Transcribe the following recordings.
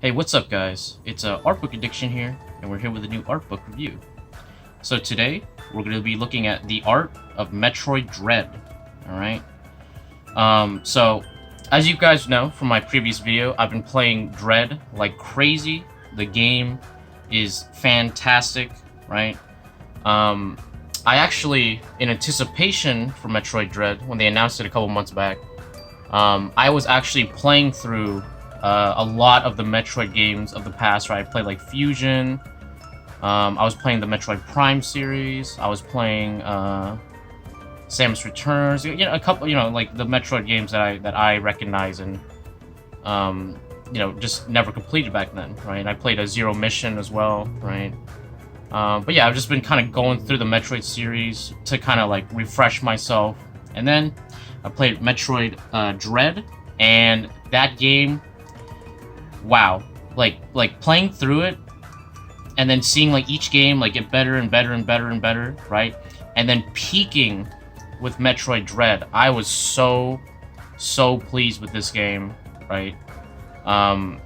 Hey, what's up guys? It's Artbook Addiction here, and we're here with a new art book review. So today, we're going to be looking at the art of Metroid Dread, alright? So, as you guys know from my previous video, I've been playing Dread like crazy. The game is fantastic, right? I actually, in anticipation for Metroid Dread, when they announced it a couple months back, I was actually playing through a lot of the Metroid games of the past, right? I played like Fusion. I was playing the Metroid Prime series. I was playing Samus Returns. You know, a couple. You know, like the Metroid games that I recognize and you know, just never completed back then, right? I played a Zero Mission as well, right? But yeah, I've just been kind of going through the Metroid series to kind of like refresh myself, and then I played Metroid Dread, and that game. Wow, like playing through it and then seeing like each game like get better and better and better and better, right? And then peaking with Metroid Dread. I was so pleased with this game, right? I'm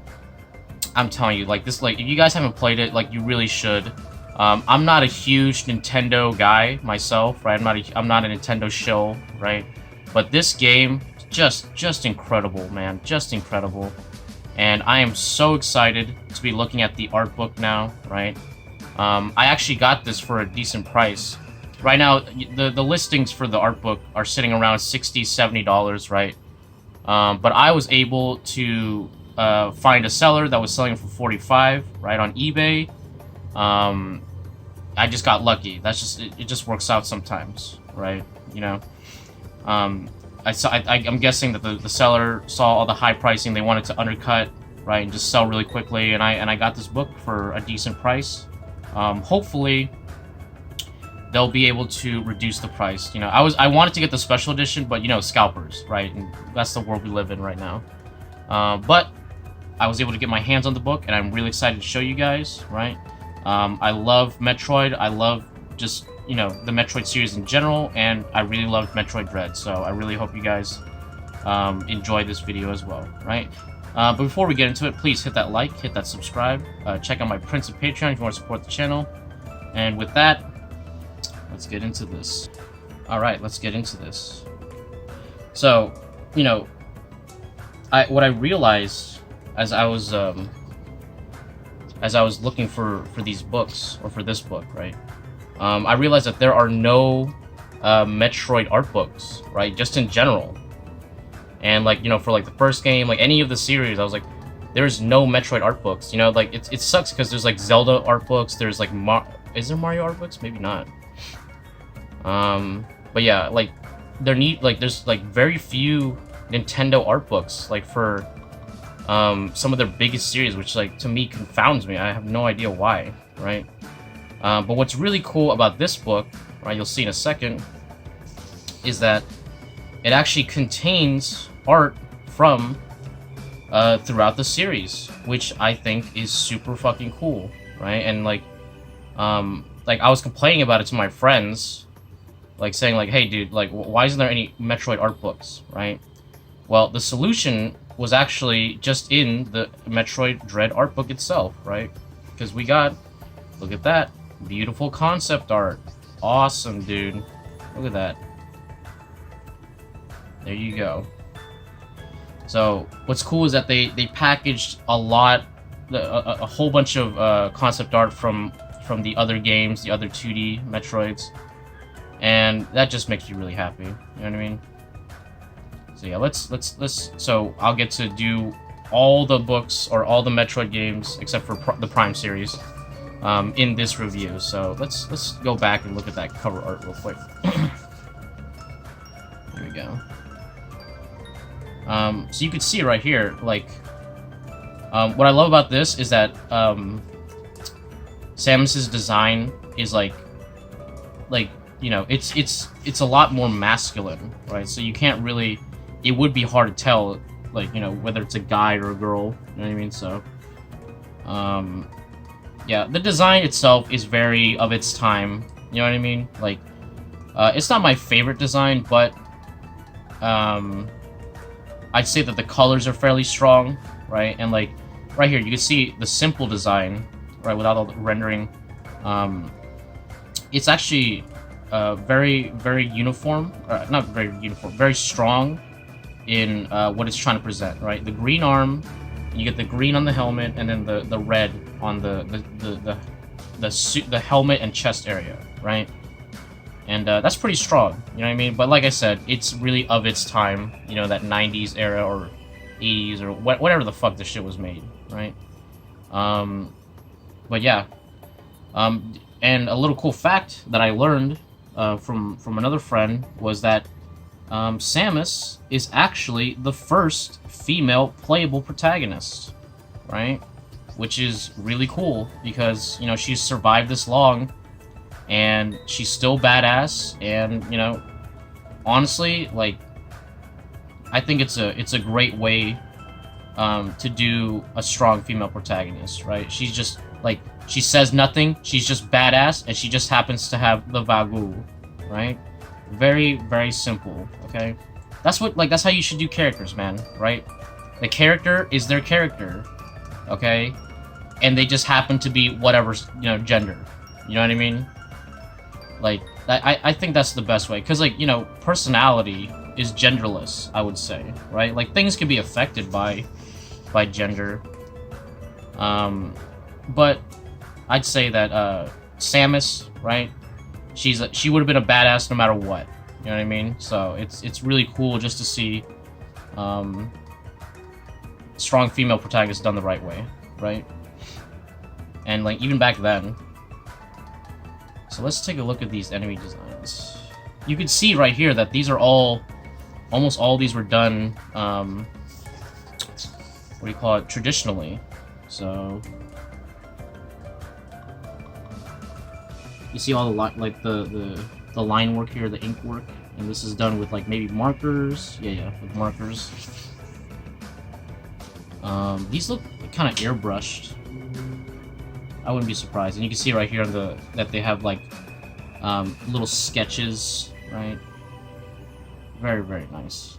telling you, like this, like if you guys haven't played it, like you really should. I'm not a huge Nintendo guy myself, right? I'm not a Nintendo shill, right? But this game just incredible, man, just incredible. And I am so excited to be looking at the art book now, right? I actually got this for a decent price. Right now, the listings for the art book are sitting around $60, $70, right? But I was able to find a seller that was selling for $45, right, on eBay. I just got lucky. That's just it just works out sometimes, right? You know. I'm guessing that the seller saw all the high pricing. They wanted to undercut, right, and just sell really quickly. And I got this book for a decent price. Hopefully, they'll be able to reduce the price. You know, I wanted to get the special edition, but you know, scalpers, right? And that's the world we live in right now. But I was able to get my hands on the book, and I'm really excited to show you guys, right? I love Metroid. I love just, you know, the Metroid series in general, and I really loved Metroid Dread, so I really hope you guys enjoy this video as well, right? But before we get into it, please hit that like, hit that subscribe, check out my Prince of Patreon if you want to support the channel, and with that, let's get into this. Alright, let's get into this. So, you know, what I realized as I was looking for these books, or for this book, right? I realized that there are no Metroid art books, right? Just in general. And like, you know, for like the first game, like any of the series, I was like, there's no Metroid art books. You know, like it sucks because there's like Zelda art books. There's like is there Mario art books? Maybe not. But yeah, like there's like very few Nintendo art books, like for some of their biggest series, which like to me confounds me. I have no idea why, right? But what's really cool about this book, right, you'll see in a second, is that it actually contains art from throughout the series, which I think is super fucking cool, right? And like I was complaining about it to my friends, like saying like, hey dude, like why isn't there any Metroid art books, right? Well, the solution was actually just in the Metroid Dread art book itself, right? Because we got, look at that. Beautiful concept art. Awesome, dude. Look at that. There you go. So, what's cool is that they packaged a whole bunch of concept art from the other games, the other 2D Metroids. And that just makes you really happy. You know what I mean? So yeah, let's so I'll get to do all the books or all the Metroid games except for the Prime series. In this review, so let's go back and look at that cover art real quick. Here we go. So you can see right here, like, what I love about this is that Samus's design is like, you know, it's a lot more masculine, right? So you can't really, it would be hard to tell, like, you know, whether it's a guy or a girl. You know what I mean? So, yeah, the design itself is very of its time, you know what I mean? Like, it's not my favorite design, but, I'd say that the colors are fairly strong, right? And, like, right here, you can see the simple design, right, without all the rendering. It's actually very, very uniform, not very uniform, very strong in what it's trying to present, right? The green arm, you get the green on the helmet, and then the red on the helmet and chest area, right? And that's pretty strong, you know what I mean? But like I said, it's really of its time, you know, that 90s era or 80s or whatever the fuck this shit was made, right? But yeah. And a little cool fact that I learned from another friend was that Samus is actually the first female playable protagonist, right? Which is really cool because, you know, she's survived this long and she's still badass, and, you know, honestly, like, I think it's a great way to do a strong female protagonist, right? She's just, like, she says nothing, she's just badass, and she just happens to have the Vagu, right? Very, very simple, okay? That's how you should do characters, man, right? The character is their character, okay? And they just happen to be whatever, you know, gender. You know what I mean? Like, I think that's the best way. Because, like, you know, personality is genderless, I would say, right? Like, things can be affected by gender. But I'd say that Samus, right? She would have been a badass no matter what. You know what I mean? So it's really cool just to see strong female protagonists done the right way, right? And, like, even back then. So let's take a look at these enemy designs. You can see right here that these are almost all these were done, what do you call it, traditionally. So you see all the the line work here, the ink work, and this is done with, like, maybe markers. Yeah, with markers. These look kind of airbrushed. I wouldn't be surprised. And you can see right here that they have, like, little sketches, right? Very, very nice.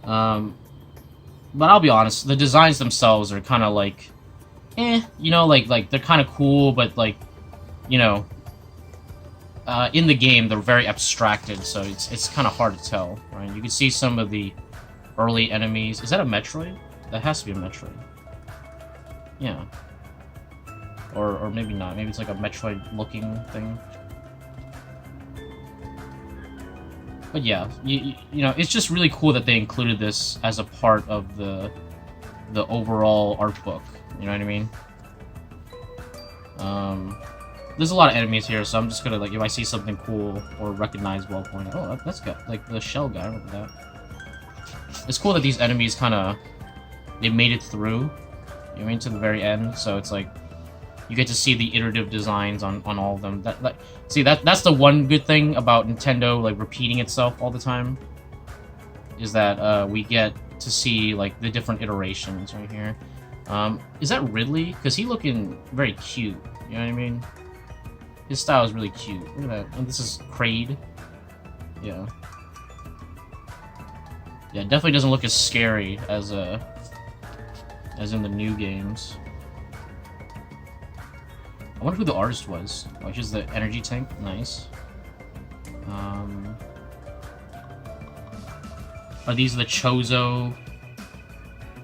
But I'll be honest, the designs themselves are kind of like, you know, like they're kind of cool, but, like, you know, in the game they're very abstracted, so it's kind of hard to tell, right? You can see some of the early enemies. Is that a Metroid? That has to be a Metroid. Yeah. Or maybe not. Maybe it's like a Metroid-looking thing. But yeah, you know, it's just really cool that they included this as a part of the overall art book. You know what I mean? There's a lot of enemies here, so I'm just gonna, like, if I see something cool or recognizable, I'll point out. Oh, that's got, like, the shell guy. Look at that. It's cool that these enemies kind of, they made it through, you know what I mean, to the very end, so it's like, you get to see the iterative designs on all of them. That's the one good thing about Nintendo, like, repeating itself all the time, is that we get to see, like, the different iterations right here. Is that Ridley? Because he's looking very cute, you know what I mean? His style is really cute. Look at that. And this is Kraid. Yeah. Yeah, it definitely doesn't look as scary as in the new games. I wonder who the artist was. Oh, here's the energy tank. Nice. Are these the Chozo? Are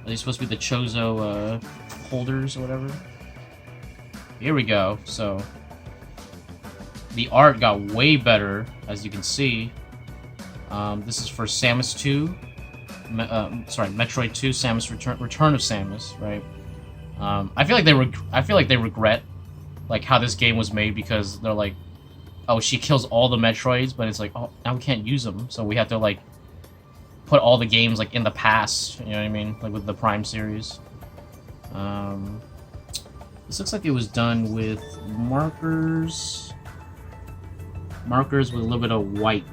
they supposed to be the Chozo holders or whatever? Here we go. So the art got way better, as you can see. This is for Samus 2. Sorry, Metroid 2, Samus Return of Samus, right? I feel like they regret, like, how this game was made, because they're like, oh, she kills all the Metroids, but it's like, oh, now we can't use them, so we have to, like, put all the games, like, in the past, you know what I mean? Like, with the Prime series. This looks like it was done with markers. Markers with a little bit of white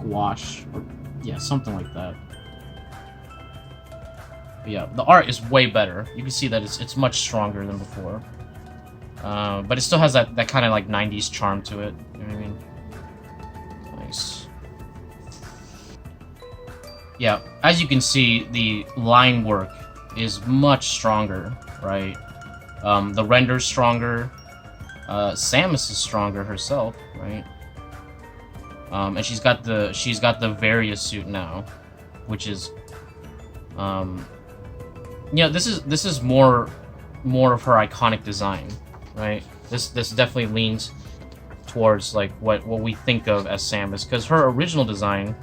gouache, or, yeah, something like that. But yeah, the art is way better. You can see that it's much stronger than before. But it still has that kind of, like, 90s charm to it. You know what I mean? Nice. yeah, as you can see, the line work is much stronger, right? The render's stronger. Samus is stronger herself, right? And she's got the Varia suit now, which is, this is more of her iconic design, right? This definitely leans towards like what we think of as Samus, because her original design,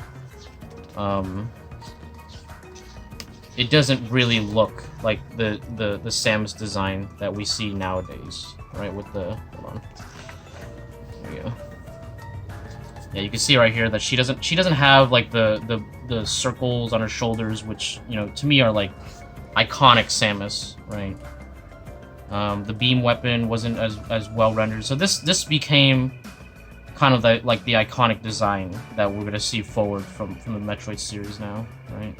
it doesn't really look like the Samus design that we see nowadays, right? With the, hold on, there you go. Yeah, you can see right here that she doesn't have like the circles on her shoulders, which, you know, to me are like iconic Samus, right? The beam weapon wasn't as well rendered, so this became kind of the iconic design that we're gonna see forward from the Metroid series now, right?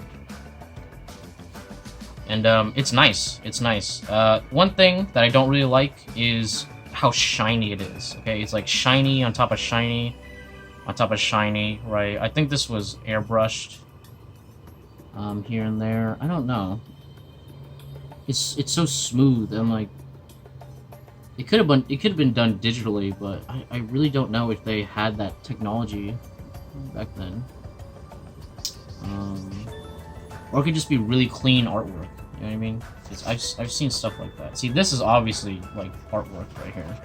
And it's nice. It's nice. One thing that I don't really like is how shiny it is. Okay, it's like shiny on top of shiny on top of shiny, right? I think this was airbrushed here and there. I don't know. It's so smooth. I'm like, it could have been done digitally, but I really don't know if they had that technology back then. Or it could just be really clean artwork. You know what I mean? I've seen stuff like that. See, this is obviously like artwork right here.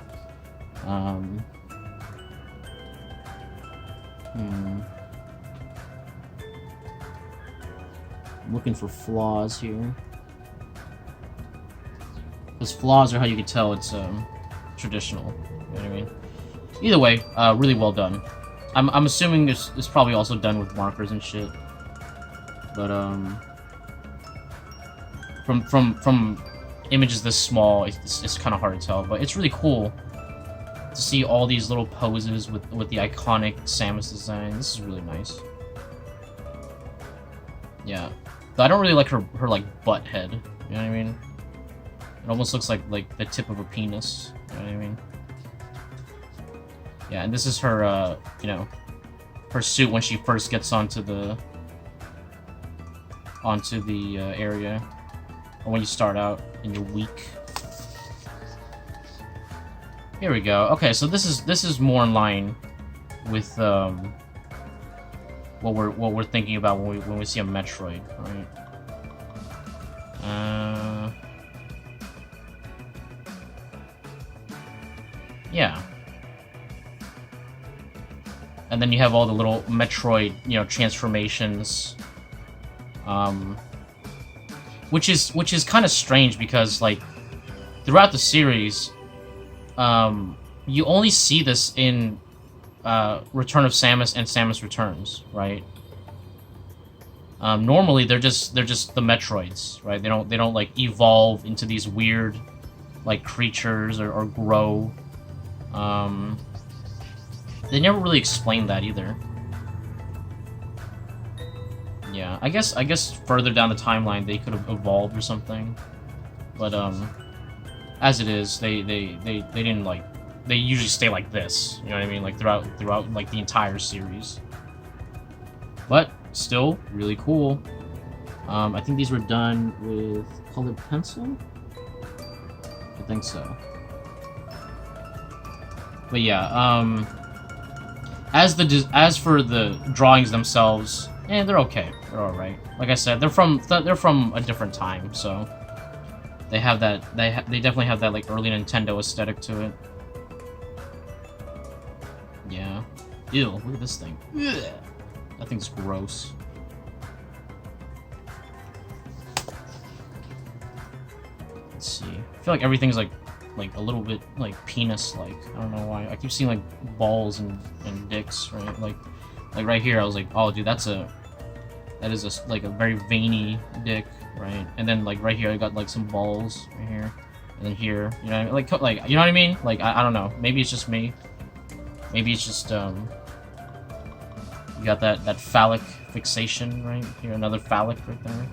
I'm looking for flaws here. Because flaws are how you can tell it's traditional. You know what I mean? Either way, really well done. I'm assuming it's probably also done with markers and shit. But from images this small, it's kind of hard to tell. But it's really cool to see all these little poses with the iconic Samus design. This is really nice. Yeah, but I don't really like her like butt head. You know what I mean? It almost looks like the tip of a penis. You know what I mean? Yeah, and this is her you know, her suit when she first gets onto the area, or when you start out and you're weak. Here we go. Okay, so this is more in line with what we're thinking about when we see a Metroid, right? Yeah. And then you have all the little Metroid, you know, transformations. Which is kind of strange because, like, throughout the series, you only see this in Return of Samus and Samus Returns, right? Normally they're just the Metroids, right? They don't like evolve into these weird like creatures or grow. They never really explained that either. Yeah, I guess further down the timeline they could have evolved or something, but as it is, they didn't like. They usually stay like this. You know what I mean? Like throughout like the entire series. But still really cool. I think these were done with colored pencil. I think so. But yeah, as for the drawings themselves, they're okay. They're all right. Like I said, they're from a different time, so they have that. They definitely have that like early Nintendo aesthetic to it. Yeah. Ew, look at this thing. Ugh. That thing's gross. Let's see. I feel like everything's like a little bit like penis-like. I don't know why. I keep seeing like balls and dicks, right? Like right here, I was like, oh, dude, that is like a very veiny dick, right? And then like right here, I got like some balls right here, and then here, you know, like you know what I mean? Like I don't know. Maybe it's just me. Maybe it's just you got that phallic fixation right here, another phallic right there.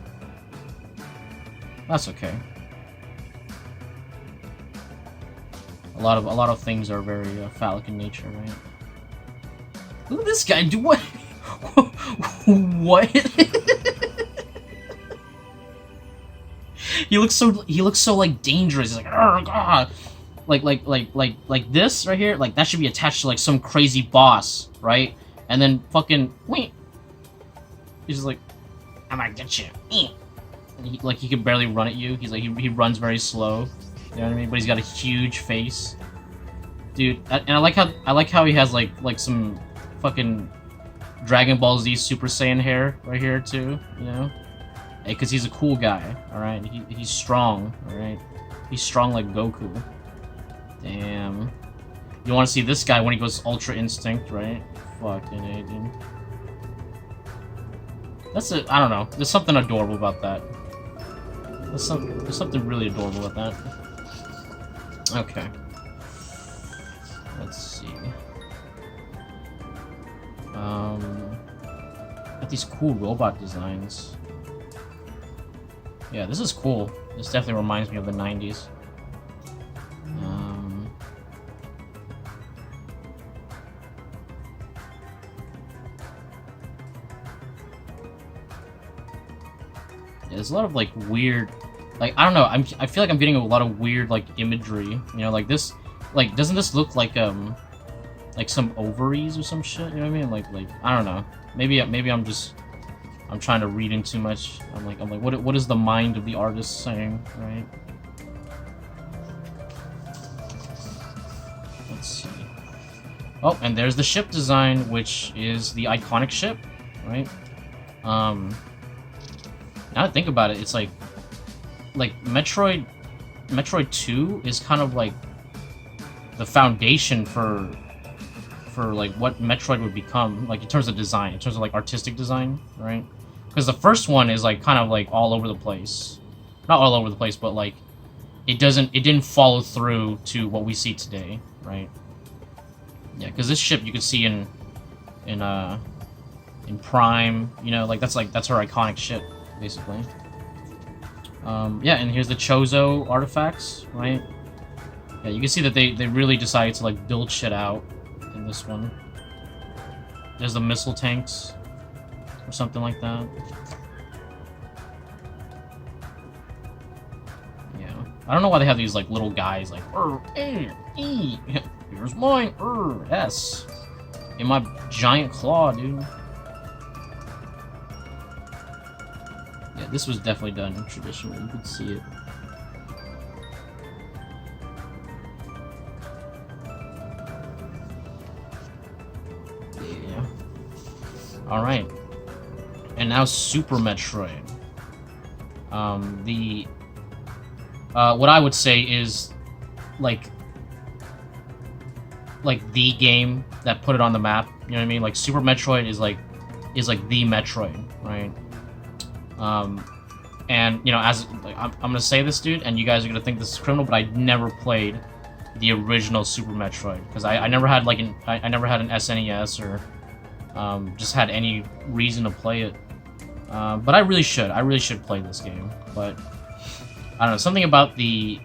That's okay. A lot of things are very phallic in nature, right? Look at this guy. Do what? What? he looks so like dangerous. He's like, oh god, like this right here, like that should be attached to like some crazy boss, right? And then fucking wait, he's just like, I might get you. And he can barely run at you. He's like he runs very slow. You know what I mean? But he's got a huge face, dude. And I like how he has like some fucking Dragon Ball Z Super Saiyan hair right here too. You know, hey, cause he's a cool guy. All right, he's strong. All right, he's strong like Goku. Damn. You want to see this guy when he goes Ultra Instinct, right? Fucking A, dude. That's it. I don't know. There's something adorable about that. There's something really adorable about that. Okay. Let's see. Got these cool robot designs. Yeah, this is cool. This definitely reminds me of the 90s. Yeah, there's a lot of like weird, like I don't know. I feel like I'm getting a lot of weird like imagery. You know, like this, like doesn't this look like some ovaries or some shit? You know what I mean? Like I don't know. Maybe I'm trying to read in too much. I'm like what is the mind of the artist saying, right? Let's see. Oh, and there's the ship design, which is the iconic ship, right? Now that I think about it, it's like Metroid 2 is kind of like the foundation for like what Metroid would become, like in terms of design, in terms of like artistic design, right? Because the first one is like kind of like all over the place. Not all over the place, but like it didn't follow through to what we see today, right? Yeah, because this ship you can see in Prime, you know, like that's her iconic ship, basically. Yeah, and here's the Chozo artifacts, right? Yeah, you can see that they really decided to like build shit out in this one. There's the missile tanks or something like that. Yeah, I don't know why they have these like little guys like A, E. Here's mine, S, in my giant claw, dude. Yeah, this was definitely done traditionally. You could see it. Yeah. Alright. And now Super Metroid. What I would say is like the game that put it on the map. You know what I mean? Like Super Metroid is like the Metroid, right? And you know, as like, I'm gonna say this, dude, and you guys are gonna think this is criminal, but I never played the original Super Metroid because I never had like I never had an SNES or just had any reason to play it. But I really should play this game. But I don't know, something about the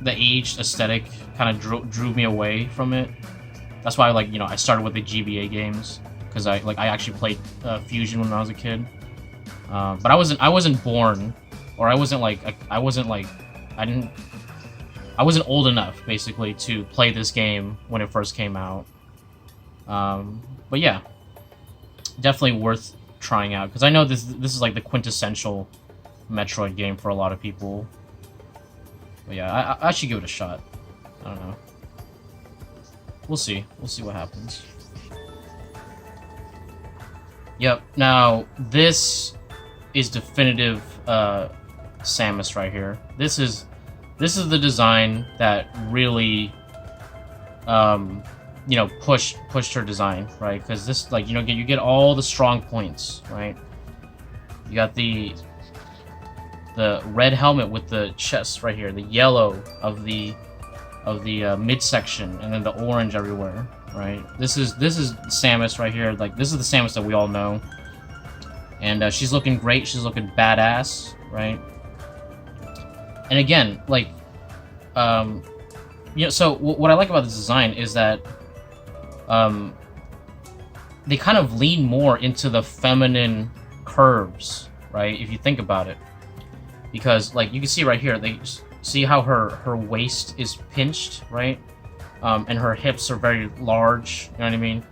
aged aesthetic kind of drew me away from it. That's why I started with the GBA games because I actually played Fusion when I was a kid. But I wasn't born, or I wasn't old enough basically to play this game when it first came out. But yeah, definitely worth trying out because I know this is like the quintessential Metroid game for a lot of people. But yeah, I should give it a shot. I don't know. We'll see what happens. Yep. Now this is definitive Samus right here. This is the design that really pushed her design, right? Because this you get all the strong points, right? You got the red helmet with the chest right here, the yellow of the midsection, and then the orange everywhere, right? This is Samus right here. Like this is the Samus that we all know. And she's looking great. She's looking badass, right? And again, so what I like about this design is that they kind of lean more into the feminine curves, right? If you think about it, because like you can see right here, they see how her waist is pinched, right? And her hips are very large. You know what I mean?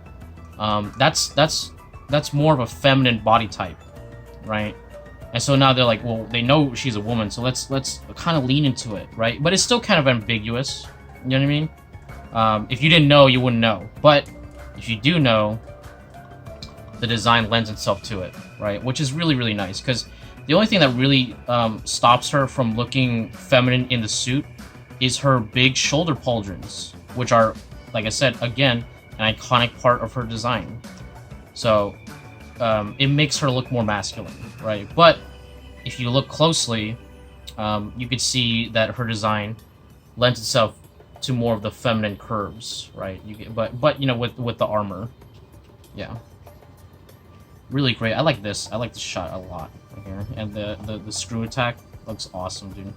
That's more of a feminine body type, right? And so now they're like, well, they know she's a woman, so let's kind of lean into it, right? But it's still kind of ambiguous. You know what I mean? If you didn't know, you wouldn't know. But if you do know, the design lends itself to it, right? Which is really, really nice, because the only thing that really stops her from looking feminine in the suit is her big shoulder pauldrons, which are, like I said, again, an iconic part of her design. So it makes her look more masculine, right? But if you look closely, you could see that her design lends itself to more of the feminine curves, right? But you know, with the armor, yeah, really great. I like this. I like this shot a lot right here, and the screw attack looks awesome, dude.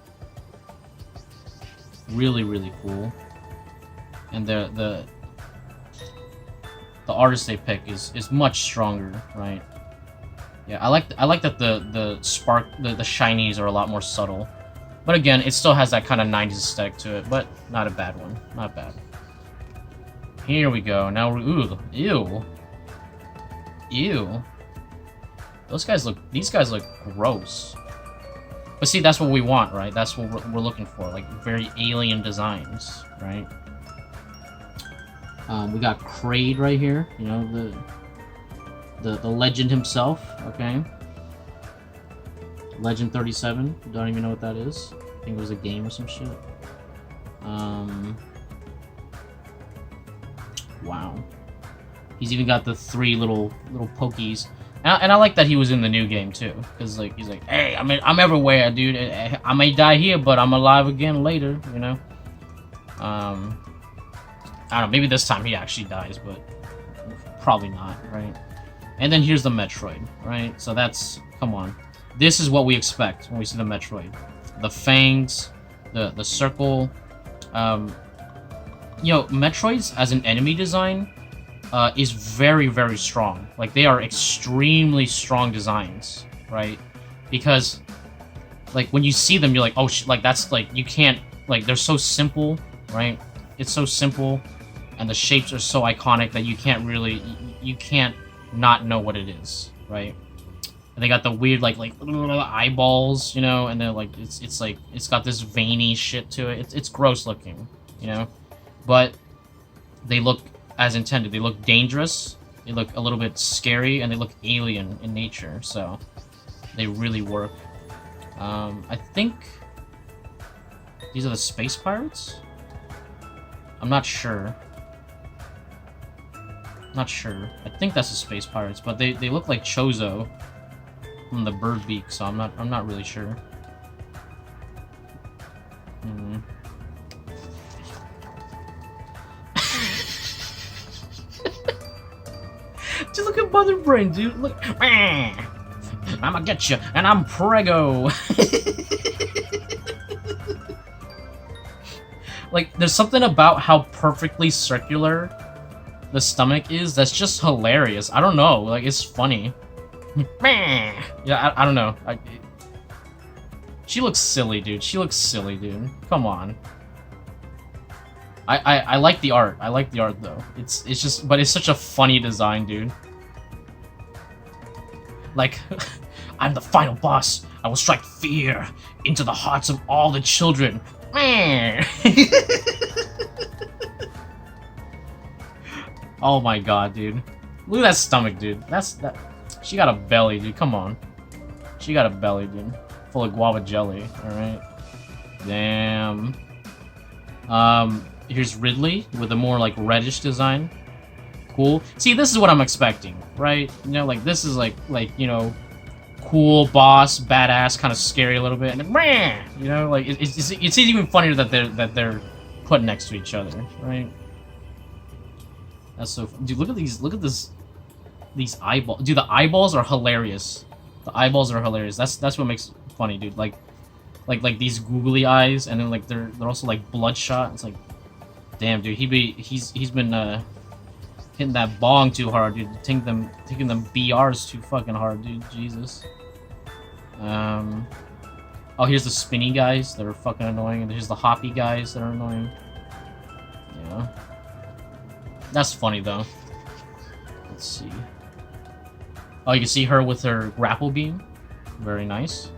Really, really cool. And the artist they pick is much stronger, right? Yeah, I like that the spark, the shinies are a lot more subtle. But again, it still has that kind of 90s aesthetic to it, but not a bad one. Not bad. Here we go. Now we're... Ooh. Ew. Ew. These guys look gross. But see, that's what we want, right? That's what we're looking for. Like, very alien designs, right? We got Kraid right here. You know, the legend himself, okay? Legend 37. Don't even know what that is. I think it was a game or some shit. Wow. He's even got the 3 little pokies. And I like that he was in the new game too, because like he's like, hey, I'm everywhere, dude. I may die here, but I'm alive again later, you know. I don't know. Maybe this time he actually dies, but probably not, right? And then here's the Metroid, right? So that's, come on, this is what we expect when we see the Metroid. The fangs, the circle. You know, Metroids as an enemy design is very, very strong. Like, they are extremely strong designs, right? Because, like, when you see them, you're like, oh, like, that's, like, you can't, like, they're so simple, right? It's so simple, and the shapes are so iconic that you can't really, you can't not know what it is, right? And they got the weird, like eyeballs, you know, and they're, like, it's like, it's got this veiny shit to it. It's gross looking, you know? But they look as intended. They look dangerous, they look a little bit scary, and they look alien in nature, so they really work. I think these are the space pirates? I'm not sure. Not sure. I think that's the space pirates, but they look like Chozo from the bird beak, so I'm not really sure. Just look at Mother Brain, dude. Look. I'ma get you, and I'm prego. Like, there's something about how perfectly circular the stomach is that's just hilarious. I don't know. Like, it's funny. Yeah, I don't know. She looks silly, dude. She looks silly, dude. Come on. I like the art. I like the art, though. It's just... But it's such a funny design, dude. Like, I'm the final boss. I will strike fear into the hearts of all the children. Oh my god, dude. Look at that stomach, dude. That. She got a belly, dude. Come on. She got a belly, dude. Full of guava jelly. Alright. Damn. Here's Ridley with a more, like, reddish design. Cool. See, this is what I'm expecting, right? You know, like, this is like, you know, cool boss, badass, kind of scary a little bit, and then, you know, like, it's even funnier that they're put next to each other, right? That's so dude, look at these eyeballs. Dude, the eyeballs are hilarious. The eyeballs are hilarious. That's what makes it funny, dude. Like these googly eyes, and then like they're also like bloodshot. It's like, damn, dude, he's been hitting that bong too hard, dude. Taking them BRs too fucking hard, dude. Jesus. Oh, here's the spinny guys that are fucking annoying, and here's the hoppy guys that are annoying. Yeah. That's funny, though. Let's see. Oh, you can see her with her grapple beam. Very nice.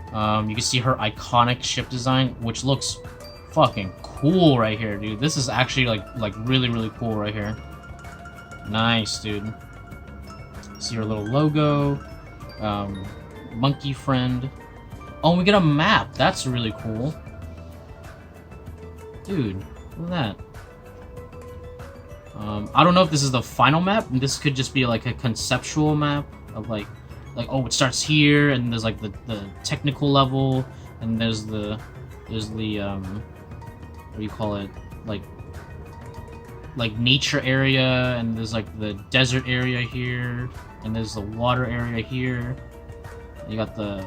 You can see her iconic ship design, which looks fucking cool right here, dude. This is actually, like really, really cool right here. Nice, dude. See her little logo. Monkey friend. Oh, we get a map. That's really cool. Dude, look at that. I don't know if this is the final map. This could just be like a conceptual map of like oh, it starts here, and there's like the technical level, and there's the what do you call it, like nature area, and there's like the desert area here, and there's the water area here. You got the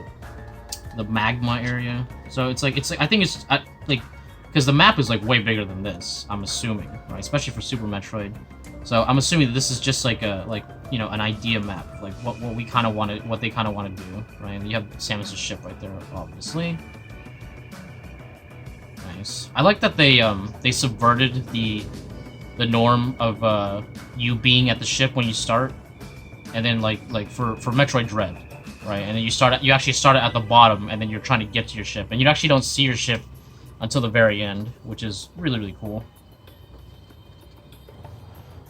magma area. So it's like I think it's like, because the map is like way bigger than this, I'm assuming, right? Especially for Super Metroid. So I'm assuming that this is just like a you know, an idea map, like what we kind of want to, what they kind of want to do, right? And you have Samus' ship right there, obviously. Nice. I like that they subverted the norm of you being at the ship when you start, and then like for Metroid Dread, right? And then you actually start at the bottom, and then you're trying to get to your ship, and you actually don't see your ship until the very end, which is really, really cool.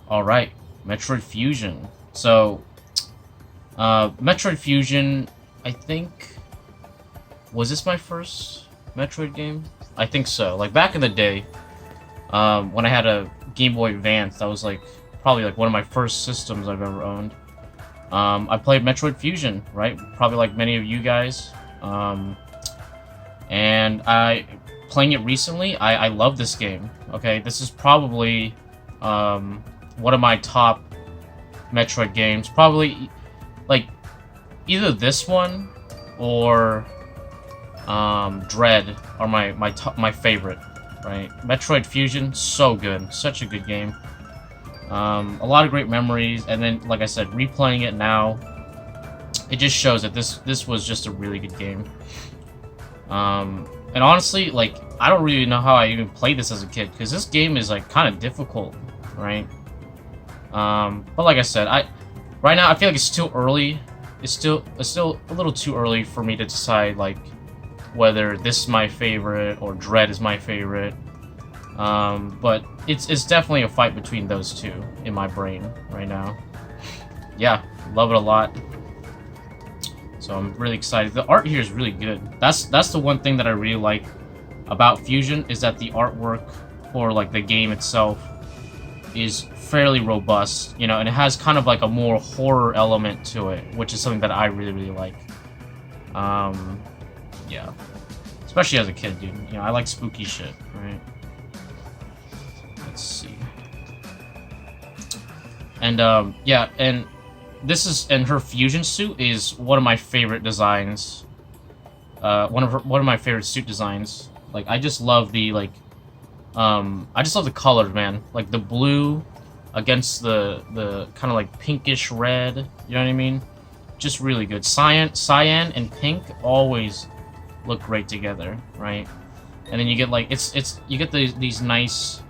Alright, Metroid Fusion. So, Metroid Fusion, I think... Was this my first Metroid game? I think so. Like, back in the day, when I had a Game Boy Advance, that was, like, probably, like, one of my first systems I've ever owned. I played Metroid Fusion, right? Probably like many of you guys. And playing it recently, I love this game. Okay, this is probably one of my top Metroid games. Probably like either this one or Dread are my favorite. Right, Metroid Fusion, so good, such a good game. A lot of great memories, and then like I said, replaying it now, it just shows that this was just a really good game. And honestly, like, I don't really know how I even played this as a kid, because this game is, like, kind of difficult, right? But like I said, right now, I feel like it's still early. It's still a little too early for me to decide, like, whether this is my favorite or Dread is my favorite. But it's definitely a fight between those two in my brain right now. Yeah, love it a lot. So I'm really excited. The art here is really good. That's the one thing that I really like about Fusion, is that the artwork for like the game itself is fairly robust, you know, and it has kind of like a more horror element to it, which is something that I really, really like. Yeah. Especially as a kid, dude. You know, I like spooky shit, right? Let's see. And yeah, and her fusion suit is one of my favorite designs. One of my favorite suit designs. Like, I just love the I just love the colors, man. Like the blue against the kind of like pinkish red. You know what I mean? Just really good. Cyan and pink always look great together, right? And then you get like you get these nice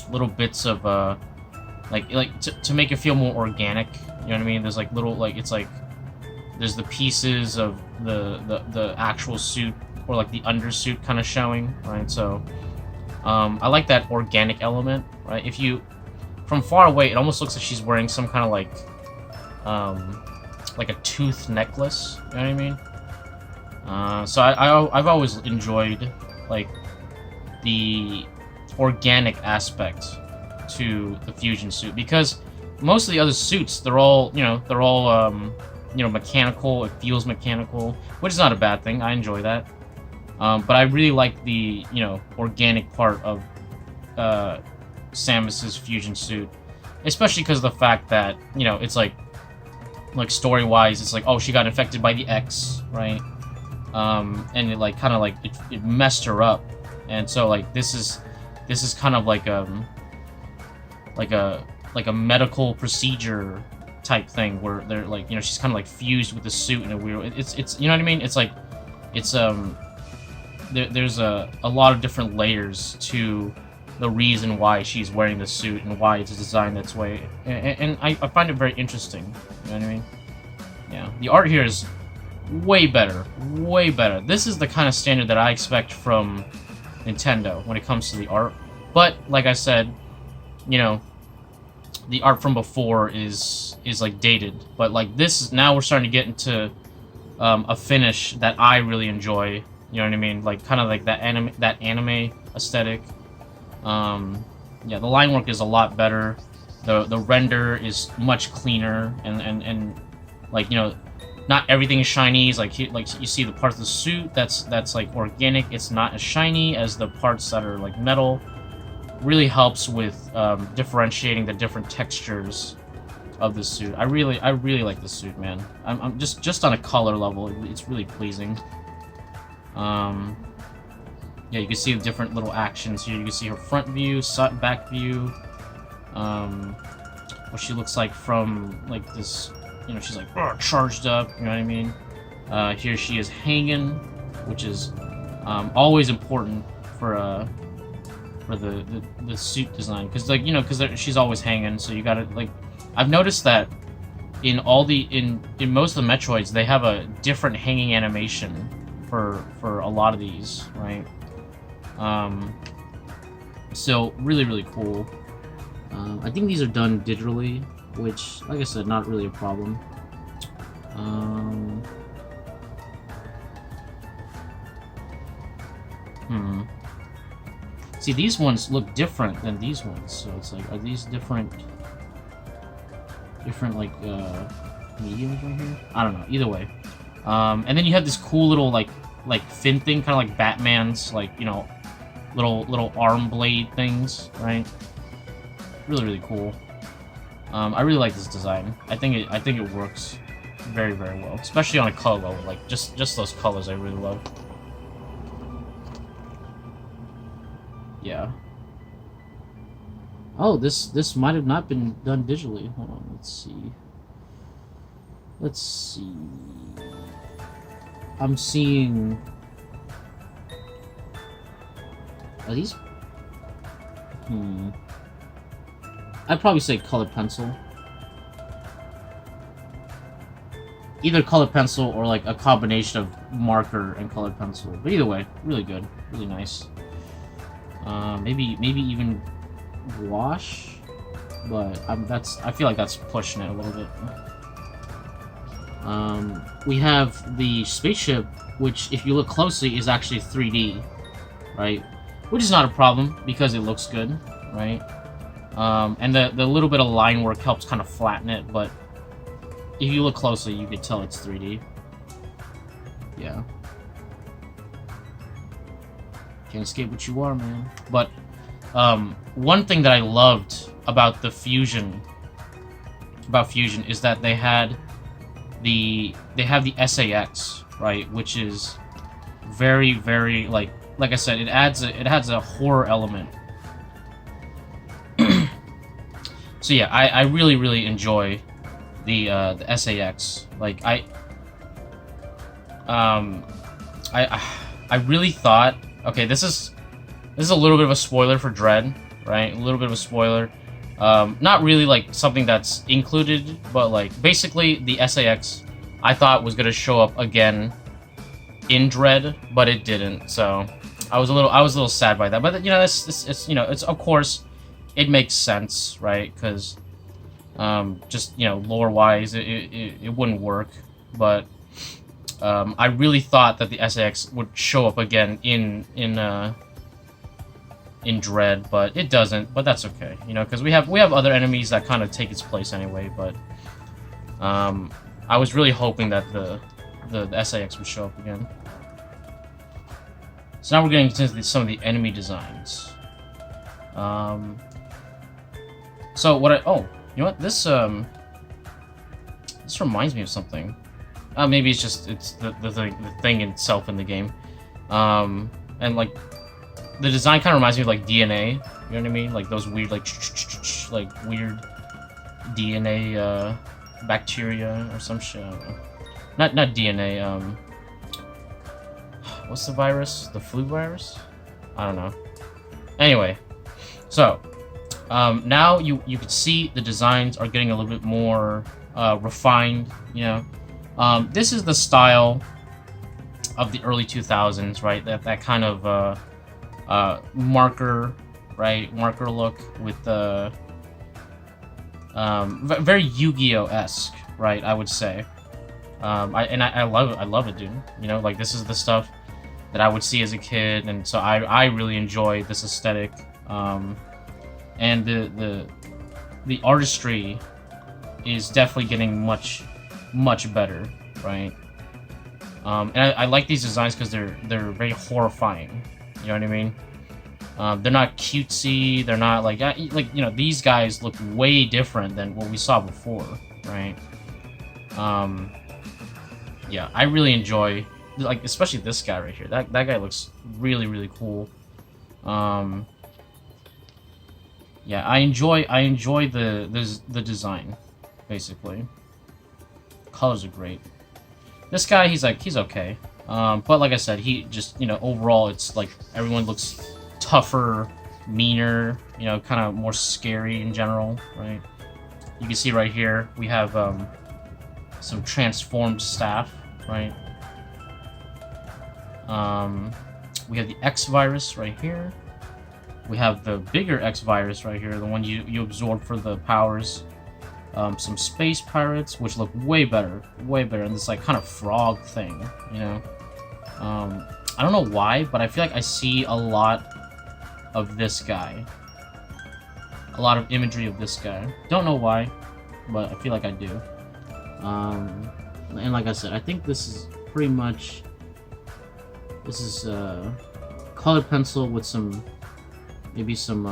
little bits of to make it feel more organic. You know what I mean? There's like little there's the pieces of the actual suit, or like the undersuit kind of showing, right? So I like that organic element, right? If you from far away, it almost looks like she's wearing some kind of like a tooth necklace. You know what I mean? So I've always enjoyed like the organic aspect to the fusion suit, because most of the other suits, they're all mechanical. It feels mechanical, which is not a bad thing. I enjoy that. But I really like the organic part of Samus's fusion suit, especially because of the fact that it's like story-wise, it's like, oh, she got infected by the X, right? And it like kind of like it messed her up, and so like this is kind of like a medical procedure type thing where they're like she's kind of like fused with the suit in a weird. It's you know what I mean? It's like it's there's a lot of different layers to the reason why she's wearing the suit and why it's designed that way, and I find it very interesting. You know what I mean? Yeah, the art here is way better, way better. This is the kind of standard that I expect from Nintendo when it comes to the art. But like I said, you know, the art from before is like dated. But like this is, now we're starting to get into a finish that I really enjoy. You know what I mean? Like kind of like that anime aesthetic. Yeah, the line work is a lot better. The render is much cleaner, and like, you know, not everything is shiny. It's like you see the parts of the suit that's like organic. It's not as shiny as the parts that are like metal. Really helps with differentiating the different textures of the suit. I really like the suit, man. I'm just on a color level, it's really pleasing. Yeah, you can see the different little actions here. You can see her front view, back view, what she looks like from like this. You know, she's like charged up. You know what I mean? Here she is hanging, which is always important for the suit design, because like, you know, because she's always hanging, so you gotta like. I've noticed that in most of the Metroids, they have a different hanging animation for a lot of these, right? So really cool. I think these are done digitally, which, like I said, not really a problem. See, these ones look different than these ones, so it's like, are these different like mediums right here? I don't know. Either way, and then you have this cool little like fin thing, kind of like Batman's, like, you know, little arm blade things, right? Really cool. I really like this design. I think it works very well, especially on a color level. Like just those colors, I really love. Yeah. Oh, this might have not been done digitally. Hold on, let's see. I'm seeing. Are these? I'd probably say colored pencil. Either colored pencil or like a combination of marker and colored pencil. But either way, really good, really nice. Maybe even wash, but I feel like that's pushing it a little bit. We have the spaceship, which, if you look closely, is actually 3D, right? Which is not a problem because it looks good, right? And the little bit of line work helps kind of flatten it, but if you look closely, you can tell it's 3D. Yeah. Can't escape what you are, man. But one thing that I loved about the Fusion, is that they have the SAX, right, which is very like I said, it adds a horror element. So yeah, I really enjoy the SAX. Like I really thought, okay, this is a little bit of a spoiler for Dread, right? A little bit of a spoiler. Not really like something that's included, but like basically the SAX I thought was gonna show up again in Dread, but it didn't. So I was a little sad by that. But you know, it's you know, it's, of course, it makes sense, right? Because just, you know, lore wise, it wouldn't work. But I really thought that the SAX would show up again in Dread, but it doesn't. But that's okay, you know, because we have other enemies that kind of take its place anyway. But I was really hoping that the SAX would show up again. So now we're getting into some of the enemy designs. So what oh, you know what, this reminds me of something. Maybe it's the thing itself in the game. And like the design kind of reminds me of like DNA. You know what I mean? Like those weird like weird DNA bacteria or some shit. I don't know. Not DNA. what's the virus? The flu virus? I don't know. Anyway, so now you can see the designs are getting a little bit more refined. You know, this is the style of the early 2000s, right? That kind of marker, right? Marker look with the very Yu-Gi-Oh-esque, right? I would say. I love it. I love it, dude. You know, like this is the stuff that I would see as a kid, and so I really enjoy this aesthetic. And the artistry is definitely getting much better, right? And I like these designs because they're very horrifying. You know what I mean? They're not cutesy. They're not like you know, these guys look way different than what we saw before, right? Yeah, I really enjoy, like, especially this guy right here. That guy looks really cool. Yeah, I enjoy the design, basically. Colors are great. This guy, he's okay. But like I said, he just, you know, overall, it's like everyone looks tougher, meaner, you know, kind of more scary in general, right? You can see right here, we have some transformed staff, right? We have the X virus right here. We have the bigger X virus right here, the one you absorb for the powers. Some space pirates, which look way better, and this like kind of frog thing, you know. I don't know why, but I feel like I see a lot of this guy, a lot of imagery of this guy. Don't know why, but I feel like I do. And like I said, I think this is pretty much, this is colored pencil with some, maybe some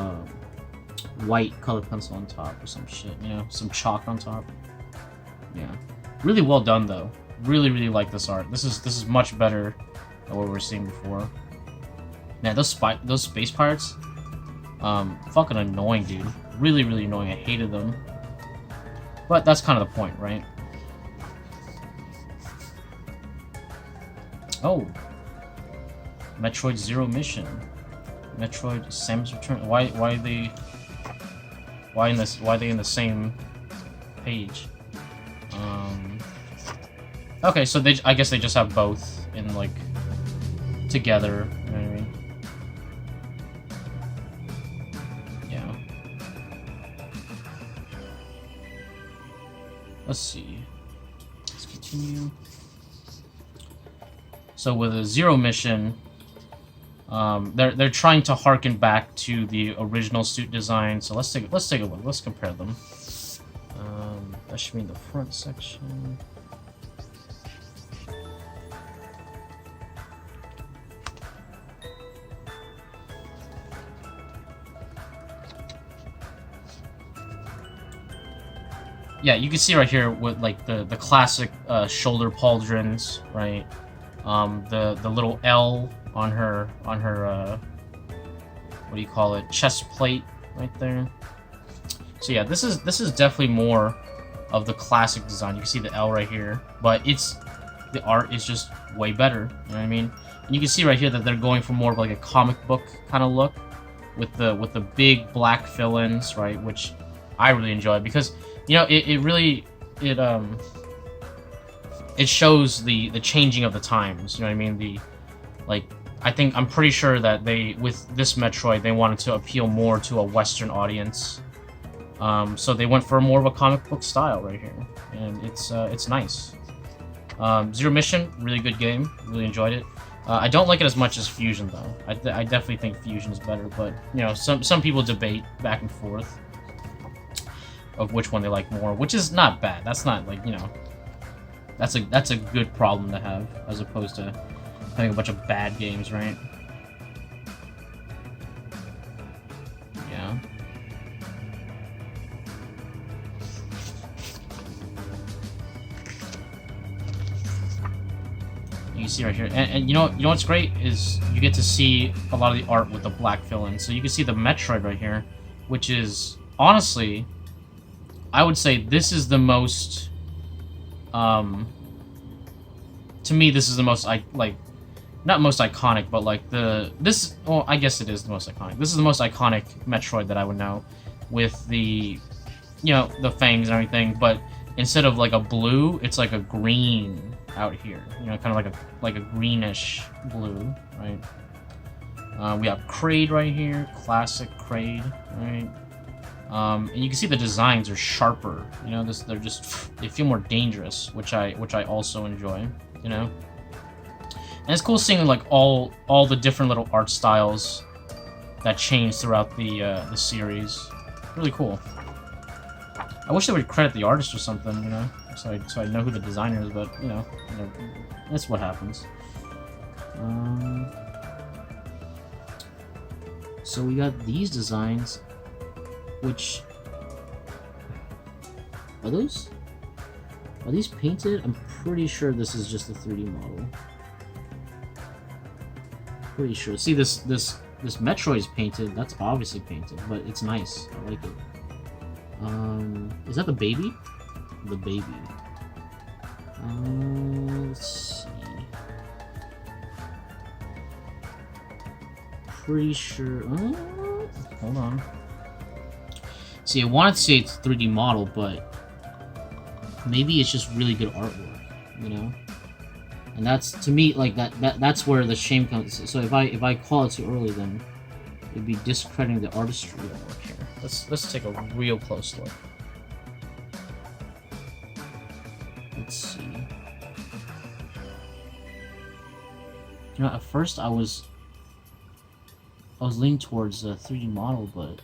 white colored pencil on top or some shit, you know, some chalk on top. Yeah, really well done though. Really like this art. This is much better than what we were seeing before. Man, those space pirates, fucking annoying, dude. Really annoying. I hated them. But that's kind of the point, right? Oh, Metroid Zero Mission. Metroid Samus Return. Why are they in the same page? Okay, so I guess they just have both in like together. You know what I mean? Yeah. Let's see. Let's continue. So with a Zero Mission, they're trying to harken back to the original suit design. So let's take a look. Let's compare them. That should be in the front section. Yeah, you can see right here with like the classic shoulder pauldrons, right? The little L on her what do you call it, chest plate right there. So yeah, this is definitely more of the classic design. You can see the L right here, but the art is just way better. You know what I mean? And you can see right here that they're going for more of like a comic book kind of look with the big black fill-ins, right? Which I really enjoy because, you know, it really it shows the changing of the times. You know what I mean? I'm pretty sure that with this Metroid, they wanted to appeal more to a Western audience. So they went for more of a comic book style right here, and it's nice. Zero Mission, really good game. Really enjoyed it. I don't like it as much as Fusion though. I definitely think Fusion is better, but you know, some people debate back and forth of which one they like more, which is not bad. That's not like, you know, that's a good problem to have as opposed to having a bunch of bad games, right? Yeah. You see right here, and you know what's great is you get to see a lot of the art with the black fill-in. So you can see the Metroid right here, which is honestly, I would say this is the most, to me, this is the most not most iconic, but like this. Well, I guess it is the most iconic. This is the most iconic Metroid that I would know, with the, you know, the fangs and everything. But instead of like a blue, it's like a green out here. You know, kind of like a greenish blue, right? We have Kraid right here, classic Kraid, right? And you can see the designs are sharper. You know, they feel more dangerous, which I also enjoy. You know, and it's cool seeing like all the different little art styles that change throughout the series. Really cool. I wish they would credit the artist or something, you know, so I know who the designer is. But you know, that's what happens. So we got these designs, which are these painted? I'm pretty sure this is just a 3D model. Pretty sure. See, this Metroid is painted. That's obviously painted, but it's nice. I like it. Is that the baby? The baby. Let's see. Pretty sure. Hold on. See, I wanted to say it's a 3D model, but maybe it's just really good artwork, you know. And that's, to me, like that's where the shame comes. So if I call it too early, then it'd be discrediting the artistry of the work here. Let's take a real close look. Let's see. You know, at first I was leaning towards a 3D model, but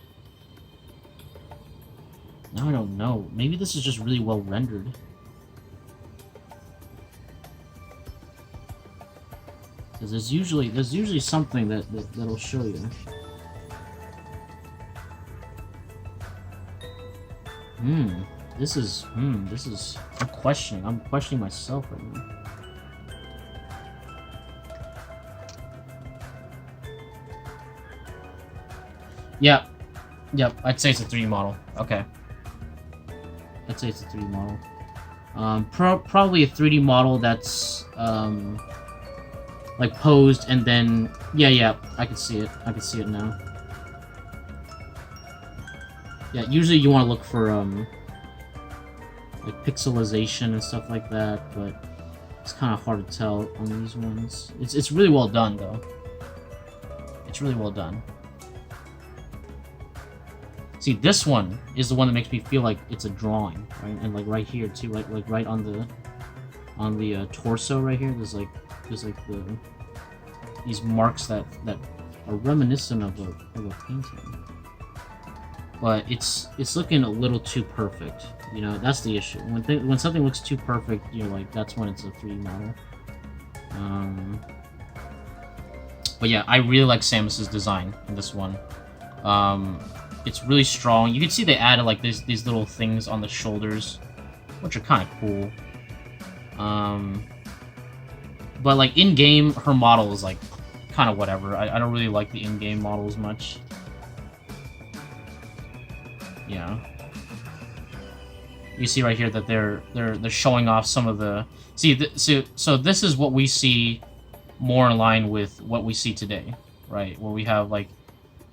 now I don't know. Maybe this is just really well rendered. Because there's usually something that'll show you. This is I'm questioning myself right now. Yep, I'd say it's a 3D model. Okay. I'd say it's a 3D model. Probably a 3D model that's like posed and then yeah, I can see it. I can see it now. Yeah, usually you want to look for like pixelization and stuff like that, but it's kind of hard to tell on these ones. It's really well done though. It's really well done. See, this one is the one that makes me feel like it's a drawing, right? And like right here too, like right on the torso right here. There's like these marks that are reminiscent of a painting. But it's looking a little too perfect. You know, that's the issue. When something looks too perfect, you're like, that's when it's a 3D model. But yeah, I really like Samus's design in this one. It's really strong. You can see they added like these little things on the shoulders, which are kind of cool. But like in game, her model is like kind of whatever. I don't really like the in-game models much. Yeah. You see right here that they're showing off some of the so this is what we see more in line with what we see today, right? Where we have like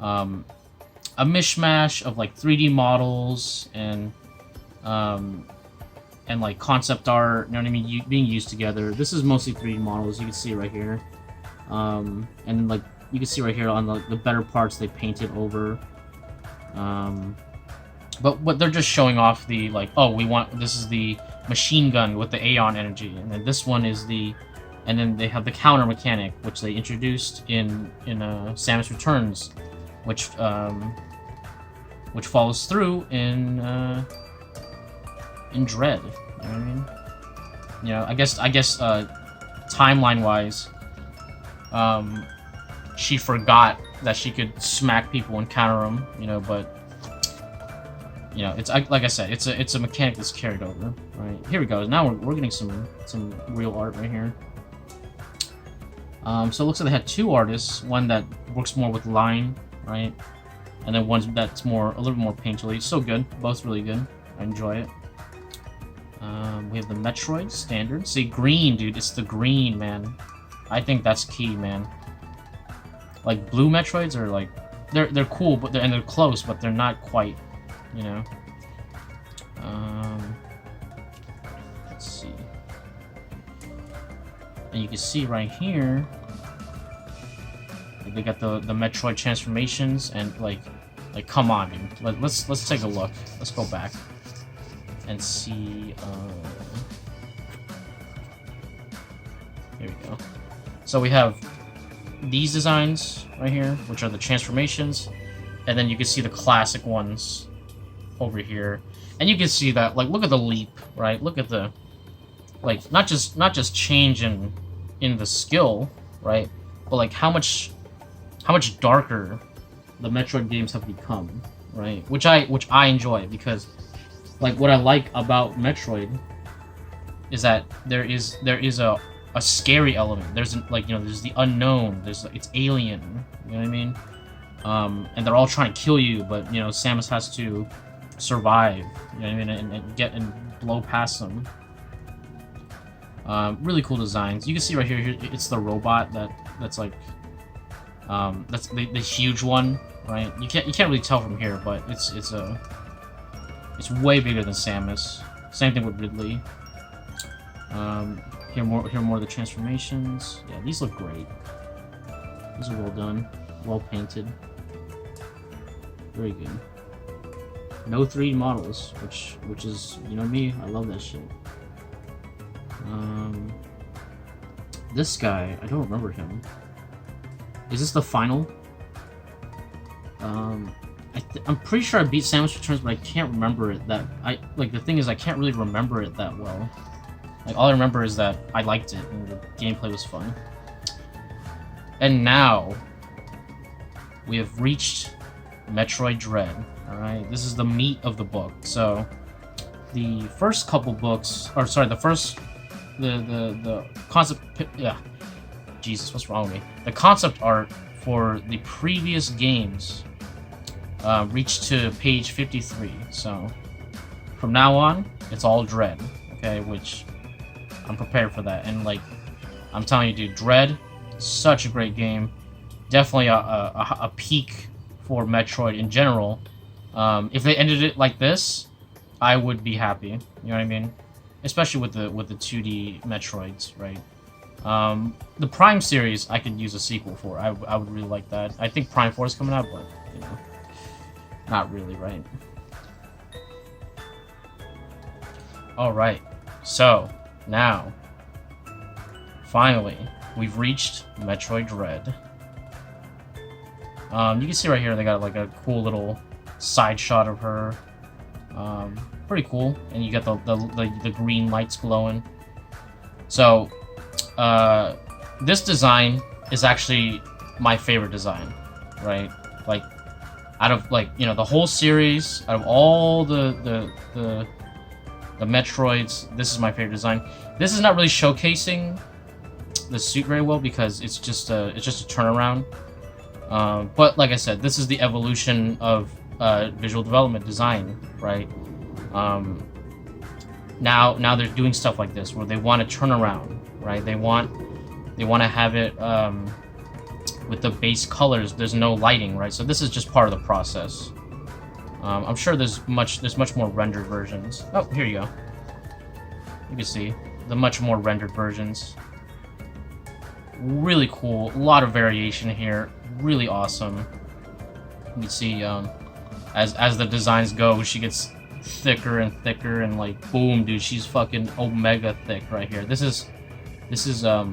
a mishmash of like 3D models and like concept art, you know what I mean, being used together. This is mostly 3D models. You can see right here, and like you can see right here on the better parts they painted over. But what they're just showing off the like, oh, this is the machine gun with the Aeon energy, and then this one is and then they have the counter mechanic, which they introduced in Samus Returns, which follows through in Dread. You know what I mean? You know, I guess timeline wise, she forgot that she could smack people and counter them. You know, but you know, it's like I said, it's a mechanic that's carried over. Right, here we go. Now we're getting some real art right here. So it looks like they had two artists, one that works more with line, right? And then one that's a little more painterly. So good, both really good. I enjoy it. We have the Metroid standard. See, green, dude, it's the green, man. I think that's key, man. Like blue Metroids are like they're cool, but they're close, but they're not quite, you know. Let's see. And you can see right here, they got the Metroid transformations, and like come on, dude. Let's take a look. Let's go back and see. Here we go. So we have these designs right here, which are the transformations, and then you can see the classic ones over here, and you can see that, like, look at the leap, right? Look at the, like, not just change in the skill, right? But like how much darker the Metroid games have become, right? Which I enjoy, because like what I like about Metroid is that there is a scary element. There's like, you know, there's the unknown. It's alien. You know what I mean? And they're all trying to kill you, but you know Samus has to survive. You know what I mean? And get and blow past them. Really cool designs. You can see right here. It's the robot that's like that's the huge one, right? You can't really tell from here, but it's way bigger than Samus. Same thing with Ridley. Here more of the transformations. Yeah, these look great. These are well done, well painted. Very good. No 3D models, which is, you know me, I love that shit. This guy, I don't remember him. Is this the final? I'm pretty sure I beat Samus Returns, but I can't remember it that. The thing is, I can't really remember it that well. Like, all I remember is that I liked it, and the gameplay was fun. And now, we have reached Metroid Dread, alright? This is the meat of the book. So, the first couple books, or sorry, the concept, yeah, Jesus, what's wrong with me? The concept art for the previous games reached to page 53, so from now on, it's all Dread, okay, which I'm prepared for that. And like, I'm telling you, dude, Dread, such a great game. Definitely a peak for Metroid in general. If they ended it like this, I would be happy. You know what I mean? Especially with the 2D Metroids, right? The Prime series, I could use a sequel for. I would really like that. I think Prime 4 is coming out, but you know, not really, right? All right, so. Now, finally, we've reached Metroid Dread. You can see right here they got like a cool little side shot of her. Pretty cool, and you got the green lights glowing. So, this design is actually my favorite design, right? Like, out of like, you know, the whole series, out of all the Metroids, this is my favorite design. This is not really showcasing the suit very well because it's just a turnaround. But like I said, this is the evolution of visual development design, right? Now they're doing stuff like this where they want to turn around, right? They want to have it with the base colors. There's no lighting, right? So this is just part of the process. I'm sure there's much more rendered versions. Oh, here you go. You can see the much more rendered versions. Really cool. A lot of variation here. Really awesome. You can see as the designs go, she gets thicker and thicker, and like boom, dude, she's fucking omega thick right here. This is the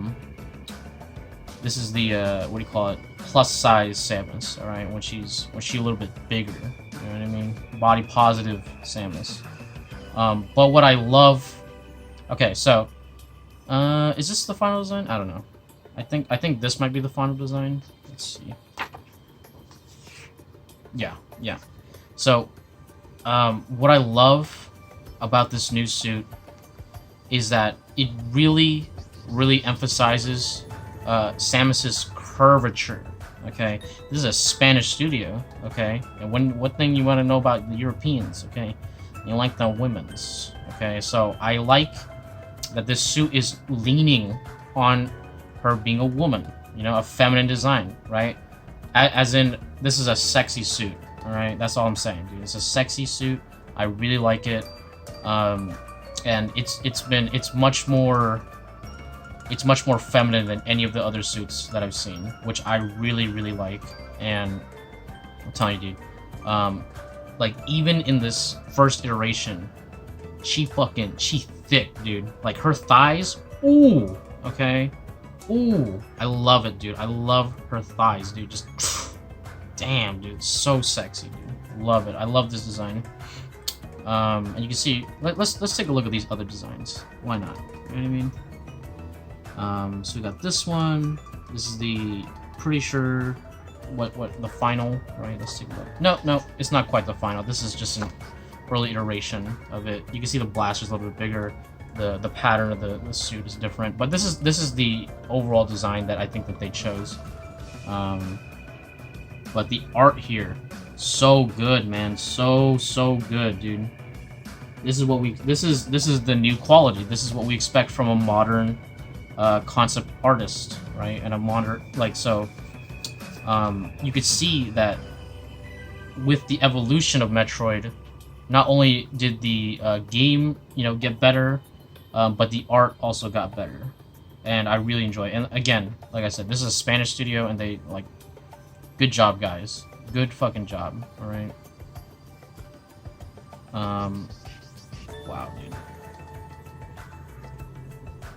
what do you call it? Plus size Samus. All right, when she's a little bit bigger. You know what I mean? Body positive Samus. But what I love. Okay, so is this the final design? I don't know. I think this might be the final design. Let's see. Yeah. So, what I love about this new suit is that it really emphasizes Samus's curvature. Okay, this is a Spanish studio. Okay, and what thing you want to know about the Europeans? Okay, you like the women's. Okay, so I like that this suit is leaning on her being a woman, you know, a feminine design, right? As in, this is a sexy suit, all right? That's all I'm saying, dude. It's a sexy suit. I really like it, and it's much more feminine than any of the other suits that I've seen, which I really like. And I'm telling you, dude, like even in this first iteration, she thick, dude. Like her thighs, ooh, okay. Ooh, I love it, dude. I love her thighs, dude. Just, damn, dude. So sexy, dude. Love it. I love this design. And you can see, let's take a look at these other designs. Why not? You know what I mean? So we got this one. This is the, pretty sure, what the final, right? Let's take a look. No, it's not quite the final. This is just an early iteration of it. You can see the blaster's a little bit bigger. The pattern of the suit is different, but this is the overall design that I think that they chose. But the art here, so good, man, so good, dude. This is what this is the new quality. This is what we expect from a modern concept artist, right? And a modern, like, so you could see that with the evolution of Metroid, not only did the game, you know, get better, but the art also got better, and I really enjoy it. And again, like I said, this is a Spanish studio, and they, like, good job, guys. Good fucking job. All right. Wow, dude.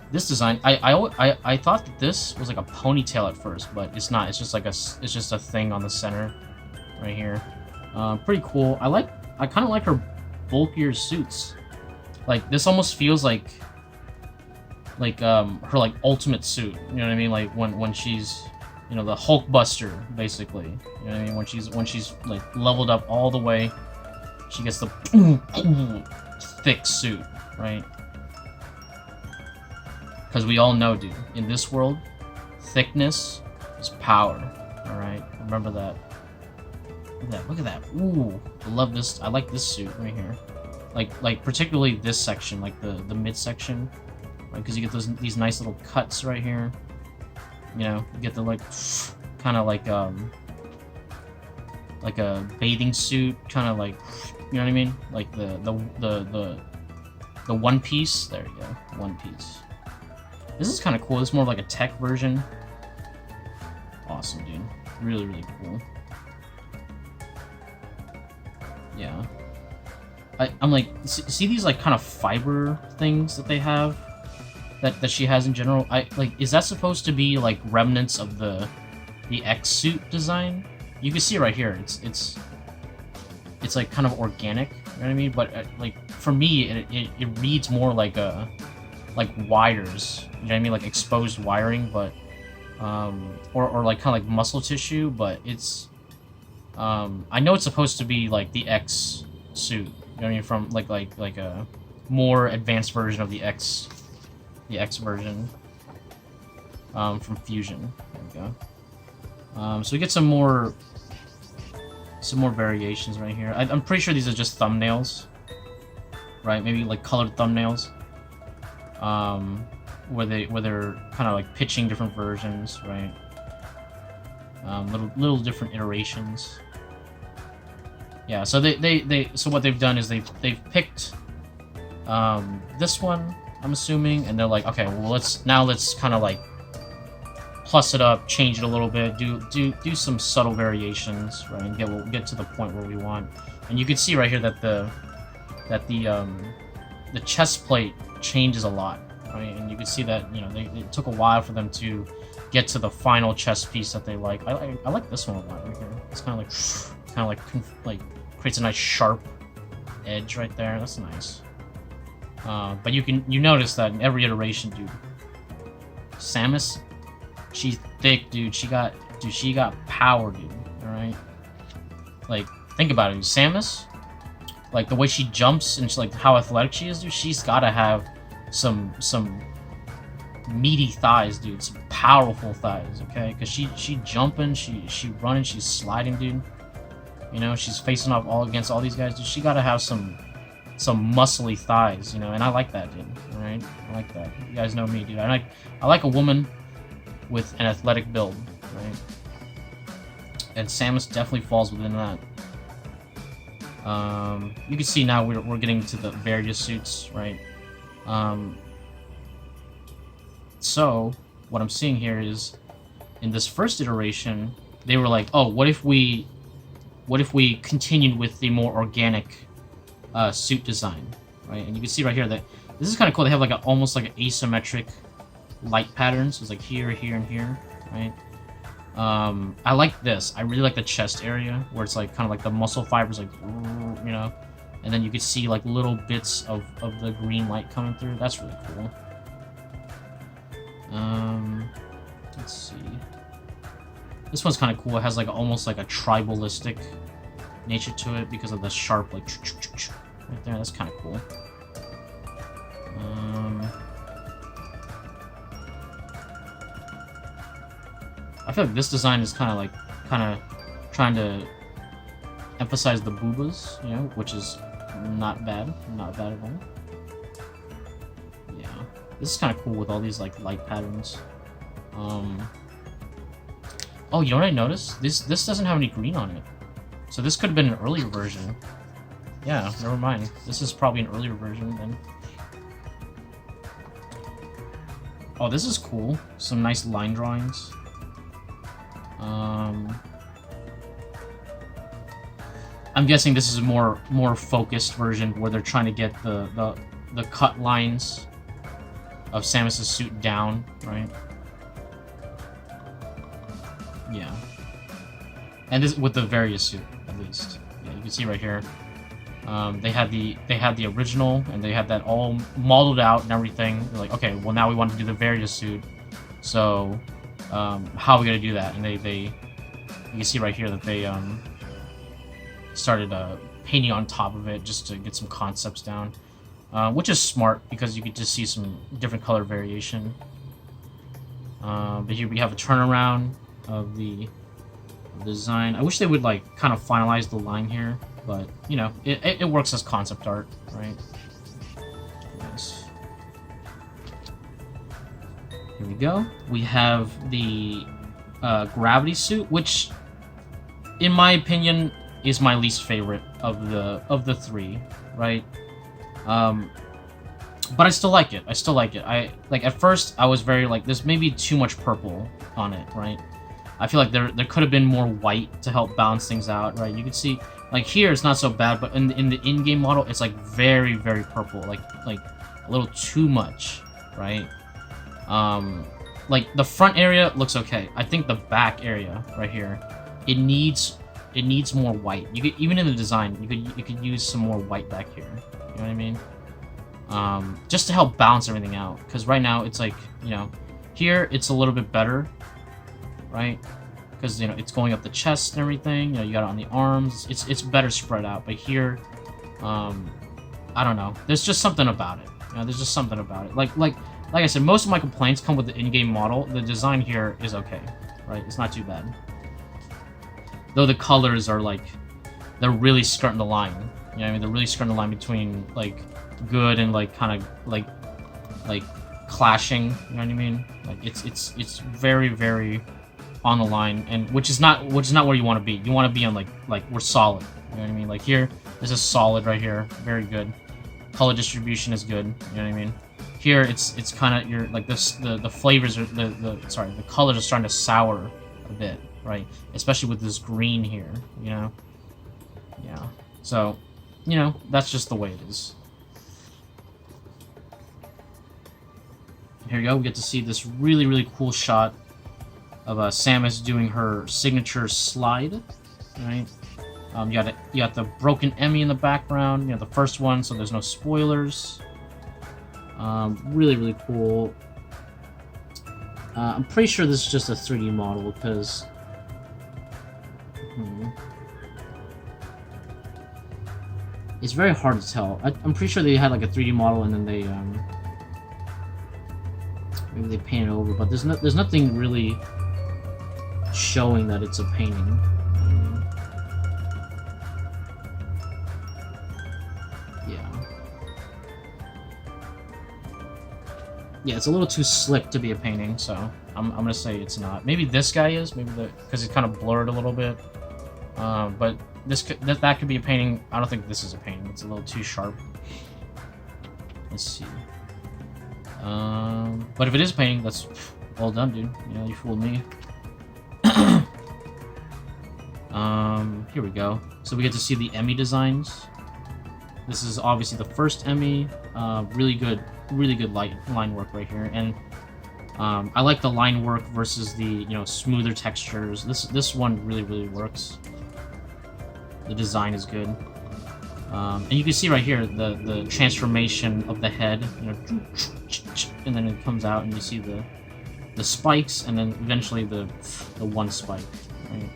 This design, I thought that this was like a ponytail at first, but it's not. It's just like a thing on the center, right here. Pretty cool. I kind of like her bulkier suits. Like, this almost feels like her, like, ultimate suit, you know what I mean? Like when she's, you know, the Hulkbuster, basically, you know what I mean? When she's like leveled up all the way, she gets the thick suit, right? Because we all know, dude, in this world, thickness is power. All right, remember that. Look at that. Ooh, I love this. I like this suit right here. Like particularly this section, like the mid section, right? Because you get these nice little cuts right here. You know, you get the, like, kind of like a bathing suit, kind of like, you know what I mean? Like the One Piece. There you go, One Piece. This is kind of cool. This is more of like a tech version. Awesome, dude. Really cool. Yeah. I'm like, see these, like, kind of fiber things that they have, that she has in general. Is that supposed to be like remnants of the X suit design? You can see right here. It's like kind of organic. You know what I mean? But like, for me, it reads more like wires. You know what I mean? Like exposed wiring, but or like kind of like muscle tissue. But it's I know it's supposed to be like the X suit. You know what I mean? From like a more advanced version of the X version from Fusion. There we go. So we get some more variations right here. I'm pretty sure these are just thumbnails, right? Maybe like colored thumbnails, where they're kind of like pitching different versions, right? Little different iterations. Yeah, so so what they've done is they've picked this one, I'm assuming, and they're like, okay, well let's kind of like plus it up, change it a little bit, do some subtle variations, right, and get to the point where we want. And you can see right here that the chest plate changes a lot, right? And you can see that, you know, it took a while for them to get to the final chest piece that they like. I like this one a lot right here. It's kind of like creates a nice sharp edge right there. That's nice. But you notice that in every iteration, dude, Samus, she's thick, dude. She got power, dude. All right. Like, think about it, dude. Samus, like the way she jumps and like how athletic she is, dude. She's gotta have some meaty thighs, dude. Some powerful thighs, okay? Because she jumping, she running, she's sliding, dude. You know, she's facing off against all these guys, dude. She gotta have some muscly thighs, you know, and I like that, dude. All right, I like that. You guys know me, dude. I like a woman with an athletic build, right? And Samus definitely falls within that. You can see now we're getting to the various suits, right? So what I'm seeing here is, in this first iteration, they were like, oh, what if we continued with the more organic suit design, right? And you can see right here that this is kind of cool. They have like almost like an asymmetric light pattern, so it's like here, here, and here, right? I like this. I really like the chest area where it's like kind of like the muscle fibers, like, you know, and then you can see like little bits of the green light coming through. That's really cool. Let's see. This one's kind of cool. It has like almost like a tribalistic nature to it because of the sharp like right there. That's kind of cool. I feel like this design is kind of trying to emphasize the boobas, you know, which is not bad at all. Yeah, this is kind of cool with all these like light patterns. Oh, you know what I noticed? This doesn't have any green on it, so this could have been an earlier version. Yeah, never mind. This is probably an earlier version then. Oh, this is cool. Some nice line drawings. I'm guessing this is a more focused version where they're trying to get the cut lines of Samus' suit down, right? Yeah. And this with the various suit, at least. Yeah, you can see right here. They had the original, and they had that all modeled out and everything. They're like, okay, well now we want to do the various suit. So, how are we gonna do that? And you can see right here that they started painting on top of it just to get some concepts down, which is smart because you could just see some different color variation. But here we have a turnaround of the design. I wish they would like kind of finalize the line here, but you know, it works as concept art, right? Nice. Here we go. We have the gravity suit, which, in my opinion, is my least favorite of the three, right? But I still like it. I like at first I was very like, there's maybe too much purple on it, right? I feel like there could have been more white to help balance things out, right? You can see like here it's not so bad, but in the in-game model it's like very, very purple, like a little too much, right? Like the front area looks okay. I think the back area right here, it needs more white. You could, even in the design, you could use some more white back here. You know what I mean? Just to help balance everything out. Because right now it's like, you know, here it's a little bit better, right? Because, you know, it's going up the chest and everything. You know, you got it on the arms. It's better spread out. But here, I don't know. There's just something about it. You know, there's just something about it. Like I said, most of my complaints come with the in-game model. The design here is okay, right? It's not too bad. Though the colors are like, they're really skirting the line. You know what I mean? They're really skirting the line between like good and like kind of like clashing. You know what I mean? Like it's very, very on the line, and which is not where you want to be. You want to be on like we're solid. You know what I mean? Like here, this is solid right here. Very good. Color distribution is good. You know what I mean? Here it's kind of, you're like this, the flavors are the colors are starting to sour a bit, right? Especially with this green here, you know? Yeah. So, you know, that's just the way it is. Here we go. We get to see this really, really cool shot of Samus doing her signature slide, right? You got the broken Emmy in the background. You know, the first one, so there's no spoilers. Really, really cool. I'm pretty sure this is just a 3D model because it's very hard to tell. I'm pretty sure they had like a 3D model and then they maybe they painted over, but there's nothing really showing that it's a painting. Yeah. Yeah, it's a little too slick to be a painting, so I'm gonna say it's not. Maybe this guy is, maybe because it's kind of blurred a little bit. But that could be a painting. I don't think this is a painting. It's a little too sharp. Let's see. But if it is a painting, that's well done, dude. You know, you fooled me. Here we go. So we get to see the Emmy designs. This is obviously the first Emmy. Really good line work right here, and I like the line work versus the smoother textures. This one really works. The design is good, and you can see right here the transformation of the head, and then it comes out, and you see the spikes, and then eventually the one spike. Right?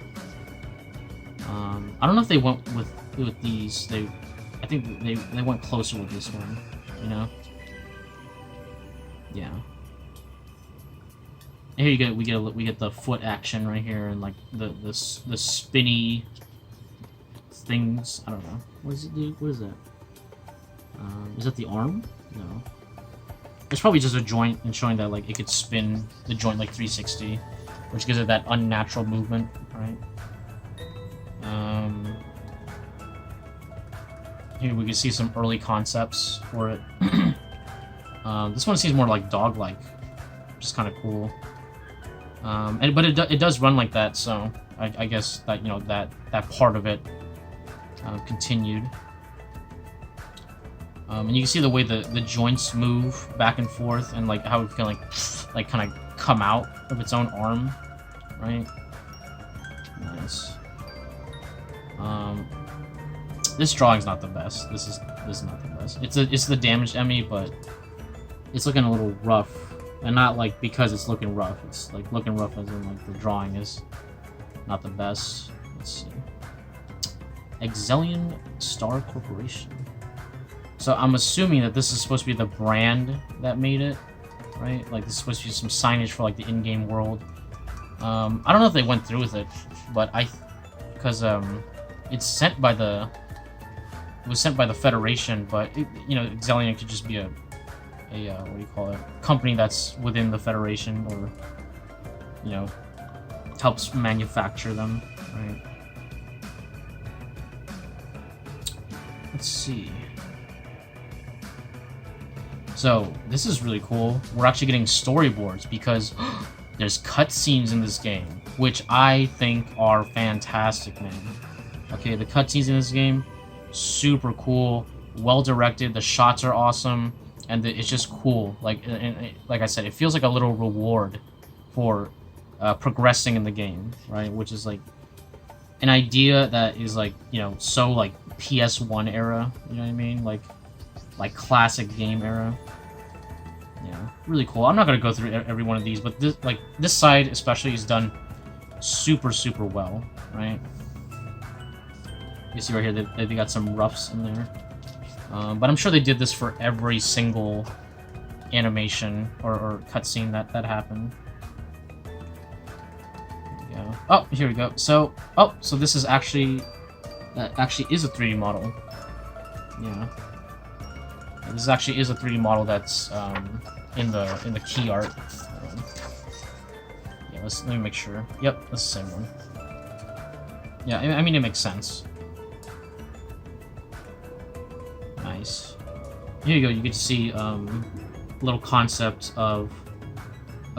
I don't know if they went with these. I think they went closer with this one, Yeah. And here we get the foot action right here, and like the spinny things. I don't know. What does it do? What is that? Is that the arm? No. It's probably just a joint and showing that like it could spin the joint like 360, which gives it that unnatural movement, right? Here we can see some early concepts for it. This one seems more like dog-like, which is kind of cool. But it does run like that, so I guess that that part of it continued. And you can see the way the joints move back and forth, and like how it can like kind of come out of its own arm, right? Nice. This drawing's not the best. This is not the best. It's the damaged Emmy, but it's looking a little rough, and not like because it's looking rough. It's like looking rough as in like the drawing is not the best. Let's see. Exelion Star Corporation. So I'm assuming that this is supposed to be the brand that made it, right? Like this is supposed to be some signage for like the in-game world. I don't know if they went through with it, but because it's sent by the Federation, but Exelion could just be a what do you call it? Company that's within the Federation, or helps manufacture them, right? Let's see. So this is really cool. We're actually getting storyboards because there's cutscenes in this game, which I think are fantastic, man. Okay, the cutscenes in this game, super cool, well directed. The shots are awesome, and it's just cool. Like I said, it feels like a little reward for progressing in the game, right? Which is like an idea that is like so like PS1 era. You know what I mean? Like classic game era. Yeah, really cool. I'm not gonna go through every one of these, but this side especially is done super well, right? You see right here that they got some roughs in there, but I'm sure they did this for every single animation or cutscene that happened. There we go. Oh, here we go. So this is actually is a 3D model. Yeah. This actually is a 3D model that's in the key art. Yeah, let me make sure. Yep, that's the same one. Yeah, I mean it makes sense. Nice. Here you go. You get to see a little concept of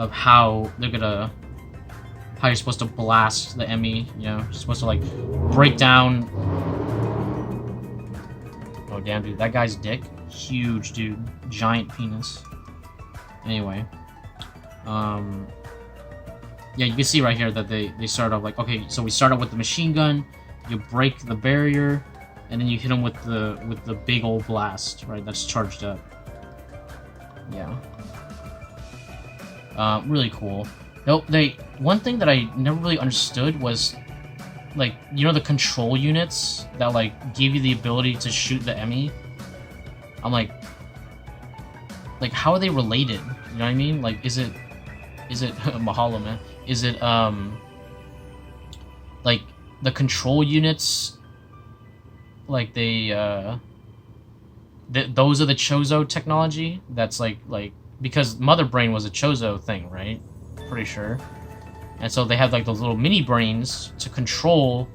how you're supposed to blast the Emmy. You're supposed to like break down. Oh damn, dude, that guy's dick. Huge, dude. Giant penis. Anyway. Yeah, you can see right here that they start off like, okay, so we start off with the machine gun, you break the barrier, and then you hit them with the big old blast, right? That's charged up. Yeah. Really cool. Nope, one thing that I never really understood was like, the control units that like give you the ability to shoot the Emmy. I'm like how are they related? You know what I mean? Like, is it mahalo, man? Is it like the control units, like those are the Chozo technology that's like because Mother Brain was a Chozo thing, right? Pretty sure. And so they have like those little mini brains to control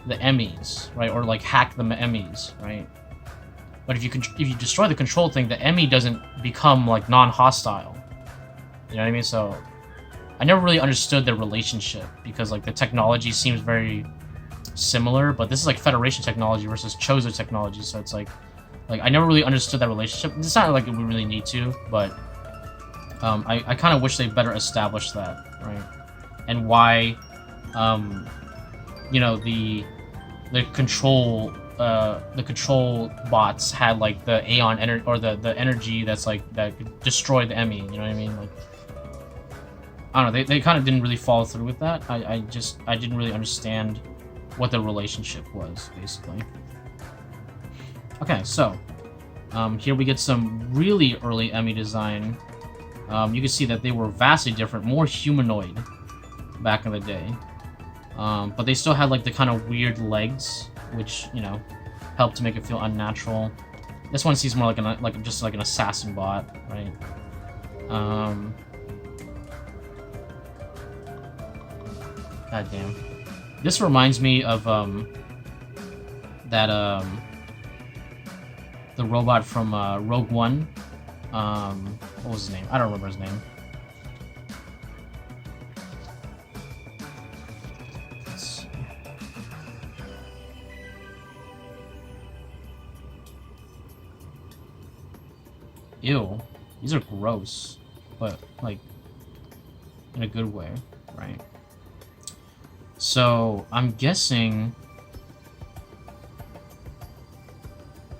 the Emmys, right? Or like hack the Emmys, right? But if you destroy the control thing, the Emmy doesn't become like non-hostile. You know what I mean? So I never really understood their relationship because like the technology seems very similar, but this is like Federation technology versus Chozo technology, so it's like I never really understood that relationship. It's not like we really need to, but I kind of wish they better established that, right? And why, you know, the control bots had like the Aeon energy or the energy that's like that could destroy the Emmy. You know what I mean? Like, I don't know. They kind of didn't really follow through with that. I didn't really understand what the relationship was, basically. Okay, so here we get some really early Emmy design. You can see that they were vastly different, more humanoid back in the day. But they still had like the kind of weird legs, which, you know, helped to make it feel unnatural. This one seems more like just like an assassin bot, right? God damn. This reminds me of the robot from Rogue One. What was his name? I don't remember his name. Let's see. Ew. These are gross, but like in a good way, right? So I'm guessing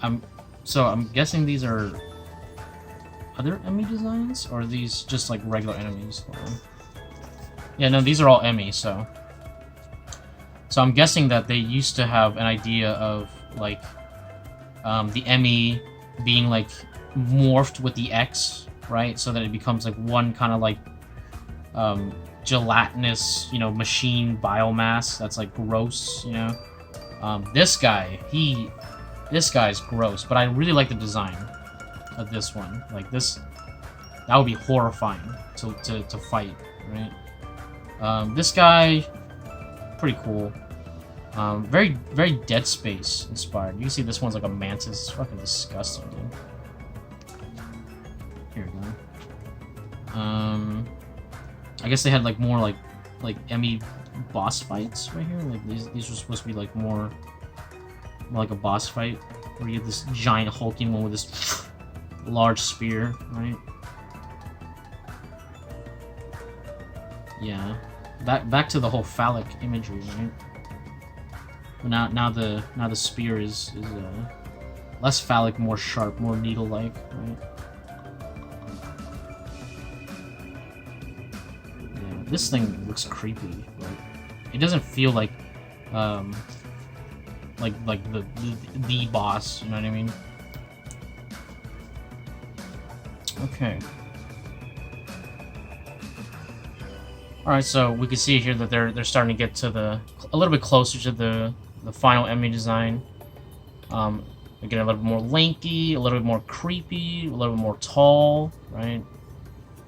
I'm guessing these are other Emmy designs, or are these just like regular enemies? Yeah, no, these are all Emmy, so I'm guessing that they used to have an idea of like the Emmy being like morphed with the X, right? So that it becomes like one kind of like gelatinous, you know, machine biomass that's like gross, you know. This guy's gross, but I really like the design of this one. Like this, that would be horrifying to fight, right? This guy, pretty cool. Very Dead Space inspired. You can see this one's like a mantis. It's fucking disgusting, dude. Here we go. I guess they had like more like Emmy boss fights right here. Like these were supposed to be like more like a boss fight where you get this giant hulking one with this large spear, right? Yeah. Back to the whole phallic imagery, right? But now the spear is less phallic, more sharp, more needle-like, right? Yeah, this thing looks creepy. Like, it doesn't feel like the boss, you know what I mean? Okay. Alright, so we can see here that they're starting to get to a little bit closer to the final Emmy design. They're getting a little bit more lanky, a little bit more creepy, a little bit more tall, right?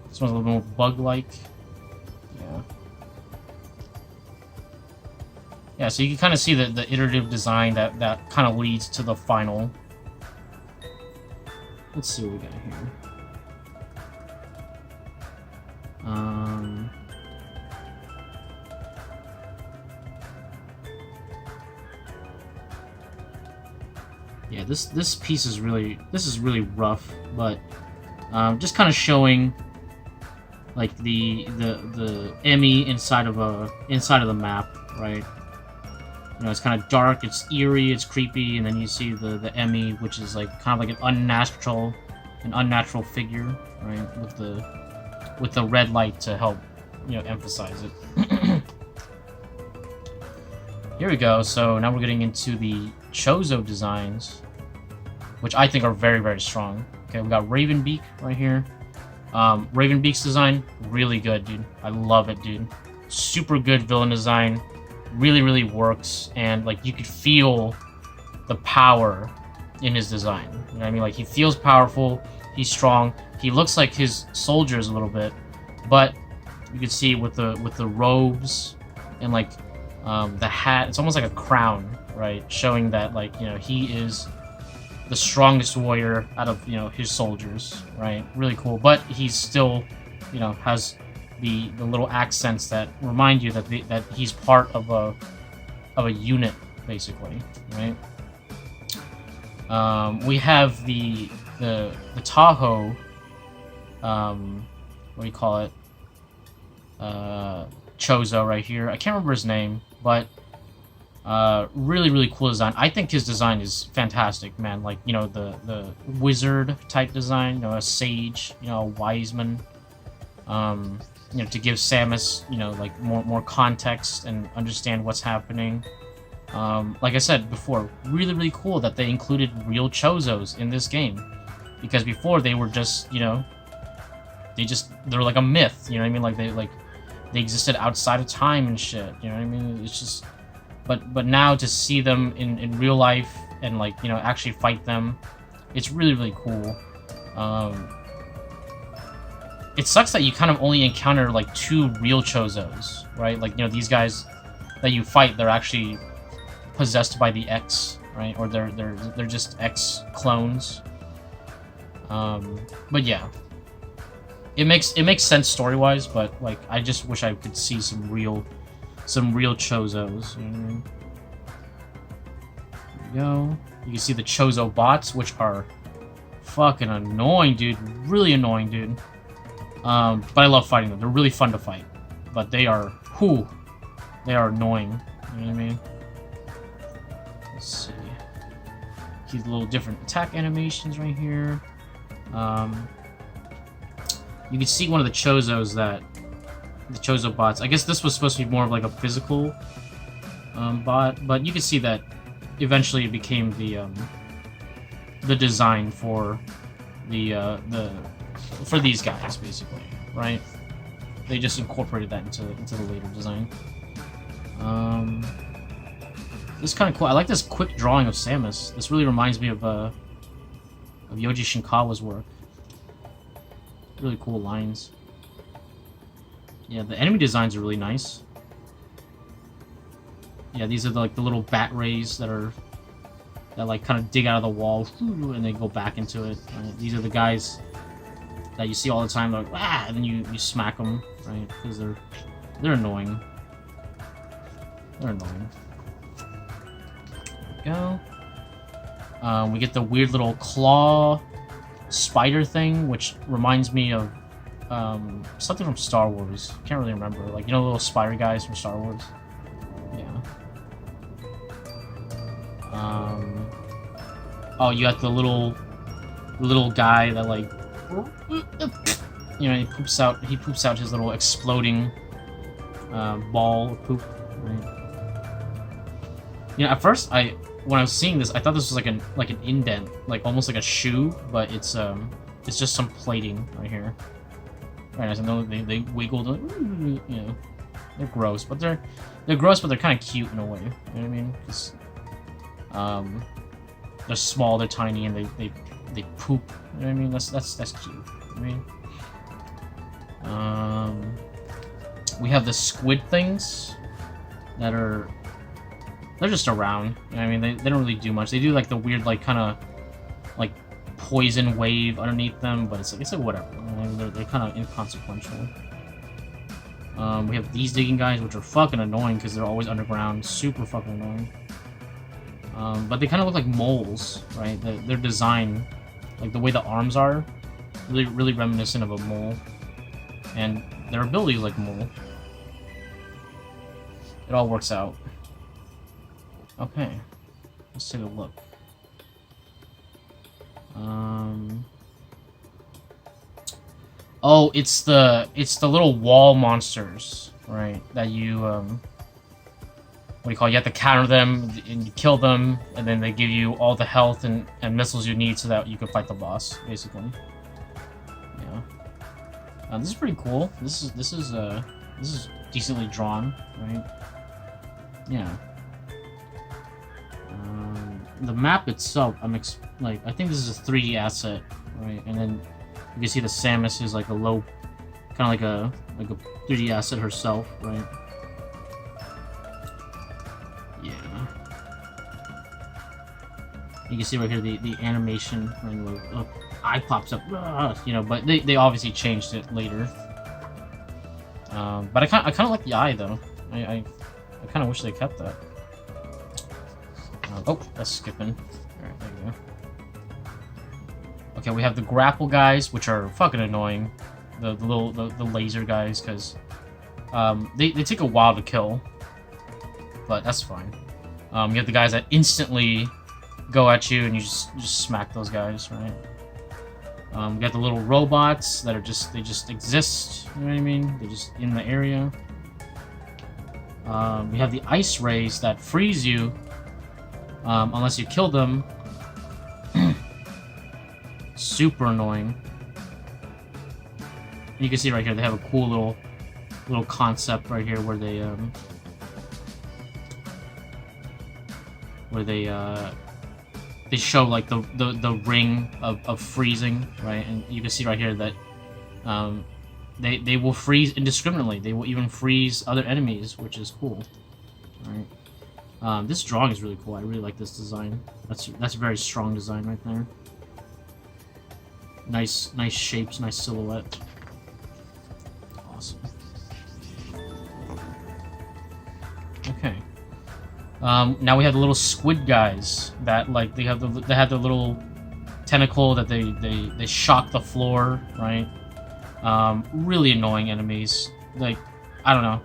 This one's a little bit more bug-like. Yeah. Yeah, so you can kind of see the iterative design that kind of leads to the final. Let's see what we got here. Yeah, this piece is really rough, but just kind of showing like the Emmy inside of the map, right? You know, it's kind of dark, it's eerie, it's creepy, and then you see the Emmy, which is like kind of like an unnatural figure, right? With the red light to help, you know, emphasize it. Here we go. So now we're getting into the Chozo designs, which I think are very strong. Okay, we got Ravenbeak right here. Ravenbeak's design, really good, dude. I love it, dude. Super good villain design. Really works, and like you could feel the power in his design. You know what I mean? Like he feels powerful. He's strong. He looks like his soldiers a little bit, but you can see with the robes and like the hat, it's almost like a crown, right? Showing that like, you know, he is the strongest warrior out of, you know, his soldiers, right? Really cool. But he's still, you know, has the little accents that remind you that that he's part of a unit, basically, right? We have the Tahoe, what do you call it? Chozo right here. I can't remember his name, but really cool design. I think his design is fantastic, man. Like, you know, the wizard type design, you know, a sage, you know, a wise man. You know, to give Samus, you know, like more context and understand what's happening. Like I said before, really cool that they included real Chozos in this game, because before they were just, you know, they're like a myth, you know what I mean? Like they existed outside of time and shit, you know what I mean? It's just, but now to see them in real life and, like, you know, actually fight them, it's really cool. It sucks that you kind of only encounter like 2 real Chozos, right? Like, you know, these guys that you fight, they're actually possessed by the X, right? Or they're just X clones. But yeah, it makes sense story-wise, but like I just wish I could see some real Chozos. You know what I mean? There we go. You can see the Chozo bots, which are fucking annoying, dude. Really annoying, dude. But I love fighting them. They're really fun to fight. But they are, they are annoying. You know what I mean? Let's see. These little different attack animations right here. You can see one of the Chozos the Chozo bots. I guess this was supposed to be more of like a physical bot, but you can see that eventually it became the design for for these guys, basically, right? They just incorporated that into the later design. This is kind of cool. I like this quick drawing of Samus. This really reminds me of Yoji Shinkawa's work. Really cool lines. Yeah, the enemy designs are really nice. Yeah, these are like the little bat rays that like kind of dig out of the wall and they go back into it. These are the guys that you see all the time. They're like, ah, and then you smack them, right? Because they're annoying. They're annoying. There we go. We get the weird little claw spider thing, which reminds me of something from Star Wars. Can't really remember. Like, you know, the little spider guys from Star Wars. Yeah. Oh, you got the little guy that, like, you know, he poops out his little exploding ball of poop. Right? You know, at first when I was seeing this, I thought this was like an indent, like almost like a shoe, but it's just some plating right here. Right, I know they wiggled, you know, they're gross, but they're gross, but they're kind of cute in a way. You know what I mean? Because they're small, they're tiny, and they poop. You know what I mean? That's cute. You know what I mean? We have the squid things that they're just around. You know what I mean? They don't really do much. They do like the weird, like, kind of like poison wave underneath them, but it's like whatever. You know, they're kind of inconsequential. We have these digging guys, which are fucking annoying because they're always underground. Super fucking annoying. But they kind of look like moles, right? Their design, like the way the arms are, really reminiscent of a mole, and their ability is like a mole. It all works out. Okay, let's take a look. Oh, it's the little wall monsters, right? That you what do you call it? You have to counter them and you kill them, and then they give you all the health and missiles you need so that you can fight the boss, basically. Yeah. This is pretty cool. This is decently drawn, right? Yeah. The map itself, I think this is a 3D asset, right? And then you can see the Samus is like a low, kind of like a 3D asset herself, right? Yeah. You can see right here the animation, and the eye pops up, you know. But they obviously changed it later. But I kind of like the eye though. I kind of wish they kept that. Oh, that's skipping. Alright, there you go. Okay, we have the grapple guys, which are fucking annoying. The laser guys, because they take a while to kill. But that's fine. You have the guys that instantly go at you and you just smack those guys, right? We got the little robots that are they just exist, you know what I mean? They're just in the area. We have the ice rays that freeze you unless you kill them. Super annoying. And you can see right here they have a cool little concept right here where they show like the ring of freezing, right? And you can see right here that they will freeze indiscriminately. They will even freeze other enemies, which is cool. Right. This drawing is really cool. I really like this design. That's a very strong design right there. Nice shapes, nice silhouette. Awesome. Okay. Now we have the little squid guys that like they have the little tentacle that they shock the floor, right? Really annoying enemies. Like, I don't know.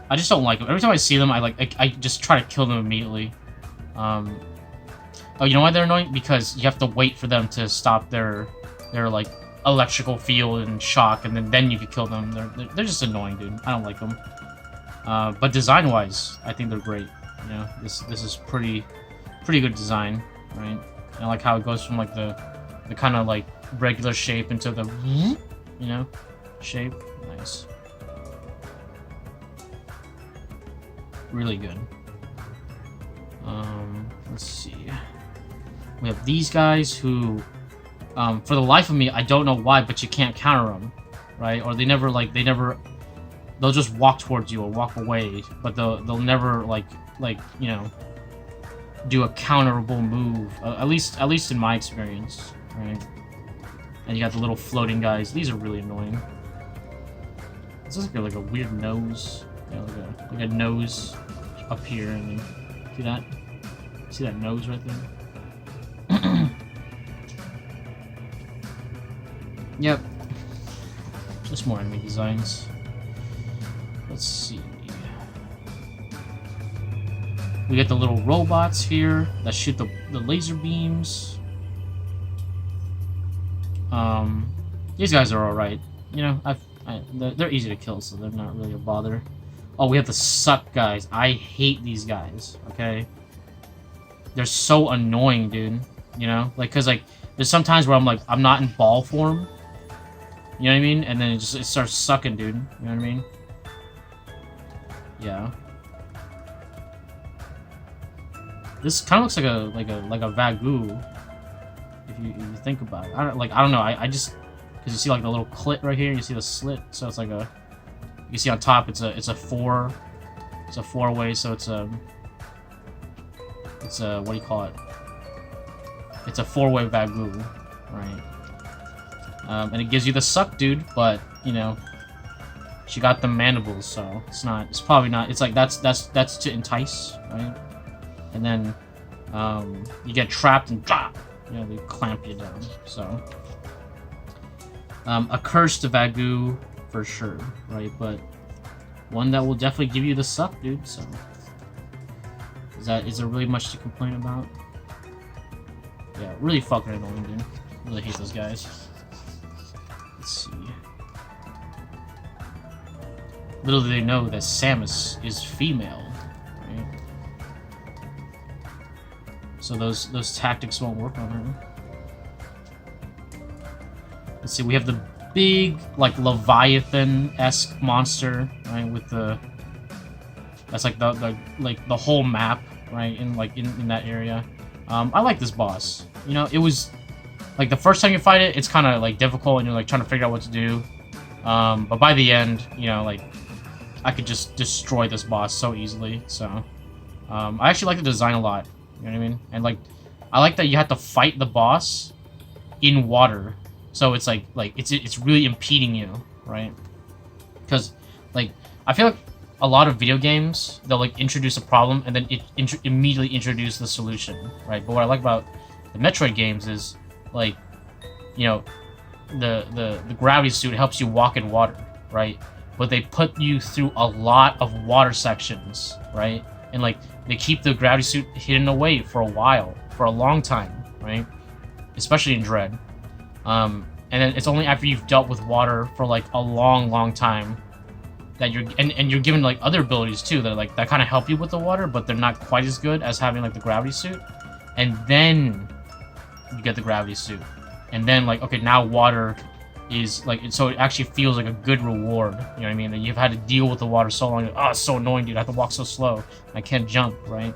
I just don't like them. Every time I see them, I just try to kill them immediately. Oh, you know why they're annoying? Because you have to wait for them to stop their like electrical field and shock, and then you can kill them. They're just annoying, dude. I don't like them. But design-wise, I think they're great. You know, this is pretty good design, right? I like how it goes from like the kind of like regular shape into the, you know, shape. Nice. Really good. Let's see. We have these guys who, for the life of me, I don't know why, but you can't counter them, right? Or they'll just walk towards you or walk away, but they'll never like you know, do a counterable move. At least in my experience, right? And you got the little floating guys. These are really annoying. This is like a weird nose, you know, like a nose up here. I mean, see that? See that nose right there? Yep. Just more enemy designs. Let's see. We get the little robots here that shoot the laser beams. These guys are alright. You know, they're easy to kill, so they're not really a bother. Oh, we have the suck guys. I hate these guys, okay? They're so annoying, dude. You know? Like, cause like, there's some times where I'm not in ball form. You know what I mean? And then it starts sucking, dude. You know what I mean? Yeah. This kind of looks like a Vagu, if you think about it. I don't know. I just, because you see like the little clit right here, you see the slit, so it's like a, you see on top it's a four-way, so it's a what do you call it? It's a four-way Vagu, right? And it gives you the suck, dude. But you know, she got the mandibles, so it's probably not. It's like that's to entice, right? And then you get trapped and you know, they clamp you down. So a cursed Vagu for sure, right? But one that will definitely give you the suck, dude. So is there really much to complain about? Yeah, really fucking annoying, dude. Really hate those guys. Let's see. Little do they know that Samus is female, right? So those tactics won't work on her. Let's see, we have the big, like, Leviathan-esque monster, right? With that's like the whole map, right? In that area. I like this boss. You know, it was like the first time you fight it, it's kind of like difficult, and you're like trying to figure out what to do. But by the end, you know, like I could just destroy this boss so easily. So I actually like the design a lot. You know what I mean? And like I like that you have to fight the boss in water, so it's like it's really impeding you, right? Because like I feel like a lot of video games, they'll like introduce a problem and then immediately introduce the solution, right? But what I like about the Metroid games is like, you know, the gravity suit helps you walk in water, right? But they put you through a lot of water sections, right? And like they keep the gravity suit hidden away for a while, for a long time, right? Especially in Dread. And then it's only after you've dealt with water for like a long time that you're and you're given like other abilities too that like that kind of help you with the water, but they're not quite as good as having like the gravity suit. And then you get the gravity suit, and then like okay, now water is like, so it actually feels like a good reward. You know what I mean? That you've had to deal with the water so long. Oh, it's so annoying, dude. I have to walk so slow. I can't jump, right?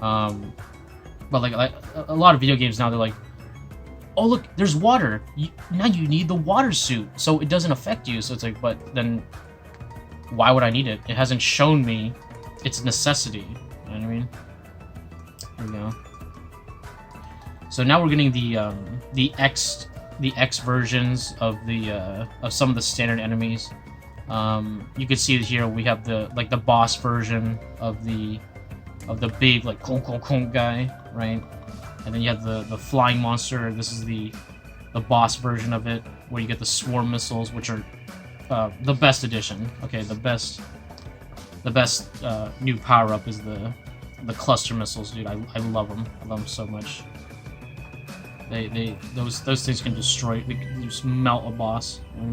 But like a lot of video games now, they're like, oh look, there's water. Now you need the water suit, so it doesn't affect you. So it's like, but then why would I need it? It hasn't shown me it's a necessity. You know what I mean? There we go. So now we're getting the X versions of of some of the standard enemies. You can see here we have the boss version of the big like konk guy, right? And then you have the flying monster. This is the boss version of it, where you get the swarm missiles, which are the best addition. Okay, the best new power up is the cluster missiles, dude. I love them. I love them so much. Those things can destroy. They can just melt a boss. You know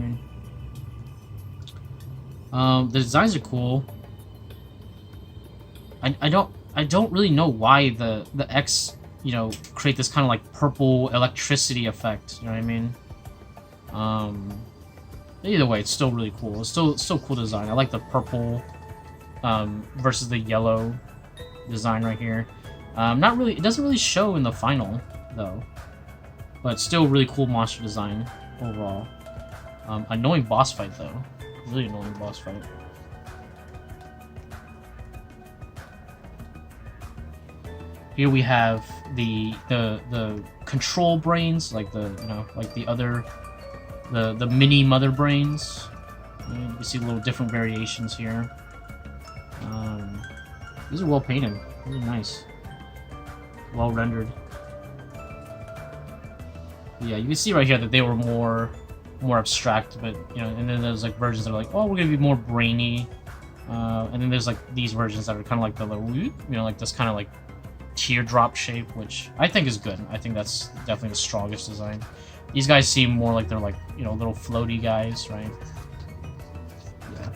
what I mean? The designs are cool. I don't really know why the X, you know, create this kind of like purple electricity effect. You know what I mean? Either way, it's still really cool. It's still cool design. I like the purple versus the yellow design right here. Not really. It doesn't really show in the final though. But still really cool monster design overall. Annoying boss fight though. Really annoying boss fight. Here we have the control brains, like the mini mother brains. You can see little different variations here. These are well painted, really nice, well rendered. Yeah, you can see right here that they were more abstract, but you know, and then there's like versions that are like, oh, we're gonna be more brainy, and then there's like these versions that are kind of like the little, you know, like this kind of like teardrop shape, which I think is good. I think that's definitely the strongest design. These guys seem more like they're like, you know, little floaty guys, right? Yeah.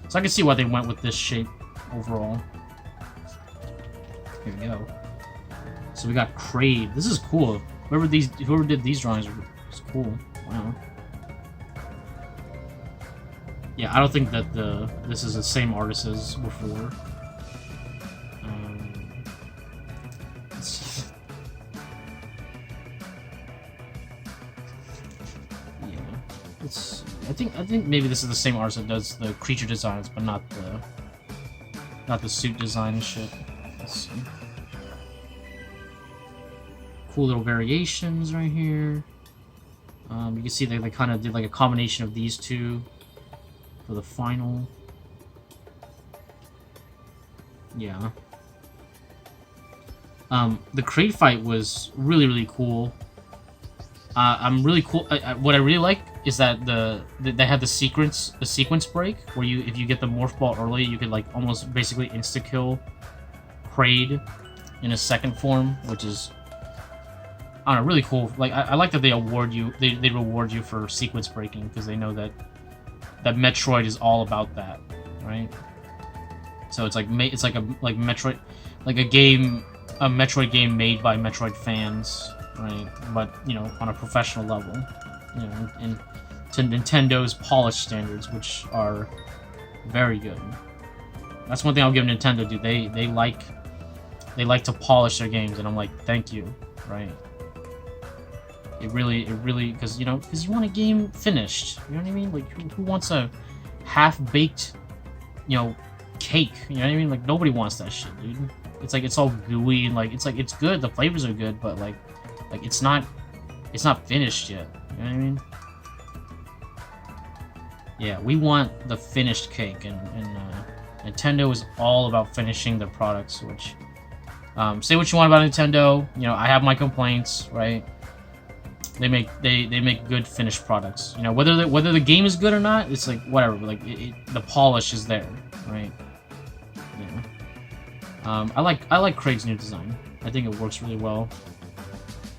So I can see why they went with this shape overall. Here we go. So we got Kraid. This is cool. Whoever did these drawings is cool. Wow. Yeah, I don't think that this is the same artist as before. I think maybe this is the same artist that does the creature designs, but not the suit design and shit. Let's see. Cool little variations right here. You can see they kind of did like a combination of these two for the final. Yeah. The Kraid fight was really cool. I'm really cool. What I really like is that they had the sequence break where if you get the morph ball early, you could like almost basically insta kill Kraid in a second form, which is, I don't know, really cool. Like I like that they reward you for sequence breaking, because they know that Metroid is all about that, right? So it's like a Metroid, like a Metroid game made by Metroid fans, right? But you know, on a professional level, you know, and to Nintendo's polished standards, which are very good. That's one thing I'll give Nintendo, dude. They like to polish their games, and I'm like, thank you, right? It really, because, you know, because you want a game finished. You know what I mean? Like, who wants a half-baked, you know, cake? You know what I mean? Like, nobody wants that shit, dude. It's like, it's all gooey, and like, it's good, the flavors are good, but like it's not finished yet. You know what I mean? Yeah, we want the finished cake, and Nintendo is all about finishing their products, which, say what you want about Nintendo, you know, I have my complaints, right? They make good finished products. You know, whether the game is good or not, it's like whatever. But like the polish is there, right? Yeah. I like Craig's new design. I think it works really well.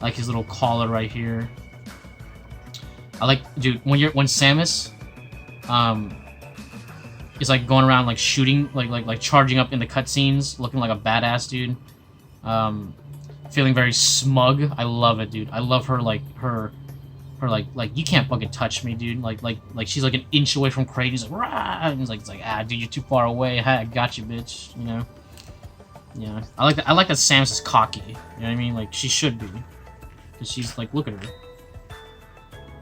I like his little collar right here. I like, dude, when Samus, is like going around like shooting, like charging up in the cutscenes, looking like a badass dude. Feeling very smug. I love it, dude. I love her, like, her like you can't fucking touch me, dude. Like she's like an inch away from Kraid. He's like, rah! And he's like, ah, dude, you're too far away. I got you, bitch. You know. Yeah. I like that Samus is cocky. You know what I mean? Like, she should be, because she's like, look at her.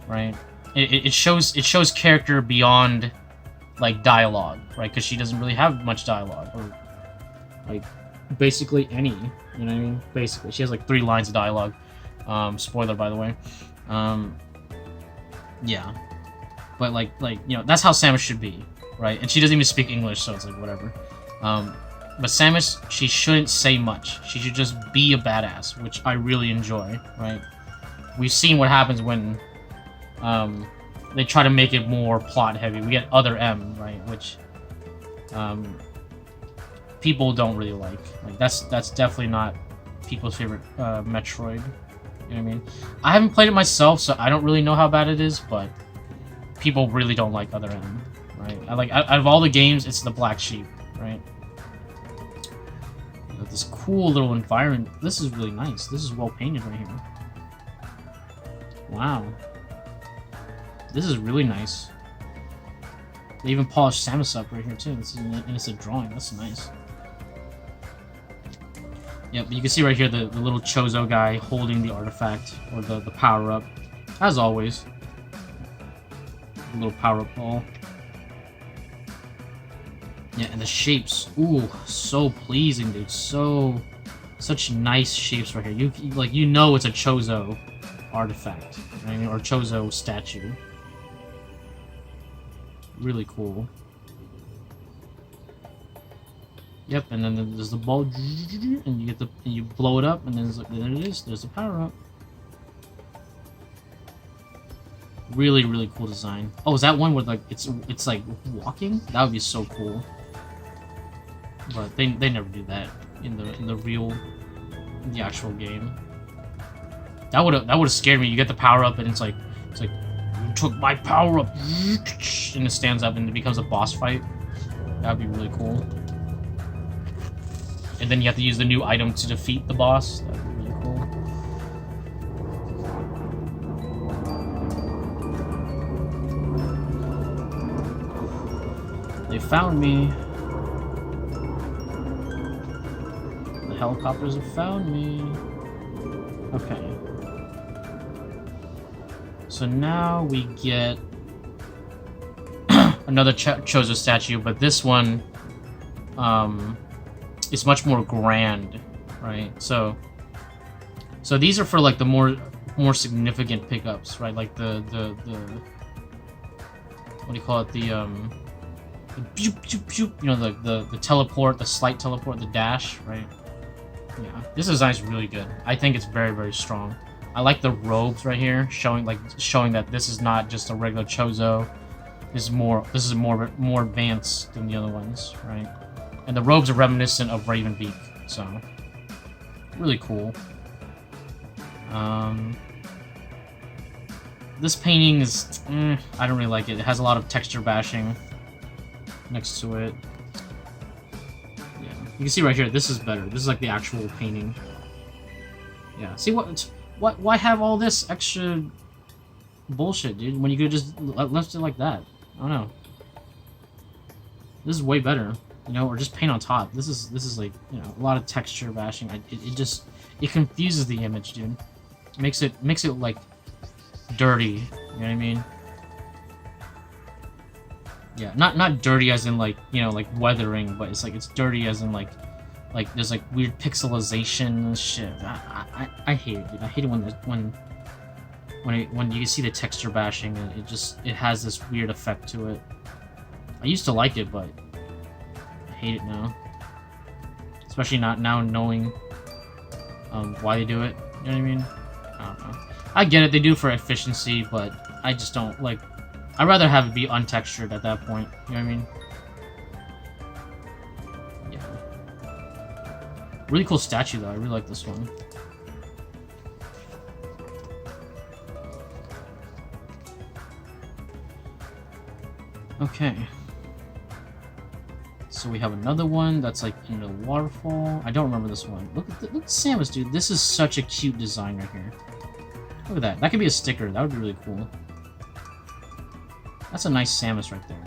Right. It shows character beyond like dialogue, right? Because she doesn't really have much dialogue, or like basically any. You know what I mean? Basically, she has like 3 lines of dialogue. Spoiler, by the way. Yeah, but like you know, that's how Samus should be, right? And she doesn't even speak English, so it's like whatever. But Samus, she shouldn't say much. She should just be a badass, which I really enjoy, right? We've seen what happens when they try to make it more plot heavy. We get Other M, right? Which people don't really like. Like that's definitely not people's favorite Metroid. You know what I mean? I haven't played it myself, so I don't really know how bad it is, but people really don't like Other M, right? Out of all the games, it's the black sheep, right? You know, this cool little environment. This is really nice. This is well painted right here. Wow. This is really nice. They even polished Samus up right here too. And it's a drawing. That's nice. Yep, you can see right here the little Chozo guy holding the artifact, or the power-up. As always. The little power-up ball. Yeah, and the shapes. Ooh, so pleasing, dude. Such nice shapes right here. You know it's a Chozo artifact, right? Or Chozo statue. Really cool. Yep, and then there's the ball, and you blow it up, and then there it is. There's the power up. Really, really cool design. Oh, is that one where like it's like walking? That would be so cool. But they never do that in the actual game. That would have scared me. You get the power up, and it's like you took my power up, and it stands up, and it becomes a boss fight. That'd be really cool. And then you have to use the new item to defeat the boss. That'd be really cool. They found me. The helicopters have found me. Okay. So now we get another Chozo statue, but this one, it's much more grand, right? So these are for like the more significant pickups, right? Like the what do you call it? The pew, pew, pew, you know, the teleport, the slight teleport, the dash, right? Yeah, this design is really good. I think it's very, very strong. I like the robes right here, showing that this is not just a regular Chozo. This is more advanced than the other ones, right? And the robes are reminiscent of Ravenbeak, so really cool. This painting is, I don't really like it. It has a lot of texture bashing next to it. Yeah, you can see right here. This is better. This is like the actual painting. Yeah. See why have all this extra bullshit, dude? When you could just left it like that. I don't know. This is way better. You know, or just paint on top. This is like, you know, a lot of texture bashing. It confuses the image, dude. Makes it like dirty. You know what I mean? Yeah, not dirty as in like, you know, like weathering, but it's like it's dirty as in like there's like weird pixelization and shit. I hate it, dude. I hate it when you see the texture bashing and it has this weird effect to it. I used to like it, but I hate it now. Especially not now knowing why they do it. You know what I mean? I don't know. I get it, they do it for efficiency, but I just don't like. I'd rather have it be untextured at that point. You know what I mean? Yeah. Really cool statue though. I really like this one. Okay. So we have another one that's like in the waterfall. I don't remember this one. Look at Samus, dude. This is such a cute design right here. Look at that. That could be a sticker. That would be really cool. That's a nice Samus right there.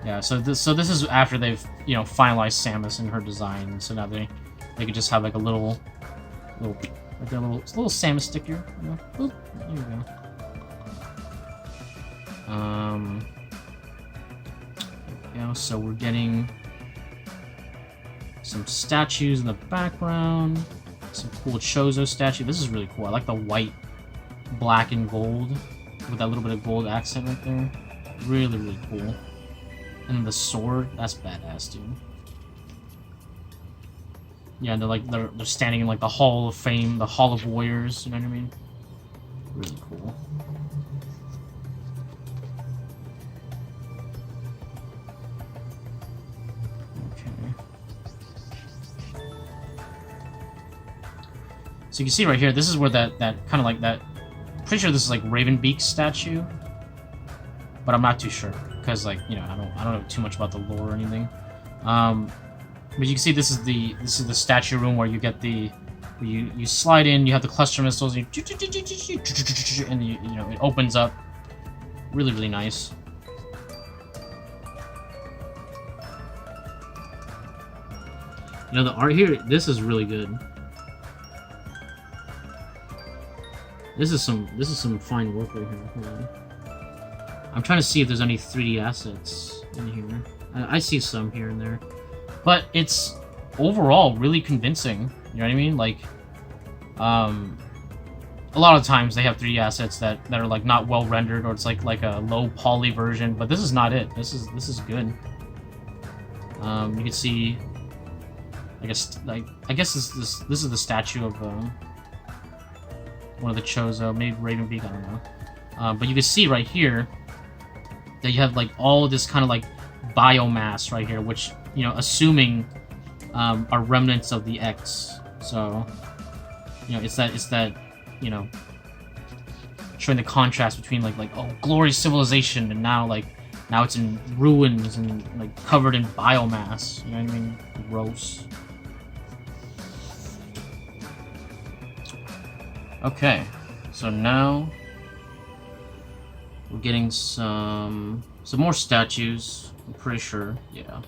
Yeah. So this is after they've, you know, finalized Samus in her design. So now they could just have like a little like a little Samus sticker. You know? Boop. There you go. Yeah, so we're getting some statues in the background, some cool Chozo statue. This is really cool. I like the white, black, and gold with that little bit of gold accent right there. Really, really cool. And the sword, that's badass, dude. Yeah, they're standing in like the Hall of Fame, the Hall of Warriors. You know what I mean? Really cool. So you can see right here, this is where that kind of like that. Pretty sure this is like Ravenbeak's statue, but I'm not too sure because like, you know, I don't know too much about the lore or anything. But you can see this is the statue room where you get you slide in, you have the cluster missiles, and you know, it opens up. Really, really nice. You know, the art here, this is really good. This is some fine work right here. Hold on. I'm trying to see if there's any 3D assets in here. I see some here and there, but it's overall really convincing. You know what I mean? Like, a lot of times they have 3D assets that are like not well rendered, or it's like a low poly version. But this is not it. This is good. You can see. I guess this is the statue of one of the Chozo, maybe Ravenbeak, I don't know. But you can see right here that you have like all of this kind of like biomass right here, which, you know, assuming are remnants of the X. So, you know, it's that you know, showing the contrast between like oh, glorious civilization, and now it's in ruins and like covered in biomass. You know what I mean? Gross. Okay, so now we're getting some more statues. I'm pretty sure, yeah.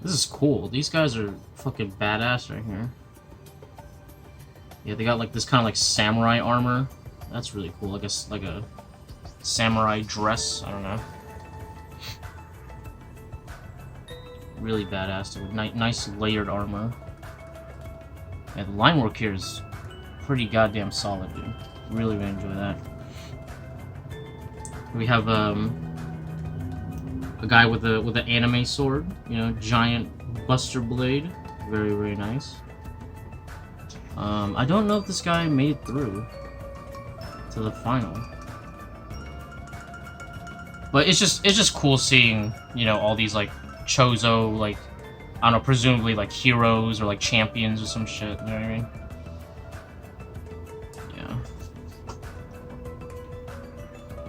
This is cool. These guys are fucking badass right here. Yeah, they got like this kind of like samurai armor. That's really cool. I guess like a samurai dress. I don't know. Really badass. With nice layered armor. Yeah, the line work here is pretty goddamn solid, dude. Really, really enjoy that. We have a guy with an anime sword, you know, giant buster blade. Very, very nice. I don't know if this guy made it through to the final, but it's just cool seeing, you know, all these like Chozo, like, I don't know, presumably like heroes or like champions or some shit, you know what I mean? Yeah.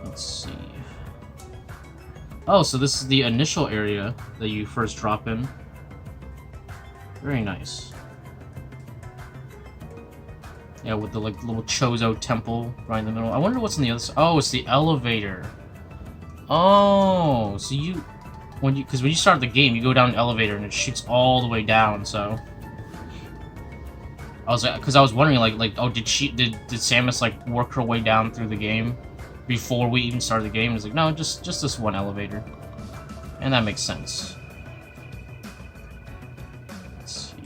Let's see. Oh, so this is the initial area that you first drop in. Very nice. Yeah, with the like little Chozo temple right in the middle. I wonder what's on the other side. Oh, it's the elevator. Oh, so because when you start the game, you go down an elevator and it shoots all the way down, so... I was like, because I was wondering, oh, did Samus like work her way down through the game before we even started the game? And it's like, no, just this one elevator, and that makes sense. Let's see.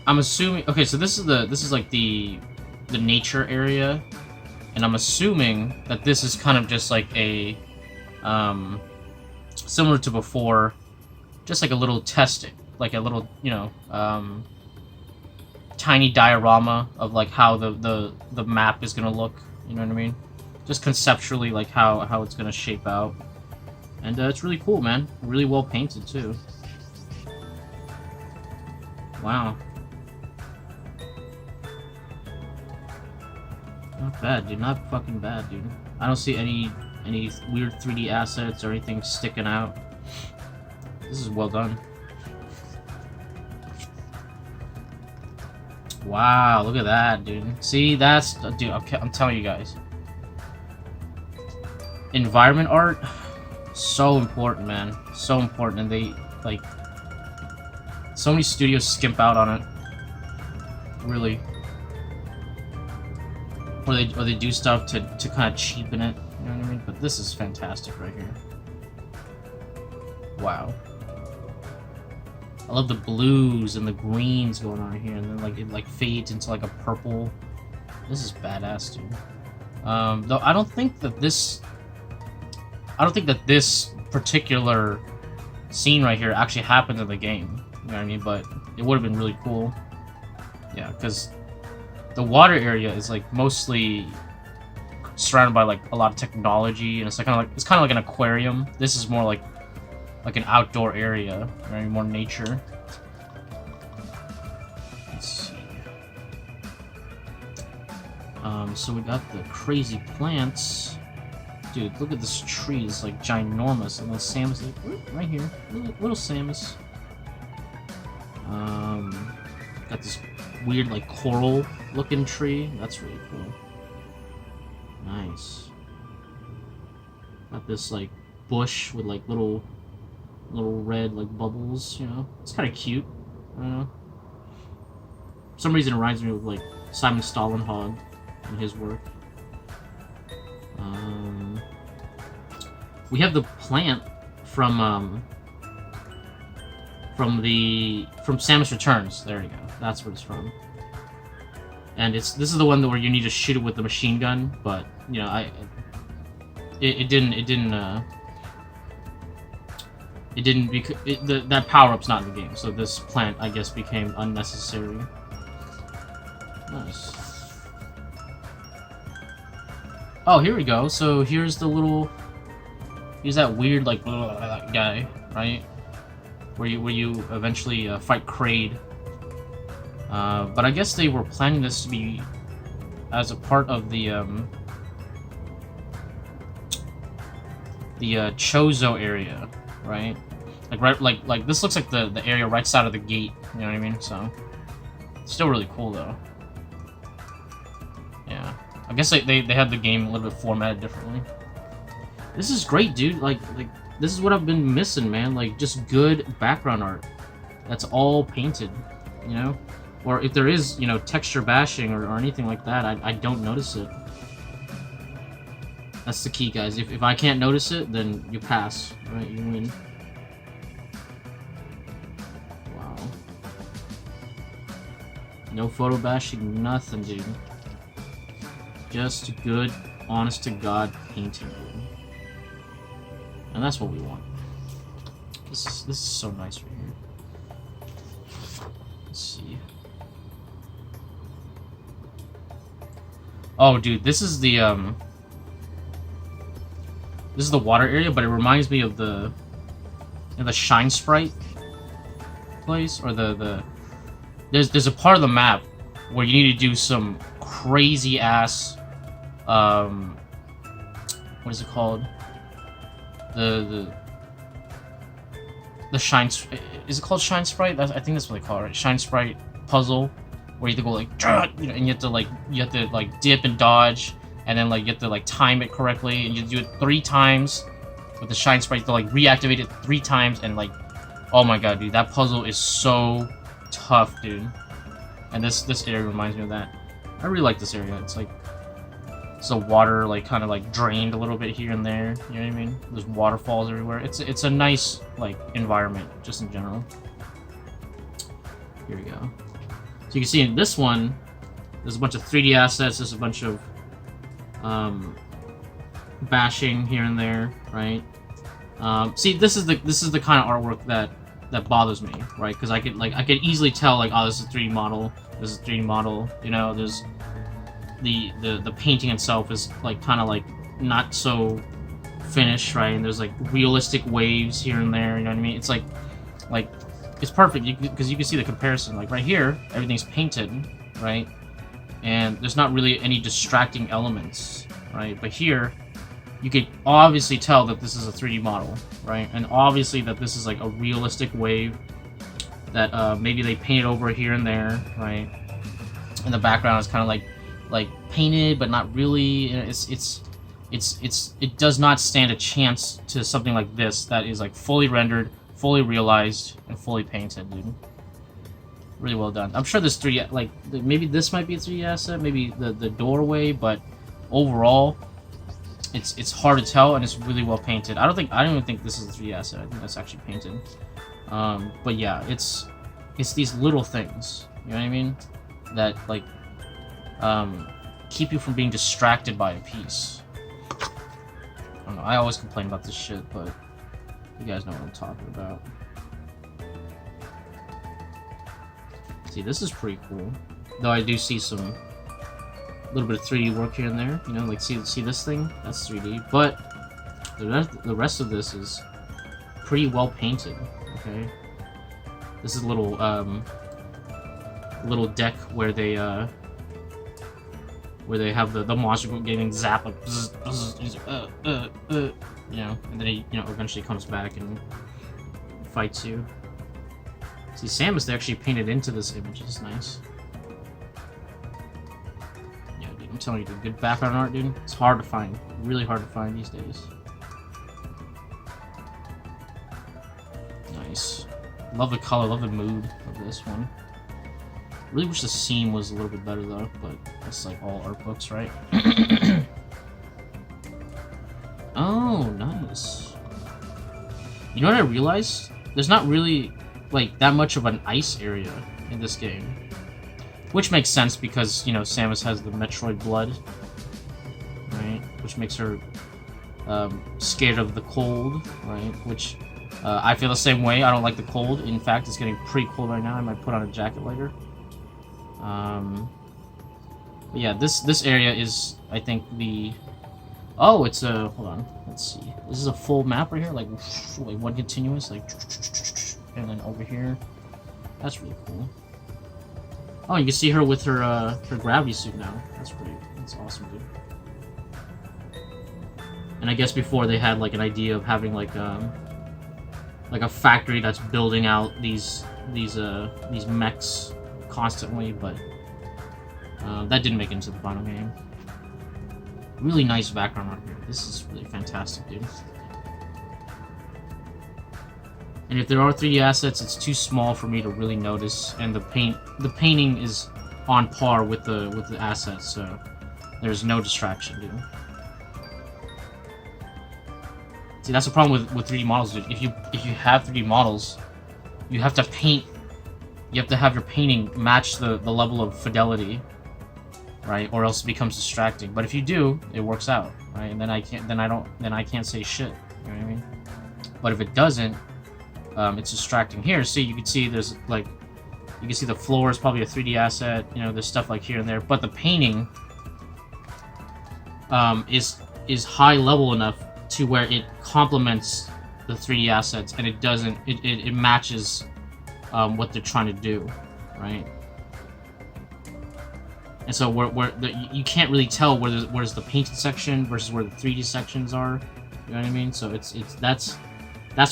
I'm assuming. Okay, so this is like the nature area, and I'm assuming that this is kind of just like a similar to before, just like a little testing, like a little, you know, tiny diorama of like how the map is gonna look. You know what I mean? Just conceptually, like how it's gonna shape out, and it's really cool, man. Really well painted too. Wow. Not bad, dude. Not fucking bad, dude. I don't see any weird 3D assets or anything sticking out. This is well done. Wow, look at that, dude. See, that's... Dude, I'm telling you guys. Environment art, so important, man. So important, and they, like... So many studios skimp out on it. Really. Or they do stuff to kind of cheapen it, you know what I mean? But this is fantastic right here. Wow. I love the blues and the greens going on here, and then like it like fades into like a purple. This is badass, dude. Though I don't think that this particular scene right here actually happened in the game. You know what I mean? But it would have been really cool. Yeah, because the water area is like mostly surrounded by like a lot of technology, and it's like kind of like an aquarium. This is more like an outdoor area, very more nature. Let's see. So we got the crazy plants. Dude, look at this tree. It's like ginormous, and the Samus is like, right here, little Samus. Got this weird like coral looking tree. That's really cool. Nice. Got this like bush with like little red like bubbles, you know. It's kind of cute. I don't know. For some reason it reminds me of like Simon Stålenhag and his work. We have the plant from Samus Returns. There you go. That's where it's from. And this is the one where you need to shoot it with the machine gun, but you know, that power-up's not in the game, so this plant, I guess, became unnecessary. Nice. Oh, here we go. So here's the little... Here's that weird, like, guy, right? Where you eventually fight Kraid. But I guess they were planning this to be as a part of the Chozo area, right? Like this looks like the area right side of the gate. You know what I mean? So still really cool though. Yeah, I guess they had the game a little bit formatted differently. This is great, dude. Like this is what I've been missing, man. Like just good background art that's all painted, you know. Or if there is, you know, texture bashing or anything like that, I don't notice it. That's the key, guys. If I can't notice it, then you pass, right? You win. Wow. No photo bashing, nothing, dude. Just good, honest to God painting, dude. And that's what we want. This is so nice right here. Let's see. Oh, dude, this is the water area, but it reminds me of the Shine Sprite place, or there's a part of the map where you need to do some crazy ass what is it called? The Shine, is it called Shine Sprite? I think that's what they call it, right? Shine Sprite puzzle, where you have to go like, you know, and you have to like dip and dodge, and then like you have to like time it correctly, and you do it 3 times, with the shine sprite, to like reactivate it 3 times, and like, oh my god, dude, that puzzle is so tough, dude. And this area reminds me of that. I really like this area. It's like, it's the water like kind of like drained a little bit here and there. You know what I mean? There's waterfalls everywhere. It's a nice like environment just in general. Here we go. So you can see in this one, there's a bunch of 3D assets. There's a bunch of bashing here and there, right? See, this is the kind of artwork that bothers me, right? Because I could easily tell like, oh, this is a 3D model. This is a 3D model. You know, there's the painting itself is like kind of like not so finished, right? And there's like realistic waves here and there. You know what I mean? It's like it's perfect because you can see the comparison. Like right here, everything's painted, right? And there's not really any distracting elements, right? But here, you could obviously tell that this is a 3D model, right? And obviously that this is like a realistic wave that maybe they painted over here and there, right? And the background is kind of like painted, but not really. It does not stand a chance to something like this that is like fully rendered, fully realized, and fully painted, dude. Really well done. I'm sure this maybe this might be a 3D asset, maybe the doorway, but overall, it's hard to tell, and it's really well painted. I don't even think this is a 3D asset. I think that's actually painted. But yeah, it's these little things, you know what I mean, that like keep you from being distracted by a piece. I don't know. I always complain about this shit, but you guys know what I'm talking about. See, this is pretty cool. Though I do see some little bit of 3D work here and there. You know, like see this thing? That's 3D. But the rest of this is pretty well painted. Okay. This is a little deck where they have the monster getting zapped like bzz, bzz, you know, and then he eventually comes back and fights you. See, Samus, they actually painted into this image. It's nice. Yeah, dude, I'm telling you, dude, good background art, dude. It's hard to find. Really hard to find these days. Nice. Love the color, love the mood of this one. Really wish the seam was a little bit better though, but that's like all art books, right? Oh, nice. You know what I realized? There's not really like that much of an ice area in this game, which makes sense because, you know, Samus has the Metroid blood, right? Which makes her scared of the cold, right? Which I feel the same way. I don't like the cold. In fact, it's getting pretty cold right now. I might put on a jacket later. But yeah, this area is, I think, the... Oh, it's a... Hold on. Let's see. This is a full map right here, like one continuous, like... And then over here. That's really cool. Oh, you can see her with her gravity suit now. That's awesome, dude. And I guess before they had like an idea of having like a factory that's building out these mechs constantly, but that didn't make it into the final game. Really nice background art here. This is really fantastic, dude. And if there are 3D assets, it's too small for me to really notice, and the painting is on par with the assets, so there's no distraction, dude. See, that's the problem with 3D models, dude. If you have 3D models, you have to paint. You have to have your painting match the level of fidelity, right? Or else it becomes distracting. But if you do, it works out, right? And then I can't say shit. You know what I mean? But if it doesn't, it's distracting. Here, see, you can see there's like, you can see the floor is probably a 3D asset. You know, there's stuff like here and there, but the painting is high level enough to where it complements the 3D assets, and it doesn't. It matches what they're trying to do, right? And so you can't really tell where's the painted section versus where the 3D sections are. You know what I mean? So that's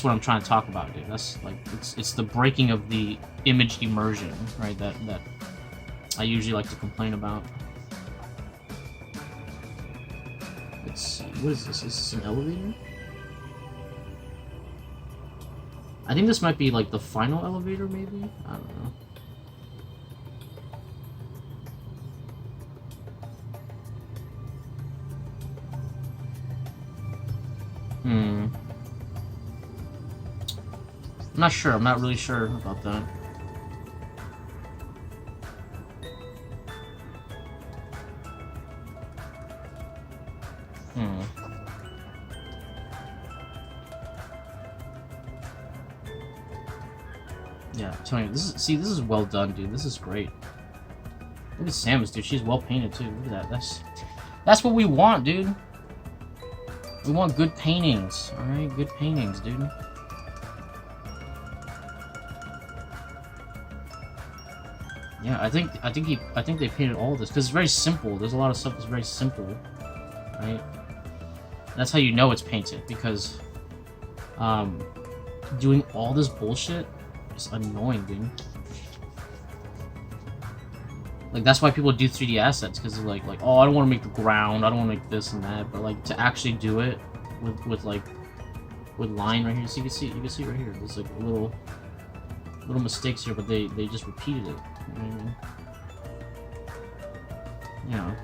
what I'm trying to talk about, dude. That's like it's the breaking of the image immersion, right? That I usually like to complain about. Let's see, what is this? Is this an elevator? I think this might be like the final elevator, maybe? I don't know. I'm not sure. I'm not really sure about that. Yeah, I'm telling you, this is well done, dude. This is great. Look at Samus, dude. She's well painted too. Look at that. That's what we want, dude. We want good paintings. All right, good paintings, dude. Yeah, I think they painted all of this because it's very simple. There's a lot of stuff that's very simple, right? That's how you know it's painted, because doing all this bullshit is annoying, dude. Like, that's why people do 3D assets, because they're like, oh, I don't want to make the ground, I don't want to make this and that, but like to actually do it with line right here, so you can see right here. There's like little mistakes here, but they just repeated it. You know what I mean? Yeah.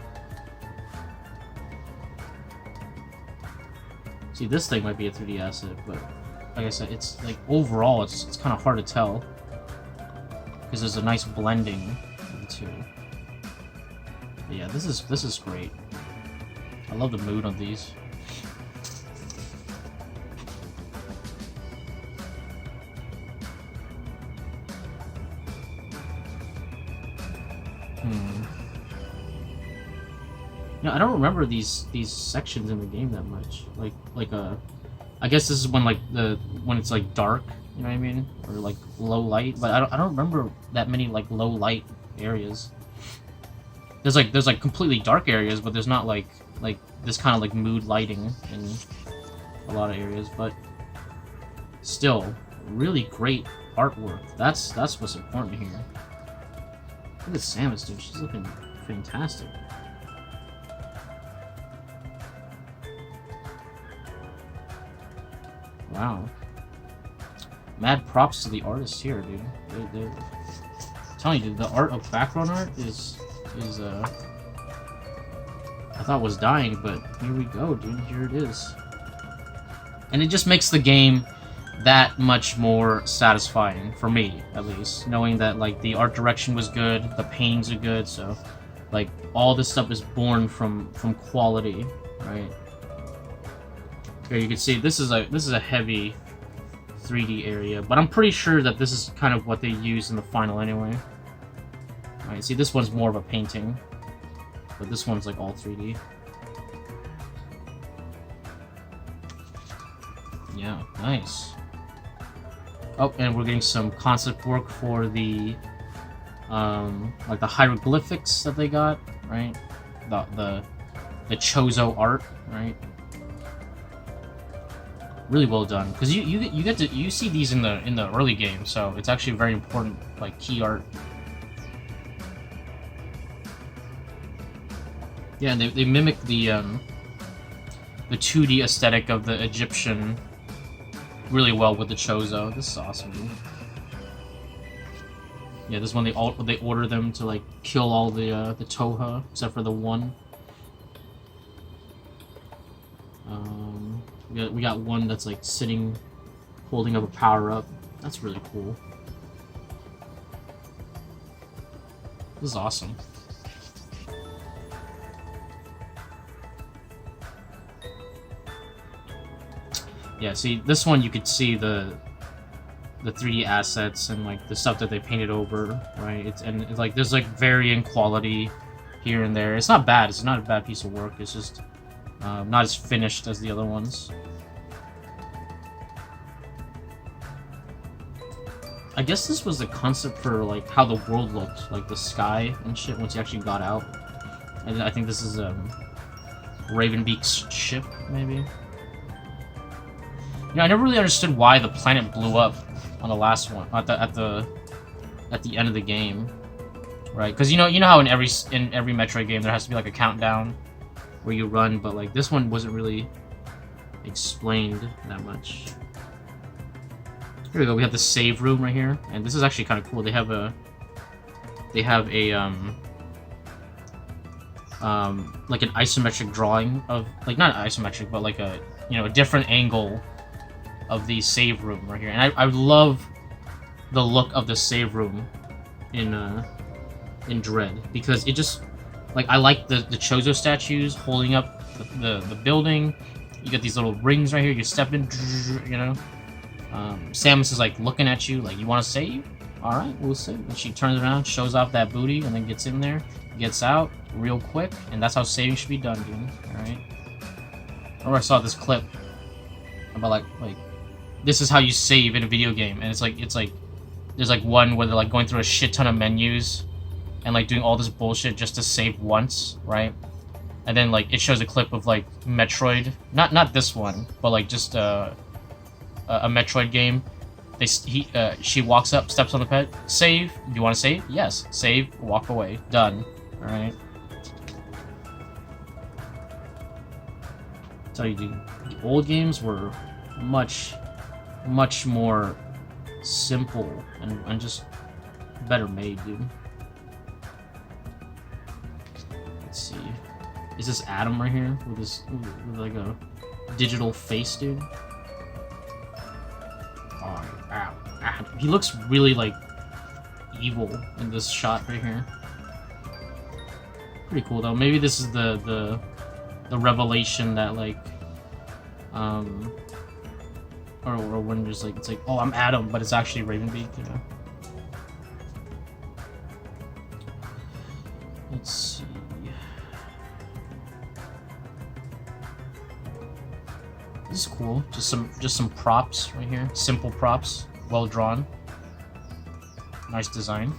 See, this thing might be a 3D asset, but like I said, it's like overall, it's kind of hard to tell because there's a nice blending of the two. But yeah, this is great. I love the mood on these. Yeah, I don't remember these sections in the game that much. I guess this is when when it's like dark, you know what I mean, or like low light. But I don't remember that many like low light areas. There's like completely dark areas, but there's not like this kind of like mood lighting in a lot of areas. But still, really great artwork. That's what's important here. Look at Samus, dude. She's looking fantastic. Wow. Mad props to the artists here, dude. I'm telling you, dude, the art of background art is I thought was dying, but here we go, dude. Here it is. And it just makes the game that much more satisfying, for me, at least. Knowing that, like, the art direction was good, the paintings are good, so, like, all this stuff is born from quality, right? Here you can see this is a heavy 3D area, but I'm pretty sure that this is kind of what they use in the final anyway. Alright, see, this one's more of a painting, but this one's like all 3D. Yeah, nice. Oh, and we're getting some concept work for the like the hieroglyphics that they got, right? The Chozo art, right? Really well done, because you see these in the early game, so it's actually very important, like key art. Yeah, and they mimic the 2D aesthetic of the Egyptian really well with the Chozo. This is awesome, dude. Yeah, this one they order them to like kill all the Toha except for the one. We got one that's like sitting, holding up a power-up. That's really cool. This is awesome. Yeah, see, this one you could see the 3D assets and like the stuff that they painted over, right? It's like there's like varying quality here and there. It's not bad. It's not a bad piece of work. It's just not as finished as the other ones. I guess this was the concept for like how the world looked, like the sky and shit once you actually got out. And I think this is Ravenbeak's ship, maybe. You know, I never really understood why the planet blew up on the last one, at the end of the game, right? Because you know how in every Metroid game there has to be like a countdown where you run, but like this one wasn't really explained that much. Here we go. We have the save room right here, and this is actually kind of cool. They have a like an isometric drawing of, like, not isometric, but like a, you know, a different angle of the save room right here. And I love the look of the save room in Dread, because it just, like, I like the Chozo statues holding up the building. You got these little rings right here. You step in, you know. Samus is like looking at you, like, you want to save? All right, we'll save. And she turns around, shows off that booty, and then gets in there, gets out real quick, and that's how saving should be done, dude. All right. I remember I saw this clip about like this is how you save in a video game, and it's like there's like one where they're like going through a shit ton of menus and like doing all this bullshit just to save once, right? And then like it shows a clip of like Metroid, not this one, but like just a Metroid game. She walks up, steps on the pad, save. Do you want to save? Yes. Save. Walk away. Done. All right. Tell you, dude, the old games were much more simple and just better made, dude. Let's see. Is this Adam right here with this with like a digital face, dude? Oh, ow. He looks really like evil in this shot right here. Pretty cool though. Maybe this is the revelation that like or when just like it's like, oh, I'm Adam, but it's actually Ravenbeak, you know. Let's see. This is cool. Just some props right here. Simple props, well drawn. Nice design.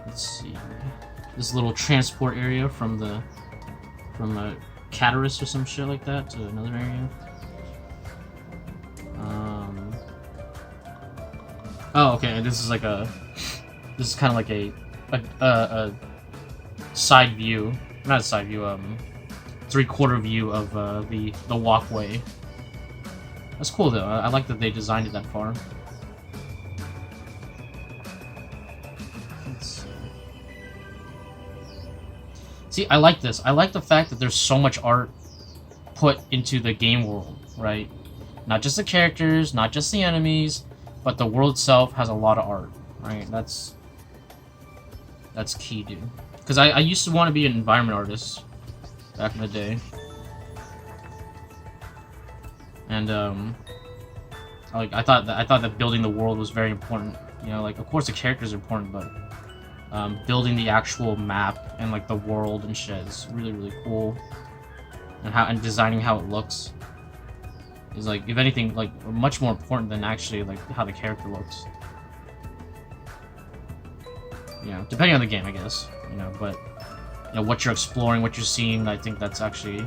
Let's see. This little transport area from a Catarus or some shit like that to another area. Oh, okay. This is like this is kind of like a side view, not a side view. 3/4 view of the walkway. That's cool though. I like that they designed it that far. Let's see, I like this. I like the fact that there's so much art put into the game world, right? Not just the characters, not just the enemies, but the world itself has a lot of art, right? That's key, dude. Because I used to want to be an environment artist back in the day, and I thought that building the world was very important. You know, like, of course the characters are important, but building the actual map and like the world and shit is really cool. And designing how it looks is, like, if anything, like, much more important than actually like how the character looks. You know, depending on the game, I guess. You know, but you know, what you're exploring, what you're seeing, I think that's actually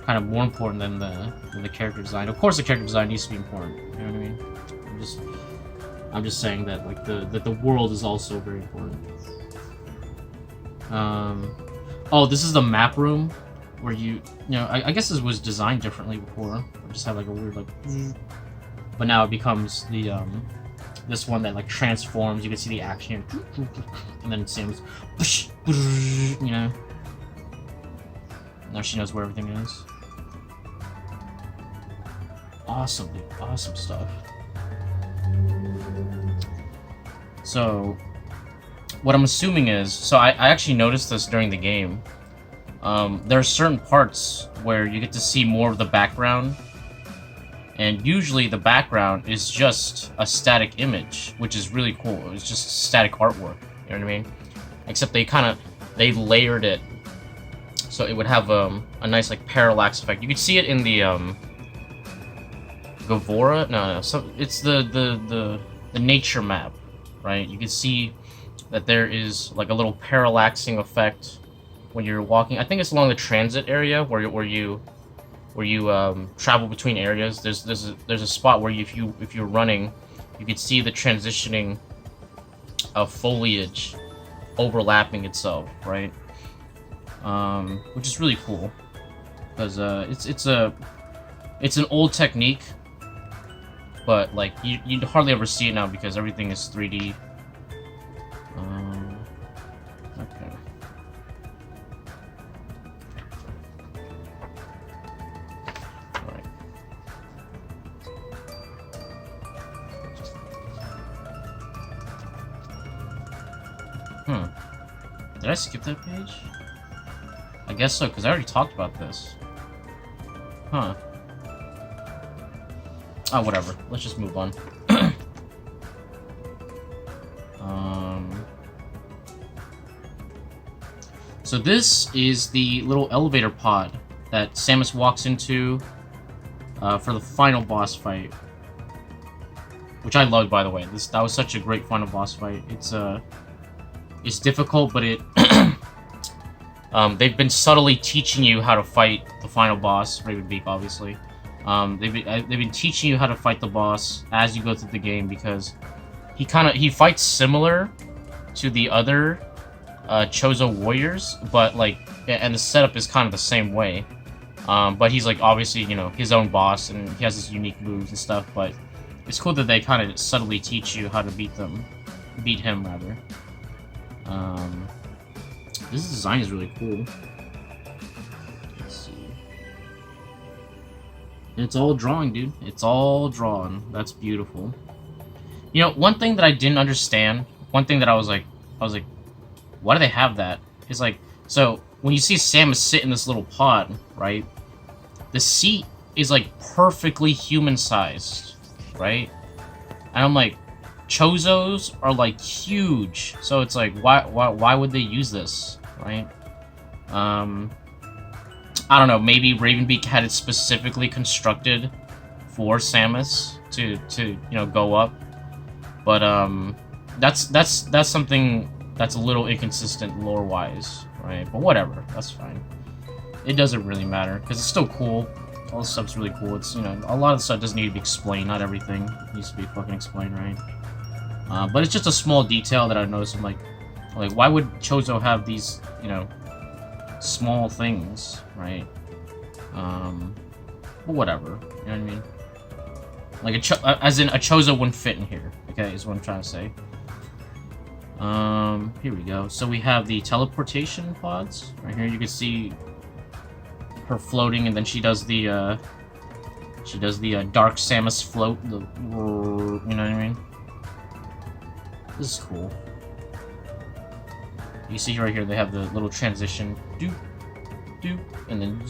kind of more important than the character design. Of course, the character design needs to be important. You know what I mean? I'm just saying that, like, that the world is also very important. Oh, this is the map room where you know, I guess this was designed differently before. It just had like a weird like, but now it becomes the this one that like transforms. You can see the action, and then Samus, you know. Now she knows where everything is. Awesome, dude. Awesome stuff. So, what I'm assuming is, so I actually noticed this during the game. There are certain parts where you get to see more of the background, and usually the background is just a static image, which is really cool. It's just static artwork, you know what I mean? Except they layered it so it would have a nice like parallax effect. You could see it in the Gavora. No, so it's the nature map, right? You can see that there is like a little parallaxing effect when you're walking. I think it's along the transit area where you travel between areas. There's a spot where if you're running, you can see the transitioning of foliage overlapping itself, right? Which is really cool, because it's It's an old technique, but like you hardly ever see it now because everything is 3D. Okay. Alright. Did I skip that page? I guess so, because I already talked about this. Huh. Oh, whatever. Let's just move on. So this is the little elevator pod that Samus walks into for the final boss fight, which I loved, by the way. That was such a great final boss fight. It's difficult, but it they've been subtly teaching you how to fight the final boss, Raven Beak, obviously. They've been teaching you how to fight the boss as you go through the game because he fights similar to the other Chozo warriors, but like, and the setup is kind of the same way. But he's like obviously, you know, his own boss, and he has his unique moves and stuff. But it's cool that they kind of subtly teach you how to beat him rather. This design is really cool. Let's see. It's all drawing, dude. It's all drawn. That's beautiful. You know, one thing that I didn't understand, one thing that I was like, why do they have that? It's like, so when you see Samus sit in this little pod, right? The seat is like perfectly human-sized, right? And I'm like, Chozos are like huge, so it's like, why would they use this, right? I don't know. Maybe Ravenbeak had it specifically constructed for Samus to you know, go up, but that's something that's a little inconsistent lore-wise, right? But whatever, that's fine. It doesn't really matter because it's still cool. All the stuff's really cool. It's, you know, a lot of the stuff doesn't need to be explained. Not everything needs to be fucking explained, right? But it's just a small detail that I noticed. I'm like, why would Chozo have these, you know, small things, right? But whatever, you know what I mean? Like as in a Chozo wouldn't fit in here. Okay, is what I'm trying to say. Here we go. So we have the teleportation pods right here. You can see her floating, and then she does the Dark Samus float. You know what I mean? This is cool. You see right here, they have the little transition, doop, doop, and then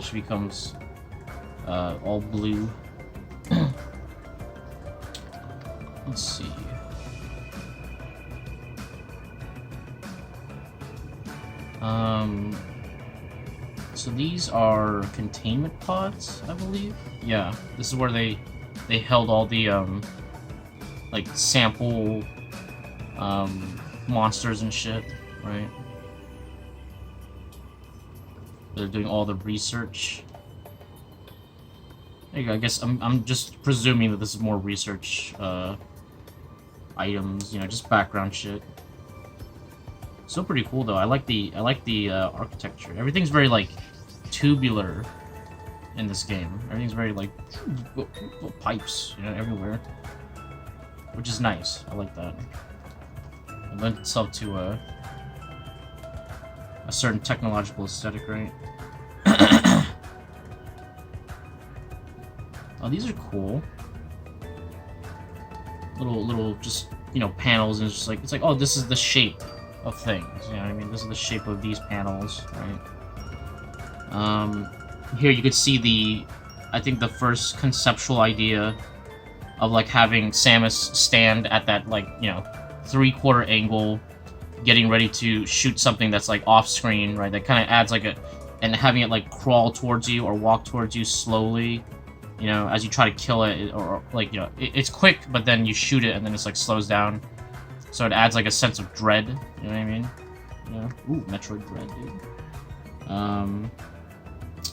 she becomes all blue. Let's see. So these are containment pods, I believe. Yeah, this is where they held all the like sample monsters and shit, right? They're doing all the research. There you go. I guess I'm just presuming that this is more research items, you know, just background shit. Still pretty cool though. I like the architecture. Everything's very like tubular in this game. Everything's very like pipes, you know, everywhere, which is nice. I like that. It lends itself to a certain technological aesthetic, right? Oh, these are cool. Little, just, you know, panels, and it's like, oh, this is the shape of things, you know what I mean? This is the shape of these panels, right? Here you could see I think the first conceptual idea of, like, having Samus stand at that, like, you know, 3/4 angle, getting ready to shoot something that's, like, off-screen, right? That kind of adds, like, and having it, like, crawl towards you or walk towards you slowly, you know, as you try to kill it, or like, you know, it's quick, but then you shoot it and then it's, like, slows down. So it adds, like, a sense of dread, you know what I mean? Yeah. Ooh, Metroid Dread, dude.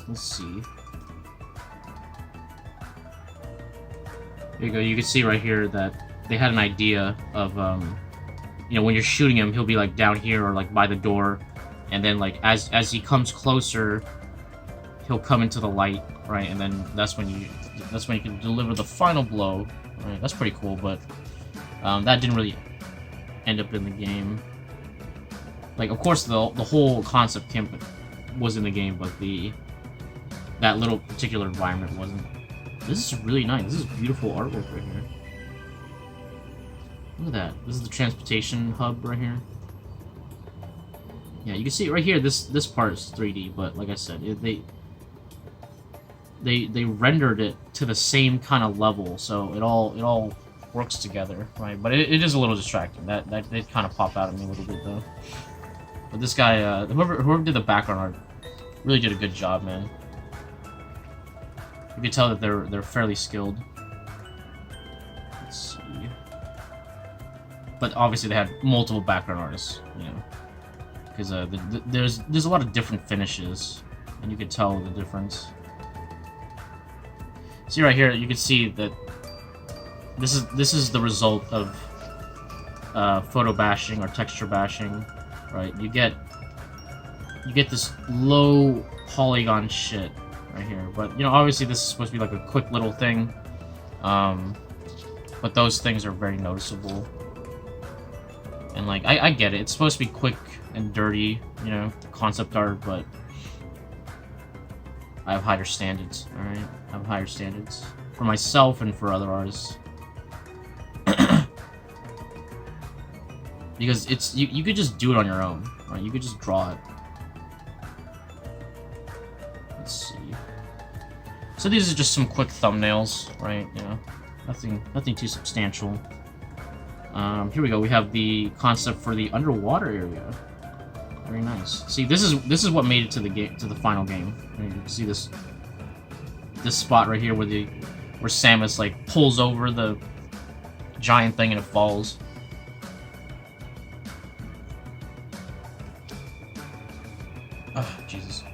Let's see. There you go. You can see right here that they had an idea of, you know, when you're shooting him, he'll be, like, down here or, like, by the door. And then, like, as he comes closer, he'll come into the light, right? And then that's when you can deliver the final blow. Right? That's pretty cool, but that didn't really end up in the game. Like, of course, the whole concept was in the game, but that little particular environment wasn't. This is really nice. This is beautiful artwork right here. Look at that. This is the transportation hub right here. Yeah, you can see it right here. This part is 3D, but like I said, they rendered it to the same kind of level, so it all works together, right? But it is a little distracting. That did kind of pop out at me a little bit though. But this guy, whoever did the background art, really did a good job, man. You can tell that they're fairly skilled. Let's see. But obviously they had multiple background artists, you know, because there's a lot of different finishes, and you can tell the difference. See right here, you can see that this is the result of photo bashing or texture bashing, right? You get this low polygon shit right here, but you know, obviously this is supposed to be like a quick little thing, but those things are very noticeable. And like I get it, it's supposed to be quick and dirty, you know, concept art, but I have higher standards, alright? I have higher standards for myself and for other artists. Because it's you could just do it on your own, right? You could just draw it. Let's see. So these are just some quick thumbnails, right? You know, nothing too substantial. Here we go. We have the concept for the underwater area. Very nice. See, this is what made it to the final game. You can see this spot right here where Samus like pulls over the giant thing and it falls. Oh, Jesus.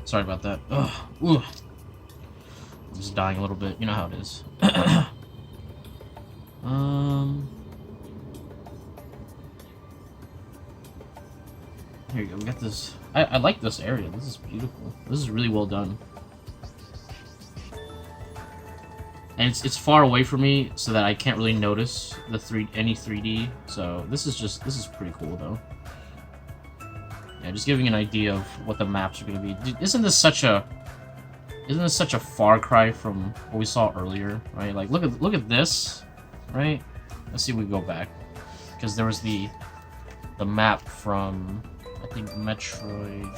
Sorry about that. Ugh. Ooh. I'm just dying a little bit. You know how it is. Here you go. We got this. I like this area. This is beautiful. This is really well done. And it's far away from me, so that I can't really notice any 3D. So this is pretty cool though. Yeah, just giving an idea of what the maps are gonna be. Dude, isn't this such a far cry from what we saw earlier, right? Like look at this, right? Let's see if we go back, because there was the map from, I think, Metroid,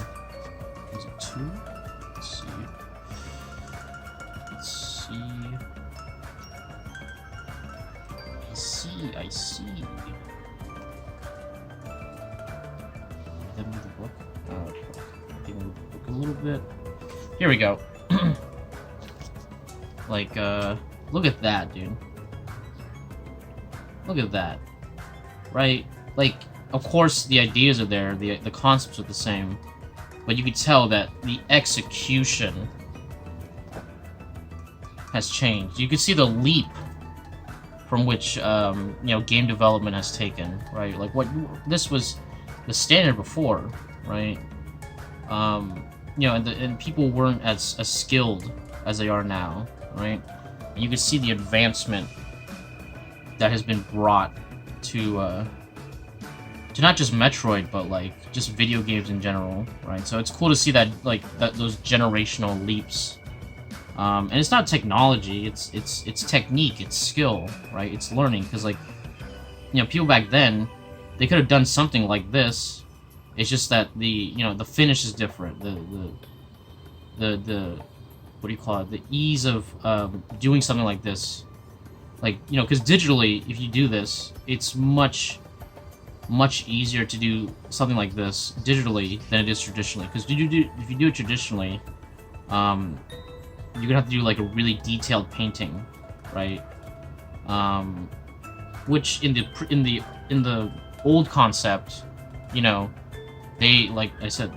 was it 2? Let's see. I see. Did I move the book? I think I moved the book a little bit. Here we go. Like, look at that, dude. Look at that. Right? Like, of course, the ideas are there, the concepts are the same, but you could tell that the execution has changed. You can see the leap from which, you know, game development has taken, right? Like, this was the standard before, right? You know, and people weren't as skilled as they are now, right? And you can see the advancement that has been brought to not just Metroid, but like just video games in general, right? So it's cool to see that, like, those generational leaps. And it's not technology; it's technique, it's skill, right? It's learning, because, like, you know, people back then, they could have done something like this. It's just that the finish is different. The what do you call it? The ease of doing something like this, like, you know, because digitally, if you do this, it's much easier to do something like this digitally than it is traditionally. Because if you do it traditionally, you're gonna have to do like a really detailed painting, right? Which in the old concept, you know, they, like I said,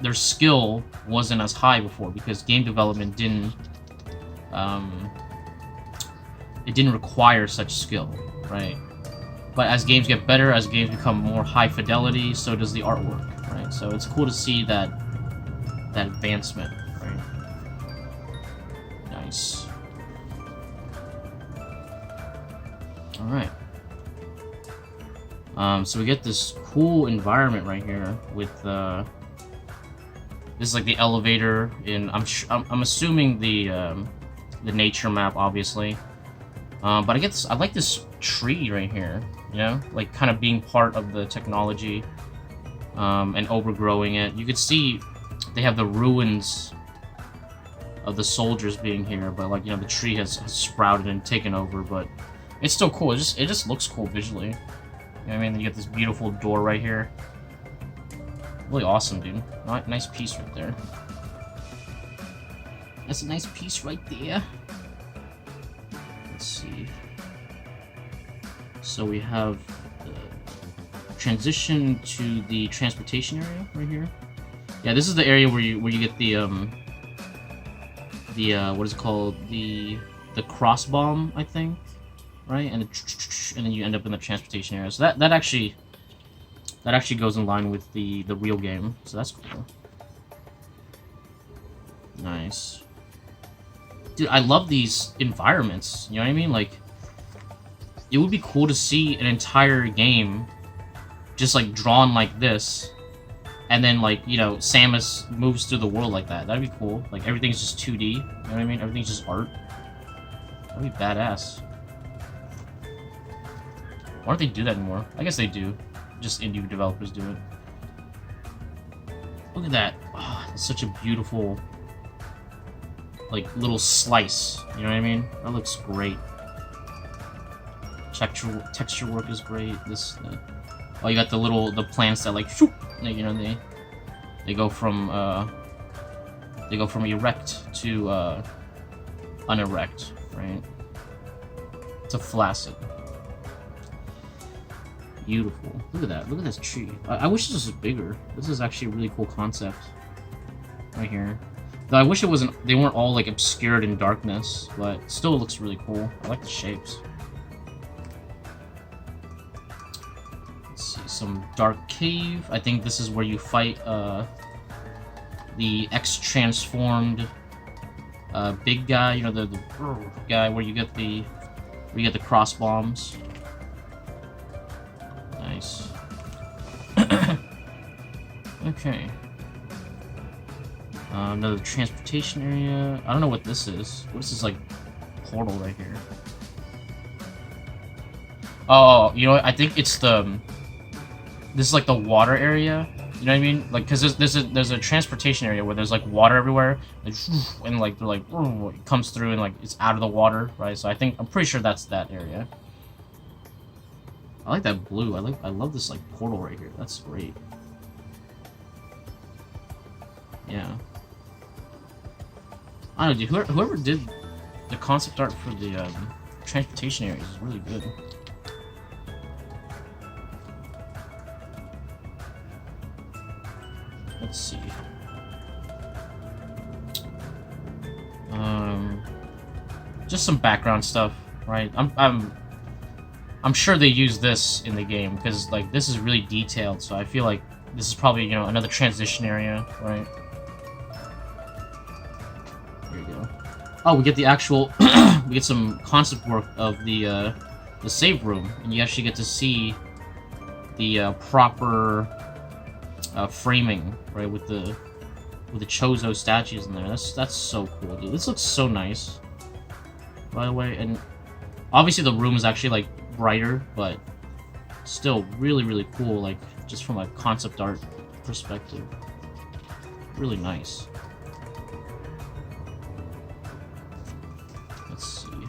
their skill wasn't as high before, because game development didn't require such skill, right? But as games get better, as games become more high fidelity, so does the artwork, right? So it's cool to see that advancement, right? Nice. All right. So we get this cool environment right here with this is like the elevator in I'm assuming the nature map, obviously. But I like this tree right here, you know, like kind of being part of the technology and overgrowing it. You could see they have the ruins of the soldiers being here, but like, you know, the tree has sprouted and taken over, but it's still cool. It just looks cool visually. You know what I mean? Then you get this beautiful door right here. Really awesome, dude. Nice piece right there. That's a nice piece right there. Let's see. So we have the transition to the transportation area right here. Yeah, this is the area where you get the what is it called, the cross bomb, I think, right? And then you end up in the transportation area. So that actually goes in line with the real game. So that's cool. Nice. Dude, I love these environments, you know what I mean? Like, it would be cool to see an entire game just, like, drawn like this, and then, like, you know, Samus moves through the world like that. That'd be cool. Like, everything's just 2D, you know what I mean? Everything's just art. That'd be badass. Why don't they do that anymore? I guess they do. Just indie developers do it. Look at that. Oh, it's such a beautiful, like, little slice, you know what I mean? That looks great. Texture work is great. Oh, you got the plants that, like, shoop, you know, they go from erect to unerect, right? To flaccid. Beautiful. Look at that. Look at this tree. I wish this was bigger. This is actually a really cool concept right here. Though I wish they weren't all, like, obscured in darkness, but still it looks really cool. I like the shapes. Let's see, some dark cave. I think this is where you fight the X-transformed big guy, you know, the guy where you get the cross bombs. Nice. Okay. Another transportation area. I don't know what this is. What is this, like, portal right here? Oh, you know what? I think it's this is like the water area. You know what I mean? Like, cause there's a transportation area where there's, like, water everywhere, and like they're like it comes through and, like, it's out of the water, right? So I'm pretty sure that's that area. I like that blue. I love this, like, portal right here. That's great. Yeah. I don't know, dude. Whoever did the concept art for the transportation areas is really good. Let's see. Just some background stuff, right? I'm sure they use this in the game because, like, this is really detailed. So I feel like this is probably, you know, another transition area, right? There you go. Oh, we get the actual, we get some concept work of the save room, and you actually get to see the proper framing, right, with the Chozo statues in there. That's so cool, dude. This looks so nice, by the way, and obviously the room is actually, like, brighter, but still really, really cool, like, just from a concept art perspective. Really nice. Let's see.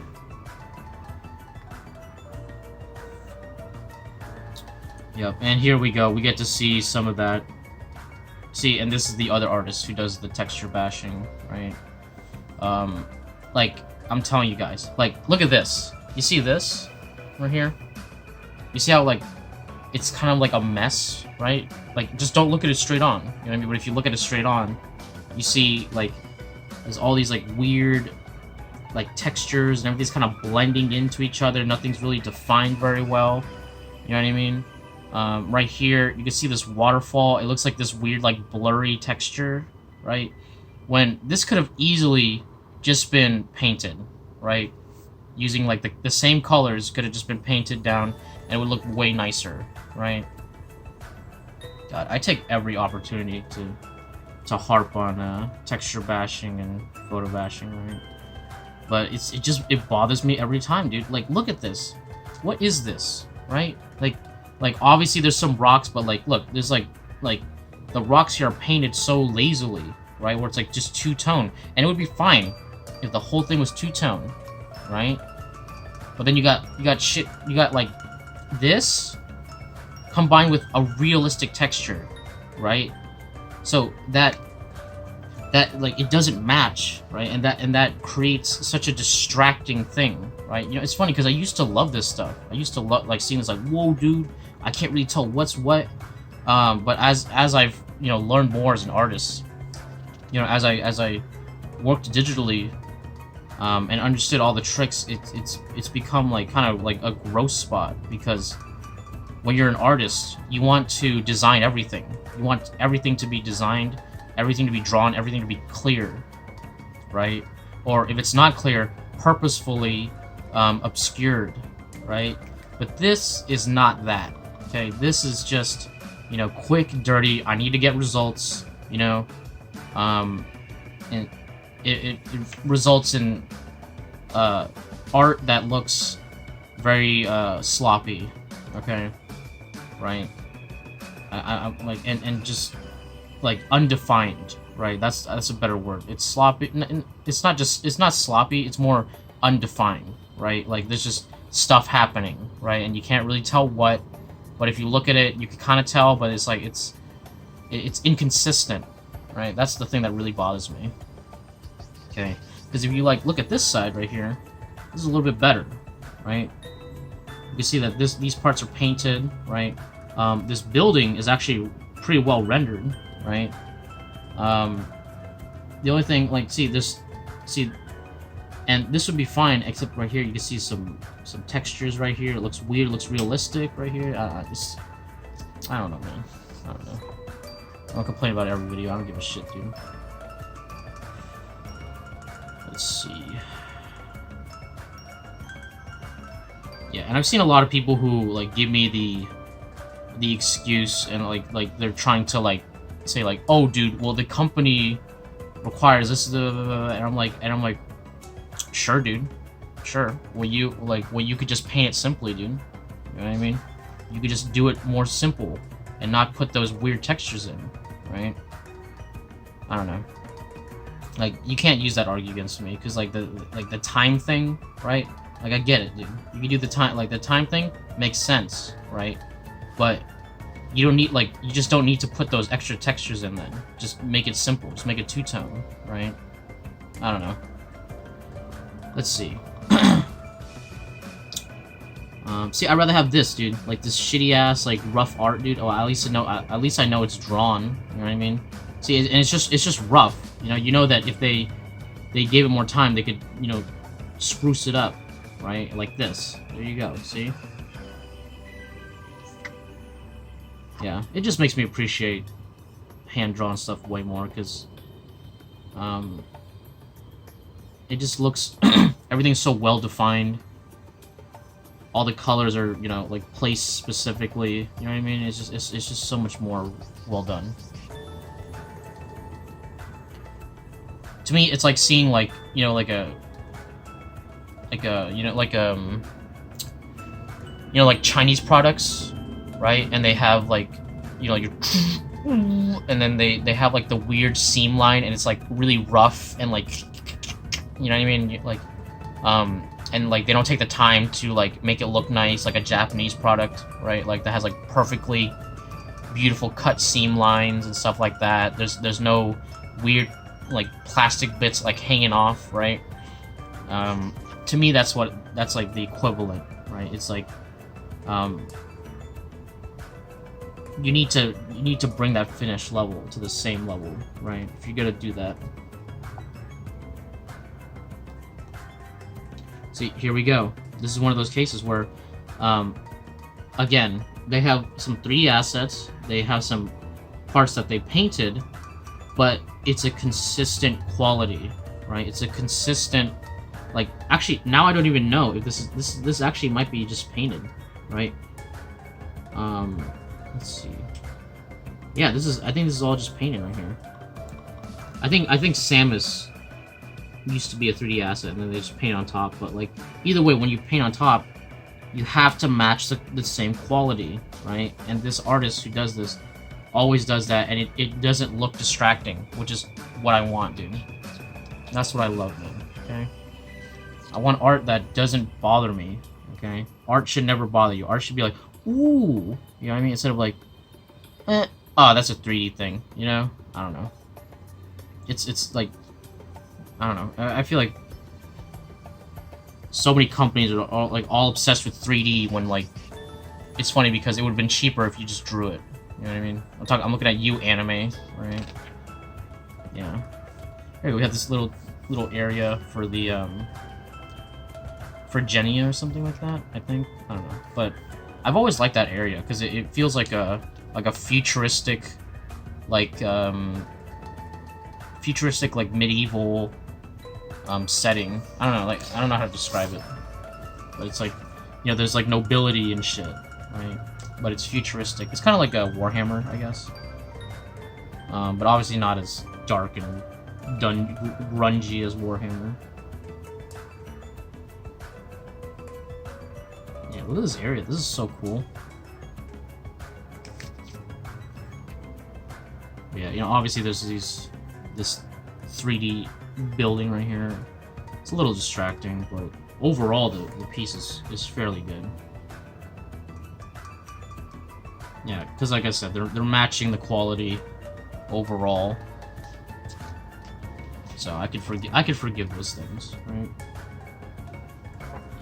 Yep, and here we go. We get to see some of that. See, and this is the other artist who does the texture bashing, right? Like, I'm telling you guys, like, look at this. You see this right here? You see how, like, it's kind of like a mess, right? Like, just don't look at it straight on. You know what I mean? But if you look at it straight on, you see, like, there's all these, like, weird, like, textures, and everything's kind of blending into each other. Nothing's really defined very well. You know what I mean? Right here, you can see this waterfall. It looks like this weird, like, blurry texture, right? When this could have easily just been painted, right? Using, like, the same colors could have just been painted down, and it would look way nicer, right? God, I take every opportunity to harp on texture bashing and photo bashing, right? But it bothers me every time, dude. Like, look at this. What is this, right? Like obviously there's some rocks, but like, look, there's like the rocks here are painted so lazily, right? Where it's like just two-tone, and it would be fine if the whole thing was two-tone, right? But then you got like this combined with a realistic texture, right? So that like it doesn't match, right? And that creates such a distracting thing, right? You know, it's funny because I used to love this stuff. I used to love like seeing this, like, whoa, dude, I can't really tell what's what. But as I've, you know, learned more as an artist, you know, as I worked digitally, and understood all the tricks, it's become like kind of like a gross spot, because when you're an artist, you want to design everything. You want everything to be designed, everything to be drawn, everything to be clear, right? Or if it's not clear, purposefully obscured, right? But this is not that, okay? This is just, you know, quick, dirty, I need to get results, you know? And it results in art that looks very sloppy, okay? Right? I'm like, and just like undefined, right? That's a better word. It's sloppy. It's not sloppy. It's more undefined, right? Like there's just stuff happening, right? And you can't really tell what. But if you look at it, you can kind of tell. But it's like it's inconsistent, right? That's the thing that really bothers me. Okay, because if you like look at this side right here, this is a little bit better, right? You can see that these parts are painted, right? This building is actually pretty well rendered, right? The only thing, like, and this would be fine, except right here you can see some textures right here. It looks weird, it looks realistic right here. I don't know, man. I don't know. I don't complain about every video. I don't give a shit, dude. Let's see. Yeah, and I've seen a lot of people who like give me the excuse, and like they're trying to like say like, oh, dude, well the company requires this, and I'm like, sure, dude, sure. Well, you could just paint it simply, dude. You know what I mean? You could just do it more simple and not put those weird textures in, right? I don't know. Like, you can't use that argument against me, because like the time thing, right? Like, I get it, dude. You can do the time thing makes sense, right? But you don't need, like, you just don't need to put those extra textures in then. Just make it simple. Just make it two-tone, right? I don't know. Let's see. See, I'd rather have this, dude. Like, this shitty-ass, like, rough art, dude. Oh, at least I know it's drawn. You know what I mean? See, and it's just rough. You know that if they gave it more time, they could, you know, spruce it up, right? Like this. There you go. See? Yeah, it just makes me appreciate hand-drawn stuff way more, because it just looks everything's so well defined. All the colors are, you know, like placed specifically. You know what I mean? It's just so much more well done. To me, it's like seeing, like, you know, like Chinese products, right? And they have, like, you know, your and then they have like the weird seam line, and it's like really rough and like, you know what I mean? Like, and like they don't take the time to like make it look nice like a Japanese product, right? Like that has like perfectly beautiful cut seam lines and stuff like that. There's no weird like plastic bits like hanging off, right? To me, that's like the equivalent, right? It's like, you need to bring that finish level to the same level, right? If you're gonna do that. See, here we go. This is one of those cases where, again, they have some 3D assets. They have some parts that they painted, but it's a consistent quality, right? It's a consistent, like, actually now I don't even know if this actually might be just painted, right? Let's see. Yeah, I think this is all just painted right here. I think Samus used to be a 3D asset and then they just paint on top, but like either way, when you paint on top, you have to match the same quality, right? And this artist who does this always does that, and it doesn't look distracting, which is what I want, dude. That's what I love, man, okay? I want art that doesn't bother me, okay? Art should never bother you. Art should be like, ooh, you know what I mean? Instead of like, oh, that's a 3D thing, you know? I don't know. It's like, I don't know. I feel like so many companies are all obsessed with 3D when, like, it's funny because it would have been cheaper if you just drew it. You know what I mean? I'm looking at you, anime, right? Yeah. Here we have this little area for the for Jenny or something like that. I think, I don't know, but I've always liked that area because it feels like a futuristic, like medieval setting. I don't know, like, I don't know how to describe it, but it's like, you know, there's like nobility and shit, right? But it's futuristic. It's kind of like a Warhammer, I guess, but obviously not as dark and grungy as Warhammer. Yeah, look at this area. This is so cool. Yeah, you know, obviously there's this 3D building right here. It's a little distracting, but overall the piece is fairly good. Yeah, because like I said, they're matching the quality overall. So I could forgive those things, right?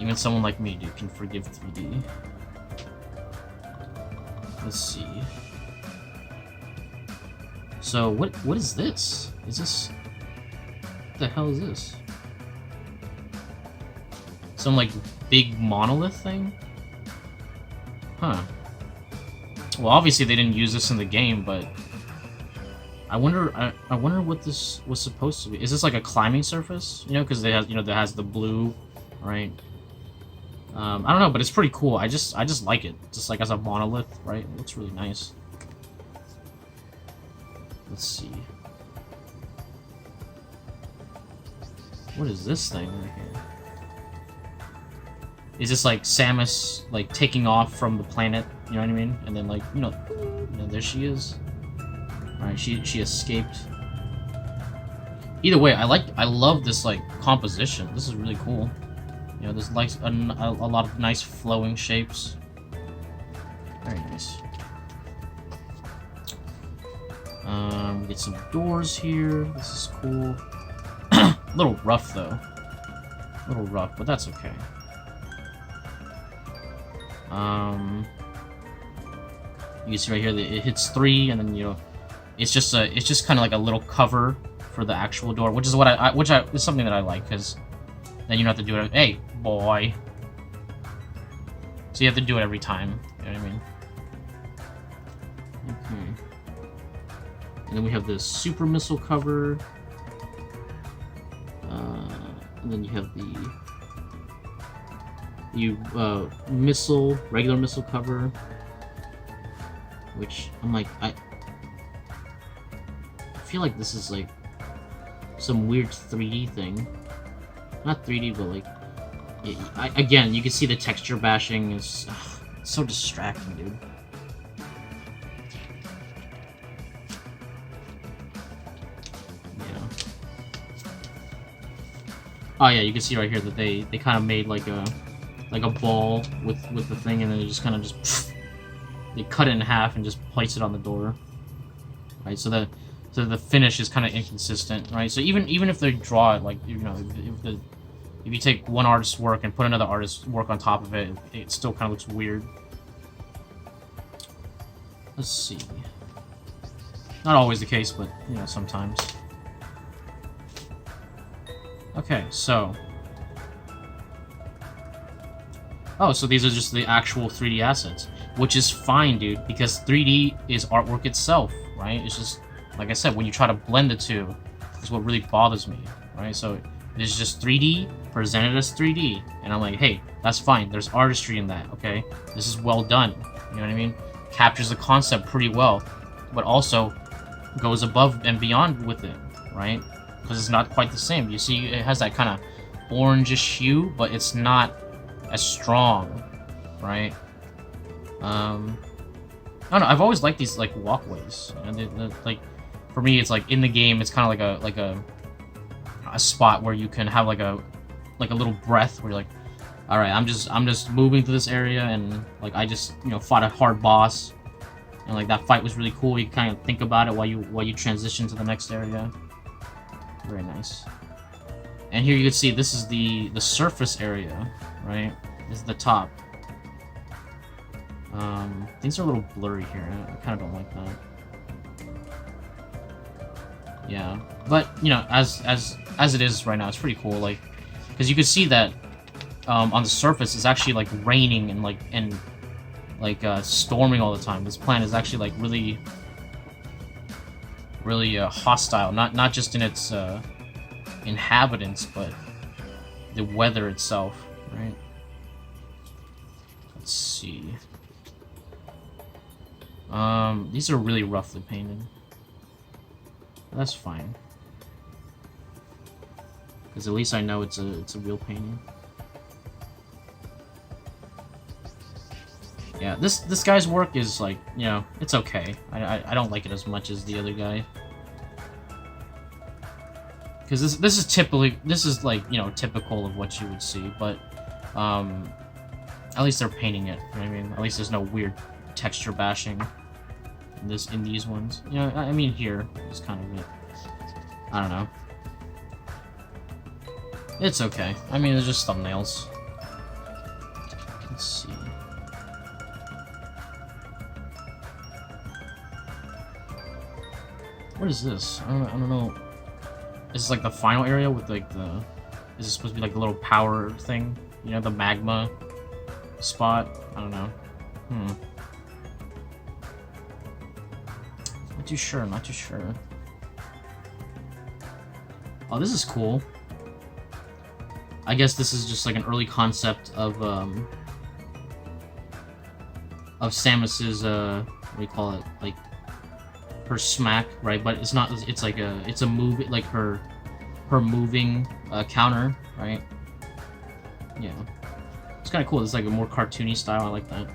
Even someone like me, dude, can forgive 3D. Let's see. So what is this? Is this, what the hell is this? Some like big monolith thing? Huh. Well, obviously they didn't use this in the game, but I wonder what this was supposed to be. Is this like a climbing surface? You know, because they have, you know, that has the blue, right? I don't know, but it's pretty cool. I just like it, just like as a monolith, right? It looks really nice. Let's see. What is this thing right here? Is this like Samus like taking off from the planet? You know what I mean? And then like, you know, there she is. All right, she escaped. Either way, I love this like composition. This is really cool. You know, there's like a lot of nice flowing shapes. Very nice. We get some doors here. This is cool. A little rough though. A little rough, but that's okay. You can see right here that it hits 3, and then, you know, it's just kind of like a little cover for the actual door, which is what is something that I like, because then you don't have to do it. Hey, boy. So you have to do it every time. You know what I mean? Okay. And then we have the super missile cover. And then you have the regular missile cover. Which, I'm like, I feel like this is like some weird 3D thing. Not 3D, but like, again, you can see the texture bashing is it's so distracting, dude. Yeah. Oh yeah, you can see right here that they kind of made like a ball with the thing, and then it just kind of just they cut it in half and just place it on the door. Right, so the finish is kind of inconsistent, right? So even if they draw it, like, you know, if you take one artist's work and put another artist's work on top of it, it still kind of looks weird. Let's see. Not always the case, but, you know, sometimes. Okay, so Oh, so these are just the actual 3D assets, which is fine, dude, because 3D is artwork itself, right? It's just, like I said, when you try to blend the two, is what really bothers me, right? So it is just 3D, presented as 3D, and I'm like, hey, that's fine, there's artistry in that, okay? This is well done, you know what I mean? Captures the concept pretty well, but also goes above and beyond with it, right? Because it's not quite the same. You see, it has that kind of orangish hue, but it's not as strong, right? I don't know. I've always liked these like walkways, and like for me, it's like in the game, it's kind of like a spot where you can have like a little breath where you're like, all right, I'm just moving through this area, and like I just fought a hard boss, and like that fight was really cool. You kind of think about it while you transition to the next area. Very nice. And here you can see this is the surface area, right? This is the top. Things are a little blurry here. I kind of don't like that. Yeah, but as it is right now, it's pretty cool. Like, because you can see that on the surface it's actually like raining and storming all the time. This planet is actually like really hostile. Not just in its inhabitants, but the weather itself, right? Let's see. These are really roughly painted. That's fine, because at least I know it's a real painting. Yeah, this guy's work is like, it's okay. I don't like it as much as the other guy. Because this is like, typical of what you would see, but at least they're painting it, you know what I mean? At least there's no weird texture bashing in these ones. I mean, here is kind of it. I don't know. It's okay. I mean, it's just thumbnails. Let's see. What is this? I don't know. Is this like the final area with like the... Is this supposed to be like the little power thing? The magma spot? I don't know. Not too sure. Oh, this is cool. I guess this is just like an early concept of Samus's, what do you call it? Like, her smack, right? But it's not, it's like it's a move, like her moving counter, right? Yeah. It's kind of cool. It's like a more cartoony style. I like that.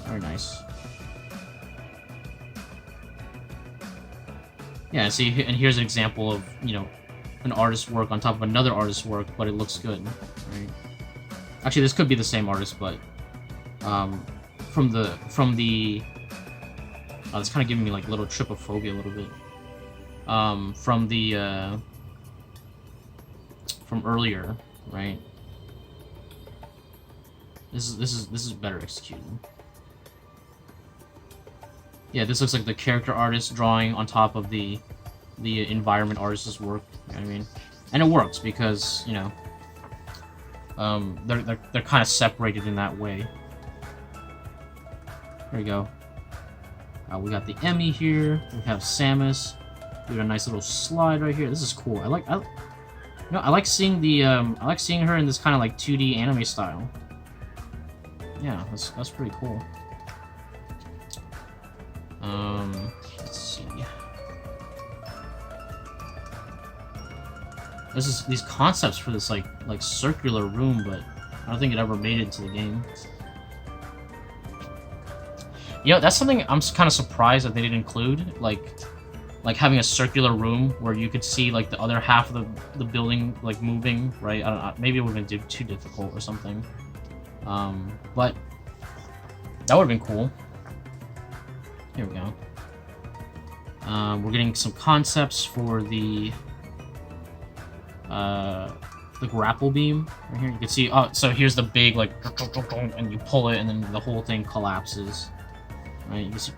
Very nice. Yeah, see, and here's an example of, an artist's work on top of another artist's work, but it looks good, right? Actually, this could be the same artist, but from the oh, it's kind of giving me like a little trypophobia a little bit. From earlier, right? This is better executed. Yeah, this looks like the character artist drawing on top of the environment artist's work. You know what I mean? And it works because they're kind of separated in that way. There we go. We got the Emmy here. We have Samus. We got a nice little slide right here. This is cool. I like seeing the I like seeing her in this kind of like 2D anime style. Yeah, that's pretty cool. Let's see. There's these concepts for this like circular room, but I don't think it ever made it into the game. That's something I'm kind of surprised that they didn't include, like having a circular room where you could see like the other half of the building like moving, right? I don't know, maybe it would have been too difficult or something. But that would have been cool. Here we go. We're getting some concepts for the grapple beam right here. You can see. Oh, so here's the big like, and you pull it, and then the whole thing collapses. Right? You can see.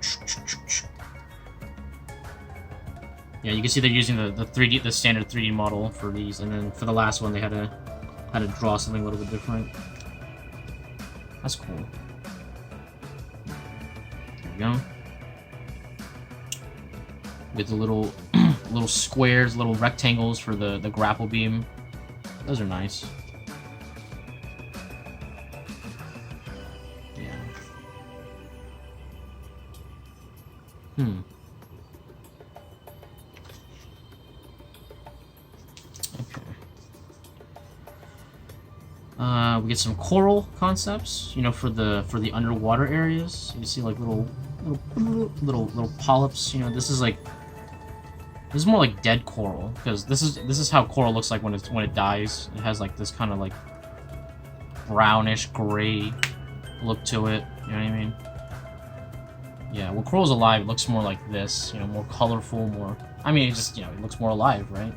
Yeah, you can see they're using the standard 3D model for these, and then for the last one they had to Had to draw something a little bit different. That's cool. There we go. With the little little squares, little rectangles for the grapple beam. Those are nice. Yeah. Okay. We get some coral concepts, you know, for the underwater areas. You see like little polyps. You know, this is more like dead coral, because this is how coral looks like when it dies. It has like this kind of like brownish gray look to it. You know what I mean? Yeah, when coral's alive, it looks more like this. You know, more colorful, more. I mean, it just, you know, it looks more alive, right?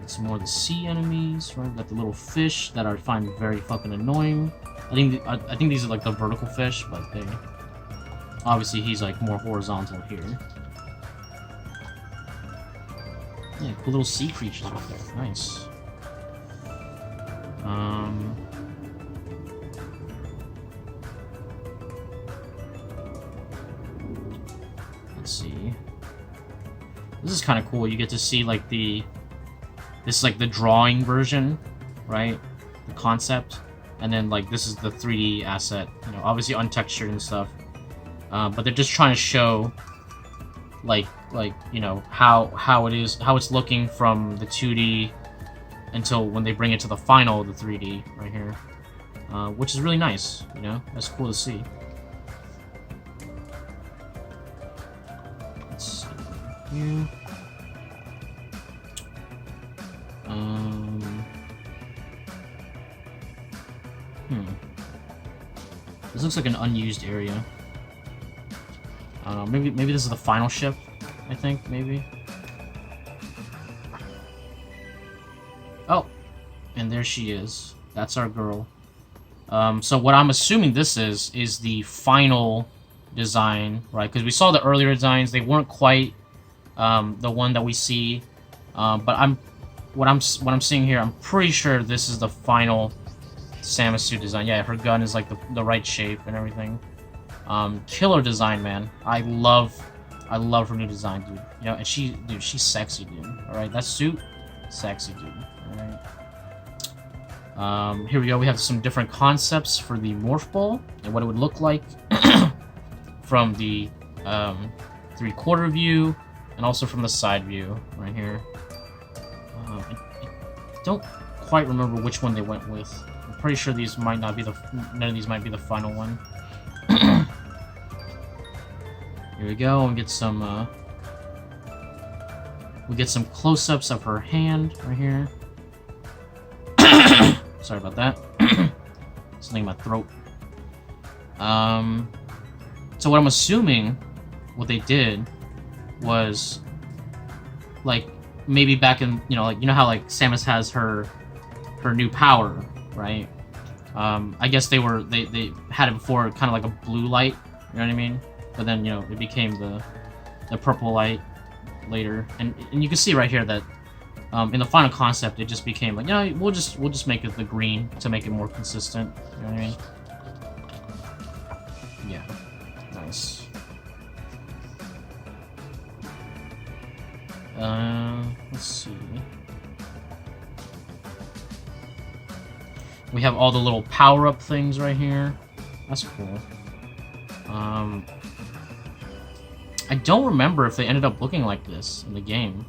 Some more of the sea enemies, right? Got the little fish that I find very fucking annoying. I think these are like the vertical fish, but they obviously he's like more horizontal here. Yeah, cool little sea creatures right there. Nice. Let's see. This is kind of cool. You get to see like this is like the drawing version, right? The concept, and then like this is the 3D asset. You know, obviously untextured and stuff. But they're just trying to show, like you know how it's looking from the 2D until when they bring it to the final, the 3D right here, which is really nice. You know, that's cool to see. Let's see here. This looks like an unused area. I don't know, maybe this is the final ship, I think, maybe. Oh, and there she is. That's our girl. So what I'm assuming this is the final design, right? Because we saw the earlier designs, they weren't quite the one that we see. But what I'm seeing here, I'm pretty sure this is the final Samus suit design. Yeah, her gun is like the right shape and everything. Killer design, man. I love her new design, dude. You know, and she's sexy, dude. All right, that suit, sexy, dude. All right. Here we go. We have some different concepts for the morph ball and what it would look like from the 3/4 view and also from the side view right here. I don't quite remember which one they went with. I'm pretty sure these might not be none of these might be the final one. Here we go, and get some we get some close-ups of her hand right here. Sorry about that. Something in my throat. So what I'm assuming what they did was like maybe back in, you know, like, you know how like Samus has her new power, right? I guess they had it before, kind of like a blue light, you know what I mean? But then, you know, it became the purple light later, and you can see right here that in the final concept it just became like, you know, we'll just make it the green to make it more consistent, you know what I mean? Yeah, nice. Let's see. We have all the little power-up things right here. That's cool. I don't remember if they ended up looking like this in the game.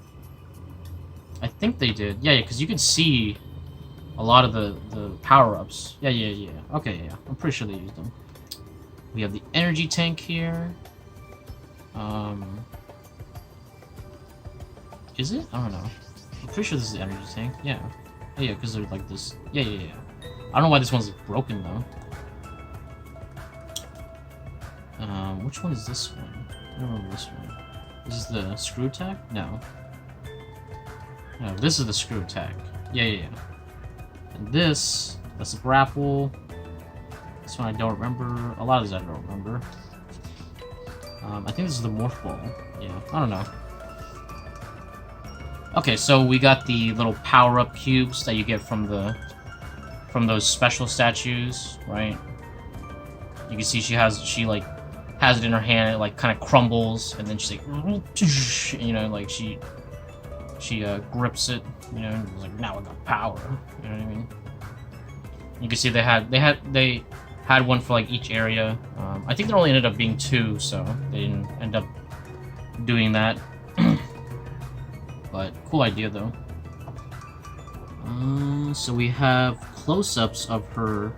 I think they did. Yeah, because you could see a lot of the power-ups. Yeah. Okay, yeah. I'm pretty sure they used them. We have the energy tank here. Is it? I don't know. I'm pretty sure this is the energy tank. Yeah. Yeah, because they're like this. Yeah. I don't know why this one's broken, though. Which one is this one? I don't remember this one. This is the screw attack? No. No, this is the screw attack. Yeah. And this, that's a grapple. This one I don't remember. A lot of these I don't remember. I think this is the morph ball. Yeah, I don't know. Okay, so we got the little power-up cubes that you get from those special statues, right? You can see she like has it in her hand, it like kind of crumbles, and then she's like, you know, like she grips it, you know, and like, now I got power, you know what I mean? You can see they had one for like each area. I think there only ended up being 2, so they didn't end up doing that. But cool idea though. So we have close-ups of her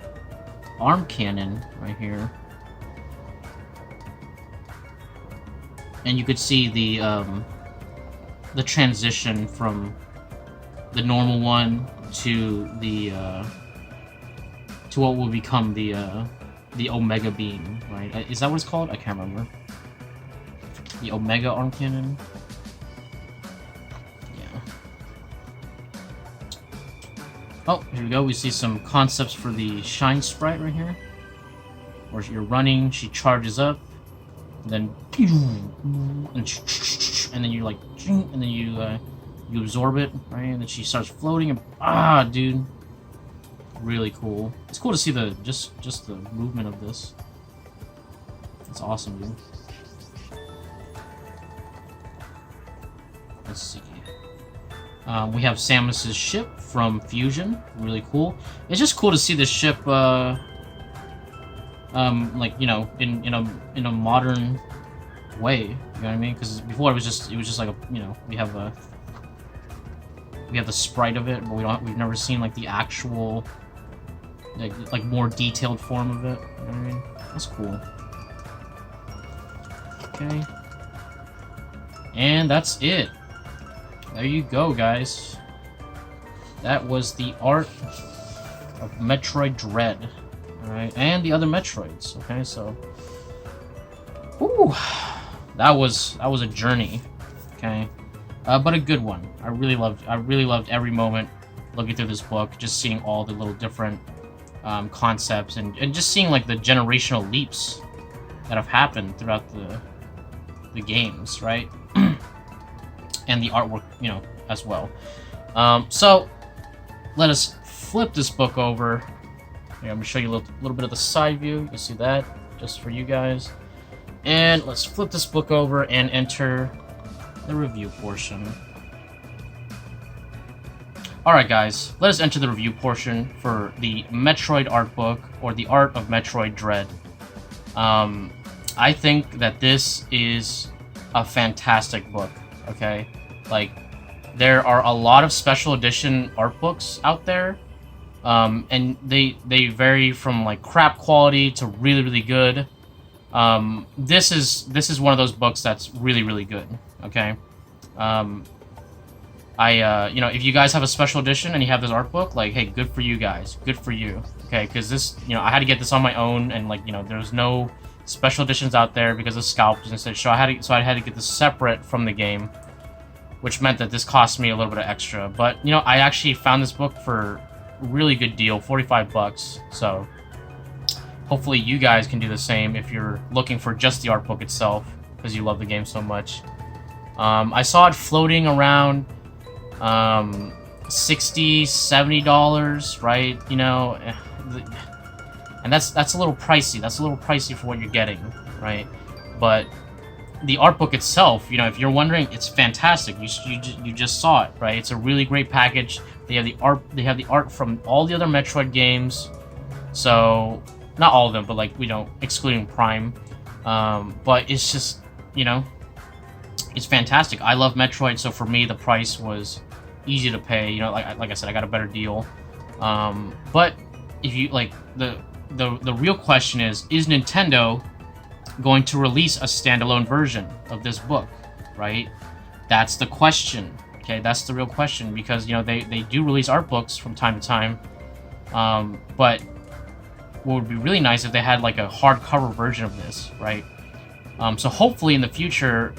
arm cannon right here, and you could see the transition from the normal one to the to what will become the Omega Beam, right? Is that what it's called? I can't remember. The Omega arm cannon. Oh, here we go. We see some concepts for the Shine Sprite right here. Where you're running, she charges up, and then and then you like, and then you absorb it, right? And then she starts floating. And dude, really cool. It's cool to see the just the movement of this. It's awesome, dude. Let's see. We have Samus's ship from Fusion, really cool. It's just cool to see this ship, like, you know, in a modern way. You know what I mean? Because before it was just like a, you know, we have the sprite of it, but we've never seen like the actual, like more detailed form of it. You know what I mean? That's cool. Okay, and that's it. There you go, guys. That was the art of Metroid Dread. Alright, and the other Metroids. Okay, so... Ooh, that was a journey. Okay. But a good one. I really loved every moment looking through this book, just seeing all the little different concepts, and just seeing like the generational leaps that have happened throughout the games, right? And the artwork, you know, as well. So, let us flip this book over. Here, I'm going to show you a little bit of the side view. You see that? Just for you guys. And let's flip this book over and enter the review portion. Alright guys, let us enter the review portion for the Metroid Art book, or the Art of Metroid Dread. I think that this is a fantastic book. Okay, like, there are a lot of special edition art books out there, and they vary from like crap quality to really, really good. This is one of those books that's really, really good. Okay, you know, if you guys have a special edition and you have this art book, like, hey, good for you guys, good for you. Okay, because this, you know, I had to get this on my own, and like, you know, there's no special editions out there because of scalpers and such, so I had to get this separate from the game, which meant that this cost me a little bit of extra. But you know, I actually found this book for a really good deal, 45 bucks. So hopefully you guys can do the same if you're looking for just the art book itself because you love the game so much. I saw it floating around $60, $70, right? You know, and that's a little pricey. That's a little pricey for what you're getting, right? But the art book itself, you know, if you're wondering, it's fantastic. You just saw it, right? It's a really great package. They have the art. They have the art from all the other Metroid games. So not all of them, but like, you know, excluding Prime. But it's just, you know, it's fantastic. I love Metroid, so for me the price was easy to pay. You know, like I said, I got a better deal. But if you like, the real question is Nintendo going to release a standalone version of this book, right? That's the question. Okay, that's the real question, because you know they do release art books from time to time, but what would be really nice if they had like a hardcover version of this, right? So hopefully in the future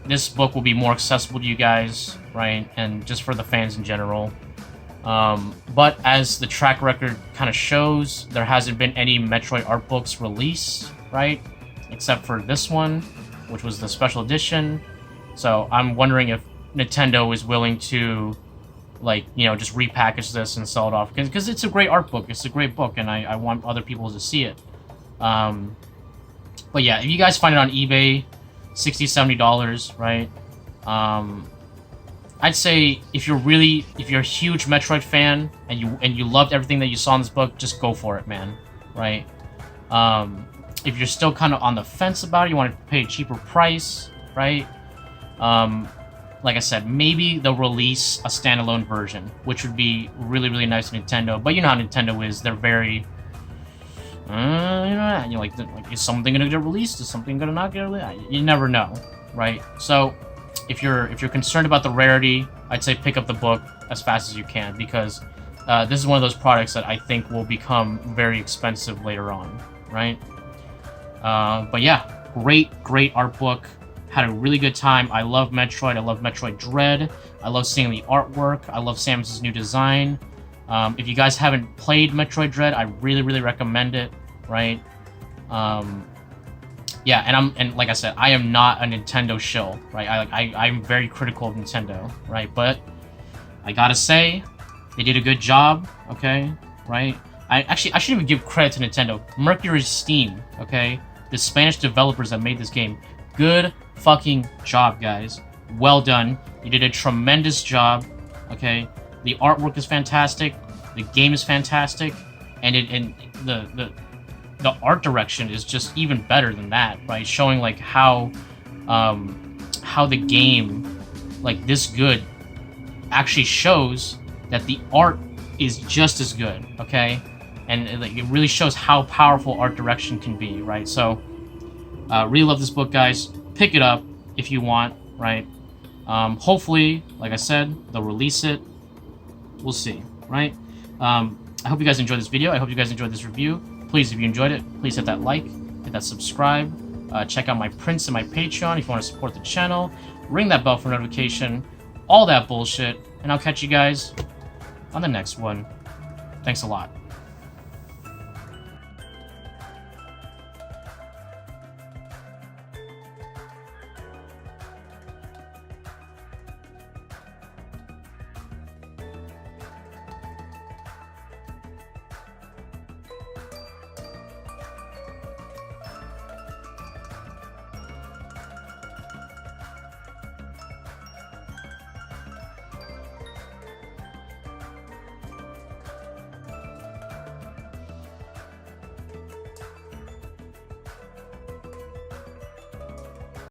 this book will be more accessible to you guys, right? And just for the fans in general. But as the track record kind of shows, there hasn't been any Metroid art books released, right? Except for this one, which was the special edition. So I'm wondering if Nintendo is willing to, like, you know, just repackage this and sell it off, because it's a great art book. It's a great book, and I want other people to see it. But yeah, if you guys find it on eBay, $60-$70, right? I'd say if you're a huge Metroid fan and you loved everything that you saw in this book, just go for it, man. Right? If you're still kind of on the fence about it, you want to pay a cheaper price, right? Like I said, maybe they'll release a standalone version, which would be really, really nice to Nintendo. But you know how Nintendo is; they're very, you know, you're like, is something gonna get released? Is something gonna not get released? You never know, right? So, if you're concerned about the rarity, I'd say pick up the book as fast as you can, because this is one of those products that I think will become very expensive later on, right? But yeah, great art book. Had a really good time. I love Metroid. I love Metroid Dread. I love seeing the artwork. I love Samus's new design. If you guys haven't played Metroid Dread, I really, really recommend it, right? Yeah, and like I said, I am not a Nintendo shill, right? I'm very critical of Nintendo, right? But I gotta say, they did a good job, okay? Right? I shouldn't even give credit to Nintendo. Mercury Steam, okay? The Spanish developers that made this game. Good fucking job, guys. Well done. You did a tremendous job, okay? The artwork is fantastic. The game is fantastic, and the art direction is just even better than that, right? Showing like how the game, like this good, actually shows that the art is just as good, okay? And like, it really shows how powerful art direction can be, right? So, really love this book, guys. Pick it up if you want, right? Hopefully, like I said, they'll release it. We'll see, right? I hope you guys enjoyed this video. I hope you guys enjoyed this review. Please, if you enjoyed it, please hit that like, hit that subscribe. Check out my prints and my Patreon if you want to support the channel. Ring that bell for notification. All that bullshit. And I'll catch you guys on the next one. Thanks a lot.